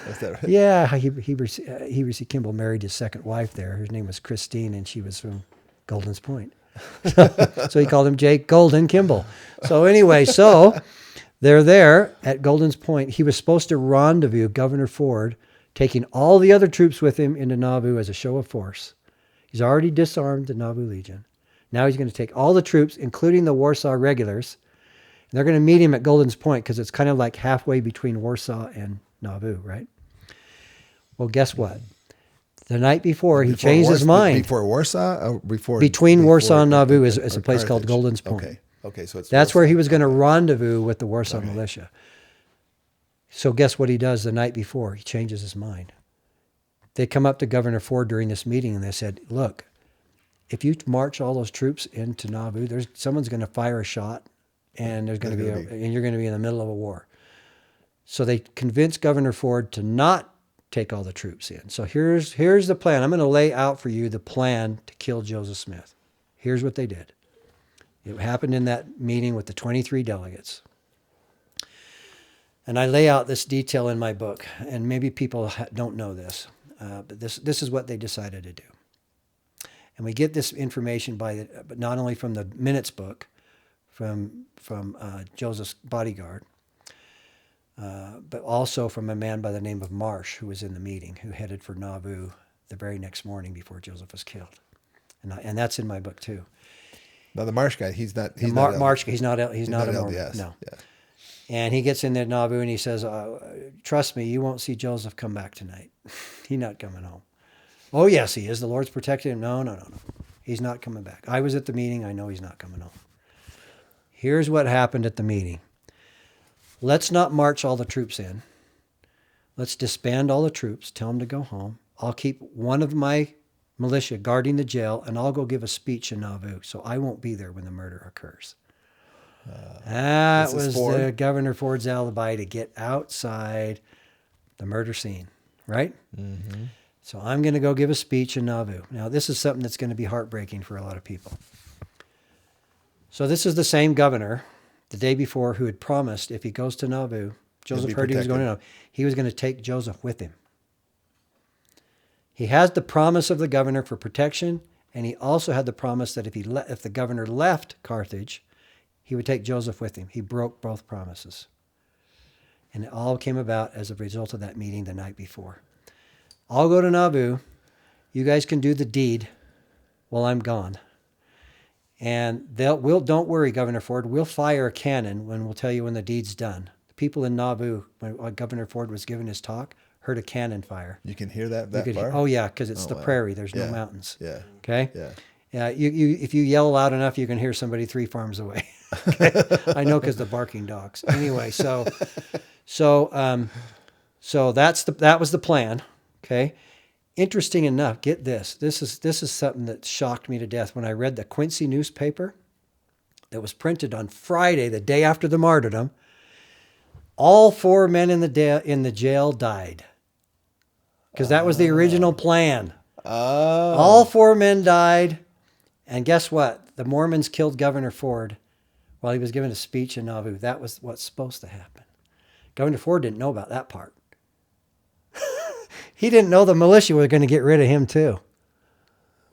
That's that right? Yeah, Heber C. Kimball married his second wife there. Her name was Christine, and she was from Golden's Point. So he called him J. Golden Kimball. So anyway, they're there at Golden's Point. He was supposed to rendezvous Governor Ford, taking all the other troops with him into Nauvoo as a show of force. He's already disarmed the Nauvoo Legion. Now he's going to take all the troops, including the Warsaw regulars, and they're going to meet him at Golden's Point because it's kind of like halfway between Warsaw and Nauvoo, right? Well, guess what? The night before, he changed his mind. Before Warsaw? Between Warsaw and Nauvoo is a place called Golden's Point. Okay, so that's where he was going to rendezvous with the Warsaw militia. So guess what he does the night before? He changes his mind. They come up to Governor Ford during this meeting and they said, "Look, if you march all those troops into Nauvoo, someone's going to fire a shot, and and you're going to be in the middle of a war." So they convinced Governor Ford to not take all the troops in. So here's the plan. I'm going to lay out for you the plan to kill Joseph Smith. Here's what they did. It happened in that meeting with the 23 delegates. And I lay out this detail in my book, and maybe people don't know this, but this is what they decided to do. And we get this information but not only from the minutes book, from Joseph's bodyguard, but also from a man by the name of Marsh, who was in the meeting, who headed for Nauvoo the very next morning before Joseph was killed, and that's in my book too. Now the Marsh guy, he's not a Mormon. LDS. No. Yeah. And he gets in there Nauvoo and he says, "Trust me, you won't see Joseph come back tonight. He's not coming home." "Oh yes, he is. The Lord's protecting him." No. He's not coming back. I was at the meeting. I know he's not coming home. Here's what happened at the meeting. Let's not march all the troops in. Let's disband all the troops. Tell them to go home. I'll keep one of my militia guarding the jail, and I'll go give a speech in Nauvoo, so I won't be there when the murder occurs. That this is was Ford? Governor Ford's alibi to get outside the murder scene, right? Mm-hmm. So I'm going to go give a speech in Nauvoo. Now, this is something that's going to be heartbreaking for a lot of people. So this is the same governor the day before who had promised if he goes to Nauvoo, Joseph heard he was going to Nauvoo, he was going to take Joseph with him. He has the promise of the governor for protection, and he also had the promise that if the governor left Carthage, he would take Joseph with him. He broke both promises. And it all came about as a result of that meeting the night before. I'll go to Nauvoo. You guys can do the deed while I'm gone. And don't worry, Governor Ford, we'll fire a cannon when we'll tell you when the deed's done. The people in Nauvoo, when Governor Ford was giving his talk, heard a cannon fire. You can hear that far? Oh, yeah, because it's the wow. prairie. There's Yeah. no mountains. Yeah. Okay? Yeah. Yeah, if you yell loud enough, you can hear somebody 3 farms away. Okay? I know because the barking dogs. Anyway, so that was the plan. Okay. Interesting enough, get this. This is something that shocked me to death when I read the Quincy newspaper that was printed on Friday, the day after the martyrdom. All 4 men in the jail died because that was the original plan. Oh. All 4 men died. And guess what? The Mormons killed Governor Ford while he was giving a speech in Nauvoo. That was what's supposed to happen. Governor Ford didn't know about that part. He didn't know the militia were going to get rid of him too.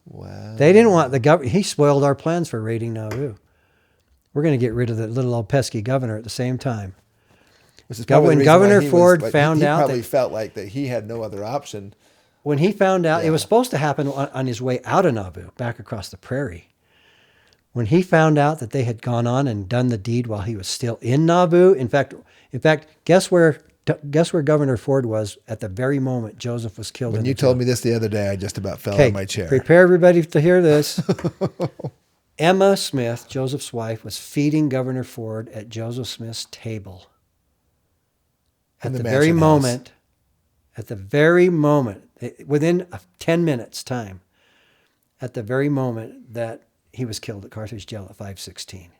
Wow. They didn't want the governor. He spoiled our plans for raiding Nauvoo. We're going to get rid of the little old pesky governor at the same time. When Governor Ford found out, he probably felt like that he had no other option. When he found out, Yeah. it was supposed to happen on his way out of Nauvoo, back across the prairie. When he found out that they had gone on and done the deed while he was still in Nauvoo, in fact, guess where Governor Ford was at the very moment Joseph was killed? When you told me this the other day, I just about fell out of my chair. Prepare everybody to hear this. Emma Smith, Joseph's wife, was feeding Governor Ford at Joseph Smith's table. At the very moment, within 10 minutes' time, at the very moment that he was killed at Carthage Jail at 516.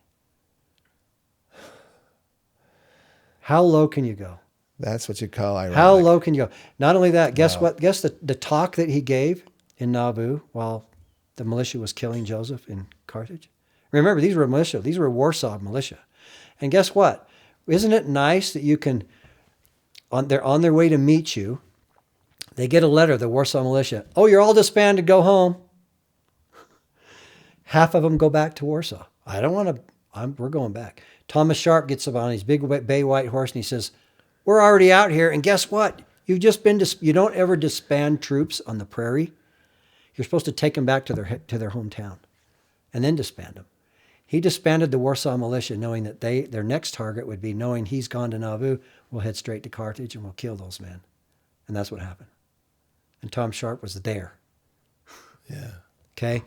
How low can you go? That's what you call ironic. How low can you go? Not only that, guess what? Guess the talk that he gave in Nauvoo while the militia was killing Joseph in Carthage? Remember, these were militia. These were Warsaw militia. And guess what? Isn't it nice that you can, they're on their way to meet you. They get a letter, the Warsaw militia. Oh, you're all disbanded, go home. Half of them go back to Warsaw. I don't want to, we're going back. Thomas Sharp gets up on his big bay white horse and he says, we're already out here. And guess what? You've just been, you don't ever disband troops on the prairie. You're supposed to take them back to their hometown and then disband them. He disbanded the Warsaw militia knowing that their next target would be knowing he's gone to Nauvoo, we'll head straight to Carthage and we'll kill those men. And that's what happened. And Tom Sharp was there. Yeah. Okay.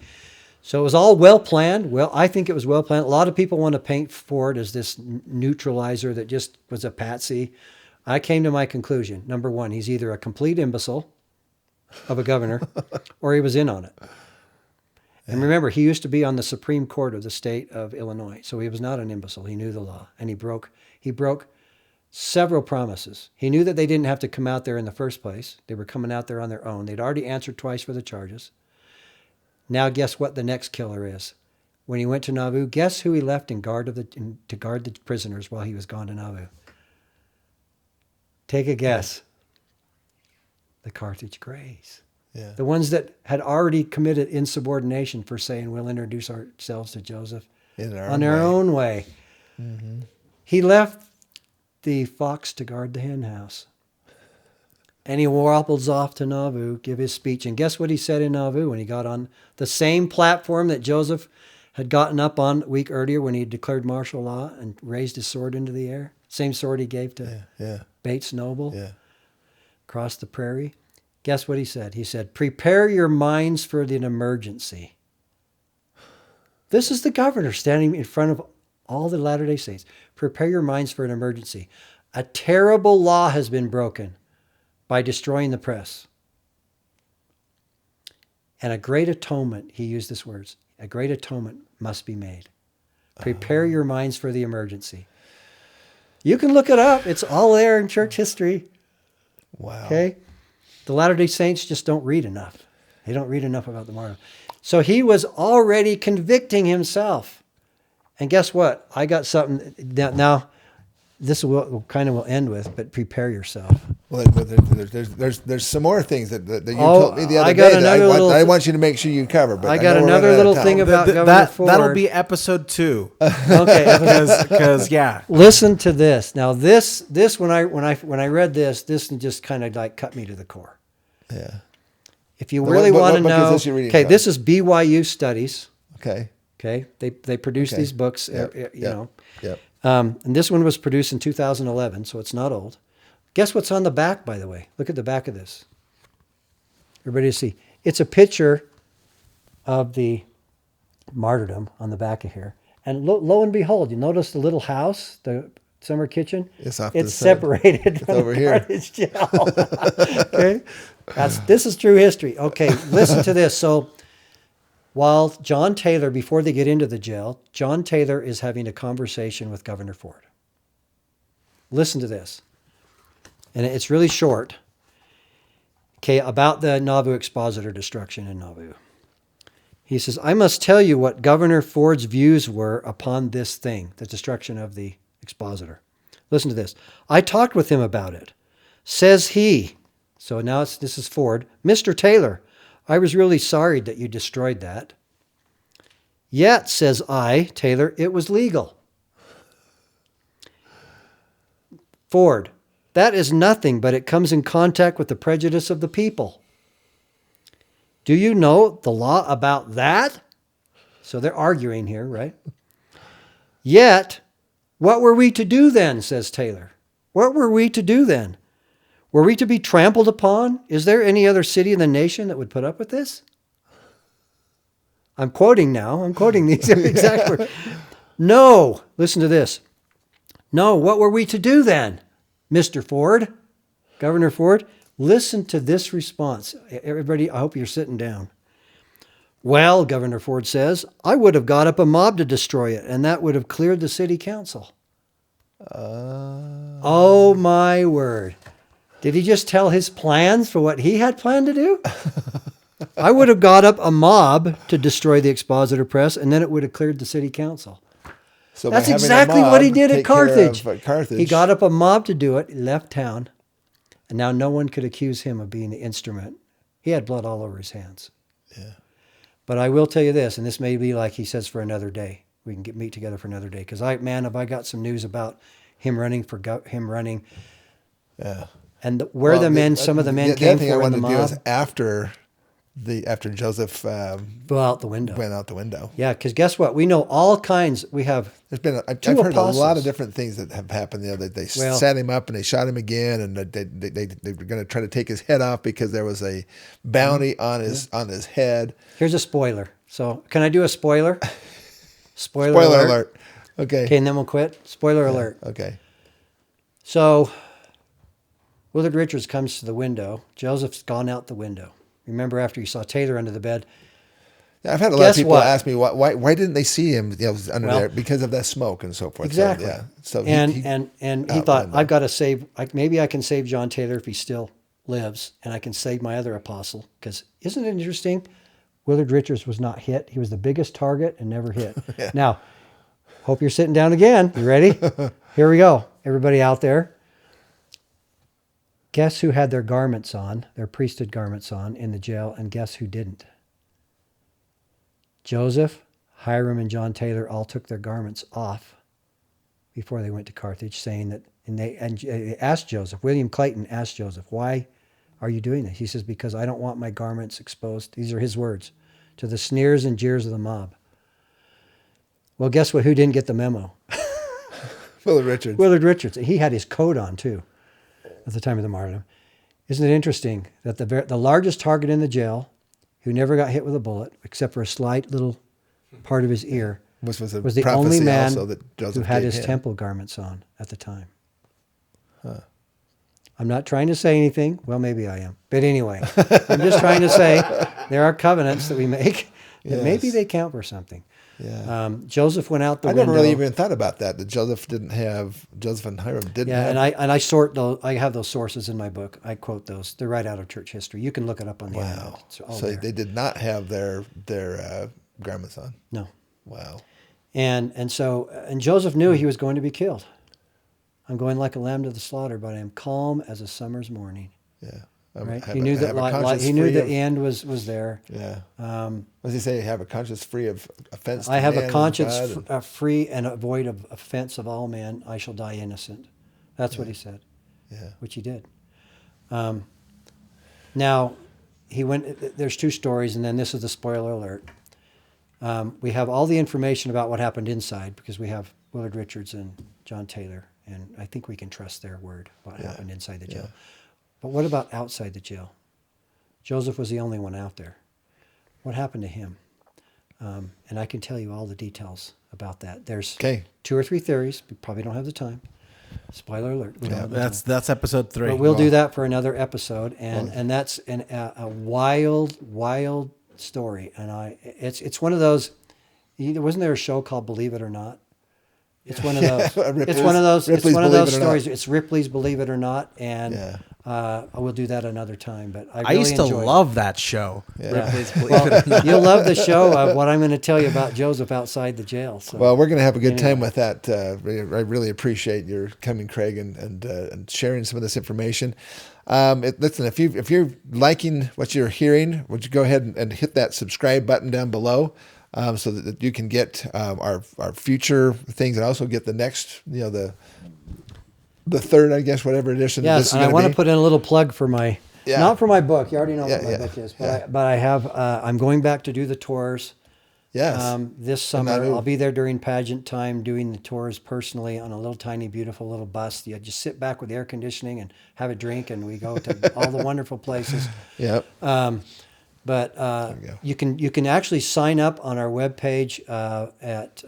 So it was all well planned. Well, I think it was well planned. A lot of people want to paint Ford as this neutralizer that just was a patsy. I came to my conclusion. Number one, he's either a complete imbecile of a governor or he was in on it. And remember, he used to be on the Supreme Court of the state of Illinois. So he was not an imbecile. He knew the law. And he broke several promises. He knew that they didn't have to come out there in the first place. They were coming out there on their own. They'd already answered twice for the charges. Now guess what the next killer is? When he went to Nauvoo, guess who he left to guard the prisoners while he was gone to Nauvoo? Take a guess. The Carthage Greys. Yeah. The ones that had already committed insubordination for saying, we'll introduce ourselves to Joseph on their own way. Mm-hmm. He left the fox to guard the hen house. And he waddles off to Nauvoo, give his speech. And guess what he said in Nauvoo when he got on the same platform that Joseph had gotten up on a week earlier when he declared martial law and raised his sword into the air? Same sword he gave to Bates Noble across the prairie. Guess what he said? He said, prepare your minds for an emergency. This is the governor standing in front of all the Latter-day Saints. Prepare your minds for an emergency. A terrible law has been broken by destroying the press. And a great atonement, he used this words, a great atonement must be made. Prepare your minds for the emergency. You can look it up. It's all there in church history. Wow. Okay? The Latter-day Saints just don't read enough. They don't read enough about the martyrdom. So he was already convicting himself. And guess what? I got something. Now this will end with, but prepare yourself. Well, there's some more things that you told me the other I got day that another I want you to make sure you cover. But I got know we're another running out of little time. thing about Governor Ford. That'll be episode 2. Okay. Because yeah. Listen to this. Now this when I read this just kind of like cut me to the core. Yeah. If you really want to what book know, is this you're reading okay, from? this is BYU Studies. Okay. Okay, they produce these books. Yep. You know. Yep. And this one was produced in 2011, so it's not old. Guess what's on the back, by the way? Look at the back of this. Everybody see. It's a picture of the martyrdom on the back of here. And lo and behold, you notice the little house, the summer kitchen? It's off to the side. separated from over the here. cartage jail. Okay? This is true history. Okay, listen to this. So while John Taylor, before they get into the jail, John Taylor is having a conversation with Governor Ford. Listen to this. And it's really short. Okay, about the Nauvoo expositor destruction in Nauvoo. He says, I must tell you what Governor Ford's views were upon this thing, the destruction of the expositor. Listen to this. I talked with him about it. Says he, so now this is Ford, Mr. Taylor, I was really sorry that you destroyed that. Yet, says I, Taylor, it was legal. Ford, that is nothing, but it comes in contact with the prejudice of the people. Do you know the law about that? So they're arguing here, right? Yet, what were we to do then, says Taylor. What were we to do then? Were we to be trampled upon? Is there any other city in the nation that would put up with this? I'm quoting now. I'm quoting these exact words. No. Listen to this. No, what were we to do then, Mr. Ford? Governor Ford? Listen to this response. Everybody, I hope you're sitting down. Well, Governor Ford says, I would have got up a mob to destroy it, and that would have cleared the city council. Oh, my word. Did he just tell his plans for what he had planned to do? I would have got up a mob to destroy the expositor press, and then it would have cleared the city council. So That's by having a exactly what he mob did at take care Carthage. of Carthage. He got up a mob to do it, left town, and now no one could accuse him of being the instrument. He had blood all over his hands. Yeah. But I will tell you this, and this may be like he says for another day. We can meet together for another day. Because have I got some news about him running. Yeah. And where some of the men The came other thing I for in the wanted to do mob. is after Joseph Flew out the window. went out the window. Yeah, because guess what? We know all kinds. We have I've heard apostles. a lot of different things that have happened. They set him up and they shot him again, and they were going to try to take his head off because there was a bounty on his head. Here's a spoiler. So can I do a spoiler? Spoiler alert. Okay. Okay, and then we'll quit. Spoiler alert. Okay. So Willard Richards comes to the window. Joseph's gone out the window. Remember after he saw Taylor under the bed? Yeah, I've had a lot of people what? ask me why didn't they see him under there because of that smoke and so forth. Exactly. So, yeah. So he thought, I've got to save. Maybe I can save John Taylor if he still lives, and I can save my other apostle. Because isn't it interesting? Willard Richards was not hit. He was the biggest target and never hit. Yeah. Now, hope you're sitting down again. You ready? Here we go. Everybody out there. Guess who had their garments on, their priesthood garments on in the jail, and guess who didn't? Joseph, Hiram, and John Taylor all took their garments off before they went to Carthage, saying that, and they asked Joseph, William Clayton asked Joseph, why are you doing this? He says, because I don't want my garments exposed. These are his words, to the sneers and jeers of the mob. Well, guess what? Who didn't get the memo? Willard Richards. Willard Richards. He had his coat on, too, at the time of the martyrdom. Isn't it interesting that the largest target in the jail, who never got hit with a bullet, except for a slight little part of his ear, was the only man that who had his temple garments on at the time. Huh. I'm not trying to say anything. Well, maybe I am. But anyway, I'm just trying to say There are covenants that we make that maybe Yes. they count for something. Yeah. Joseph went out the I window. never really even thought about that. That Joseph and Hiram didn't Yeah, have. and I sort those. I have those sources in my book. I quote those. They're right out of church history. You can look it up on the internet. Wow. It's all So there. they did not have their garments on. No. Wow. And Joseph knew he was going to be killed. I'm going like a lamb to the slaughter, but I am calm as a summer's morning. Yeah. Right? He knew that he knew the end was there. Yeah. What does he say? Have a conscience free of offense. I to have man a and conscience God free and void of offense of all men. I shall die innocent. That's what he said. Yeah. Which he did. Now, he went. There's two stories, and then this is the spoiler alert. We have all the information about what happened inside because we have Willard Richards and John Taylor, and I think we can trust their word what happened inside the jail. But what about outside the jail? Joseph was the only one out there. What happened to him? And I can tell you all the details about that. There's 2 or 3 theories. We probably don't have the time. Spoiler alert. We don't have the time. That's episode 3. But we'll do that for another episode, and that's a wild story. And it's one of those. Wasn't there a show called Believe It or Not? It's one of those. It's one of those. It's one of those stories. It's Ripley's Believe It or Not, and I will do that another time. But I really used to enjoyed love that show. Yeah. Ripley's Believe It or Not. You'll love the show of what I'm going to tell you about Joseph outside the jail. So. Well, we're going to have a good time with that. I really appreciate your coming, Craig, and sharing some of this information. Listen, if you're liking what you're hearing, would you go ahead and hit that subscribe button down below, so that you can get our future things and also get the next, the third, I guess, whatever edition. Yes, this is and I gonna want be. to put in a little plug for my, not for my book. You already know what my book is, but I have. I'm going back to do the tours. Yes. This summer, Nauvoo. I'll be there during pageant time doing the tours personally on a little tiny, beautiful little bus. You just sit back with the air conditioning and have a drink, and we go to all the wonderful places. Yep. But you can actually sign up on our webpage at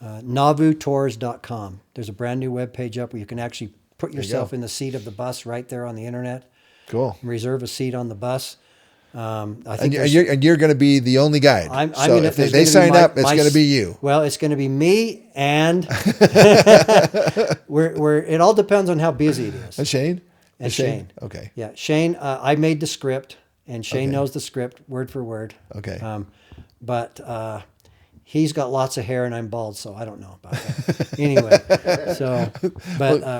NauvooTours.com. There's a brand new webpage up where you can actually put yourself in the seat of the bus right there on the internet. Cool. Reserve a seat on the bus. I think And you're going to be the only guide. So if they sign up, it's going to be you. Well, it's going to be me, and it all depends on how busy it is. And Shane? And Shane. Okay. Yeah, Shane. I made the script, and Shane knows the script word for word. Okay. But he's got lots of hair, and I'm bald, so I don't know about that. Anyway,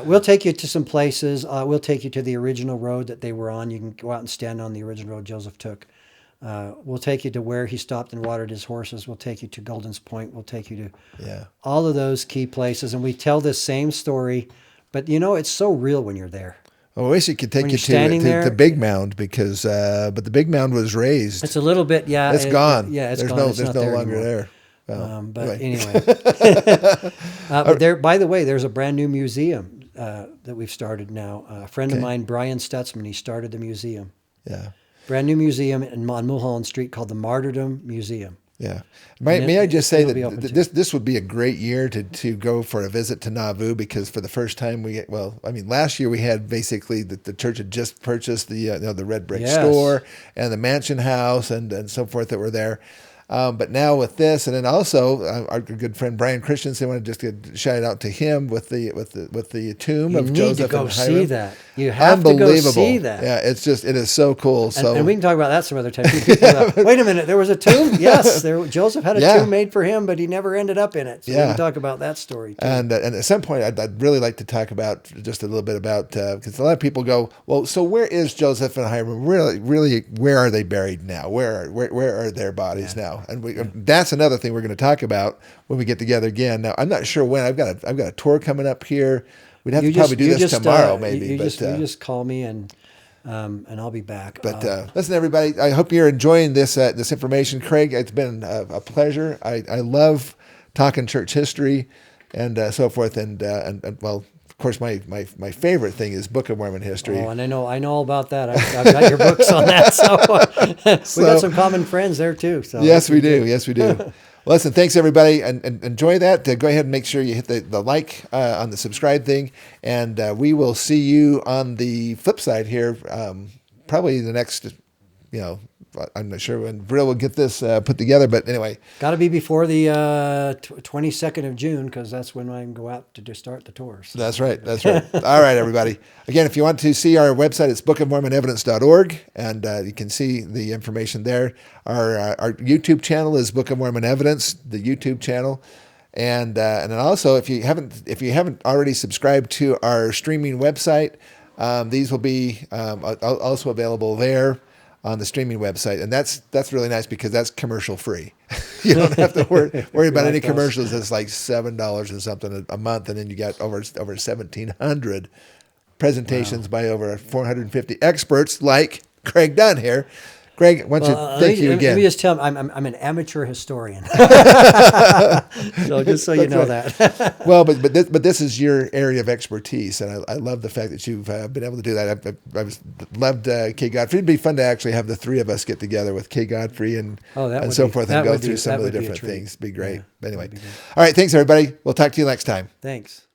we'll take you to some places. We'll take you to the original road that they were on. You can go out and stand on the original road Joseph took. We'll take you to where he stopped and watered his horses. We'll take you to Golden's Point. We'll take you to all of those key places, and we tell this same story. But it's so real when you're there. Well, I wish it could take When you you're to the Big Mound because, but the Big Mound was raised. It's a little bit, It's gone. It's there's gone. no, It's there's not no there longer anymore. there. But anyway, by the way, there's a brand new museum that we've started now. A friend of mine, Brian Stutzman, he started the museum. Yeah. Brand new museum on Mulholland Street called the Martyrdom Museum. Yeah. May I just say it'll be open that this would be a great year to go for a visit to Nauvoo because for the first time last year we had basically the church had just purchased the red brick store and the mansion house and so forth that were there. But now with this, and then also our good friend Brian Christensen, I want to just get a shout out to him with the tomb of Joseph and Hiram. You need to go see that. You have to go see that. Yeah, it is so cool. And we can talk about that some other time. People go, wait a minute, there was a tomb? Yes, Joseph had a tomb made for him, but he never ended up in it. So we can talk about that story too. And at some point, I'd really like to talk about just a little bit about because a lot of people go, well, so where is Joseph and Hiram? Really, where are they buried now? Where are their bodies now? And that's another thing we're going to talk about when we get together again. Now, I'm not sure when. I've got a tour coming up here. We'd have to probably do this tomorrow, maybe. You just call me and I'll be back. But listen, everybody. I hope you're enjoying this information, Craig. It's been a pleasure. I love talking church history and so forth. And well, of course, my favorite thing is Book of Mormon history. Oh, and I know all about that. I've got your books on that. So we got some common friends there too. So yes, we do. Yes, we do. Well, listen, thanks everybody, and enjoy that. Go ahead and make sure you hit the like on the subscribe thing, and we will see you on the flip side here, probably the next, I'm not sure when Brill will get this put together, but anyway. Got to be before the 22nd of June, because that's when I can go out to start the tours. That's right. That's right. All right, everybody. Again, if you want to see our website, it's bookofmormonevidence.org, and you can see the information there. Our YouTube channel is Book of Mormon Evidence, the YouTube channel. And then also, if you haven't already subscribed to our streaming website, these will be also available there on the streaming website, and that's really nice because that's commercial free. You don't have to worry about any commercials. It's like $7 or something a month, and then you got over 1,700 presentations by over 450 experts like Craig Dunn here. Craig, why don't you thank you again? Let me just tell him I'm an amateur historian. So just so you know that. Well, but this is your area of expertise, and I love the fact that you've been able to do that. I've loved Kay Godfrey. It'd be fun to actually have the three of us get together with Kay Godfrey and so forth and go through some of the different things. It'd be great. Yeah, anyway, be all right. Thanks, everybody. We'll talk to you next time. Thanks.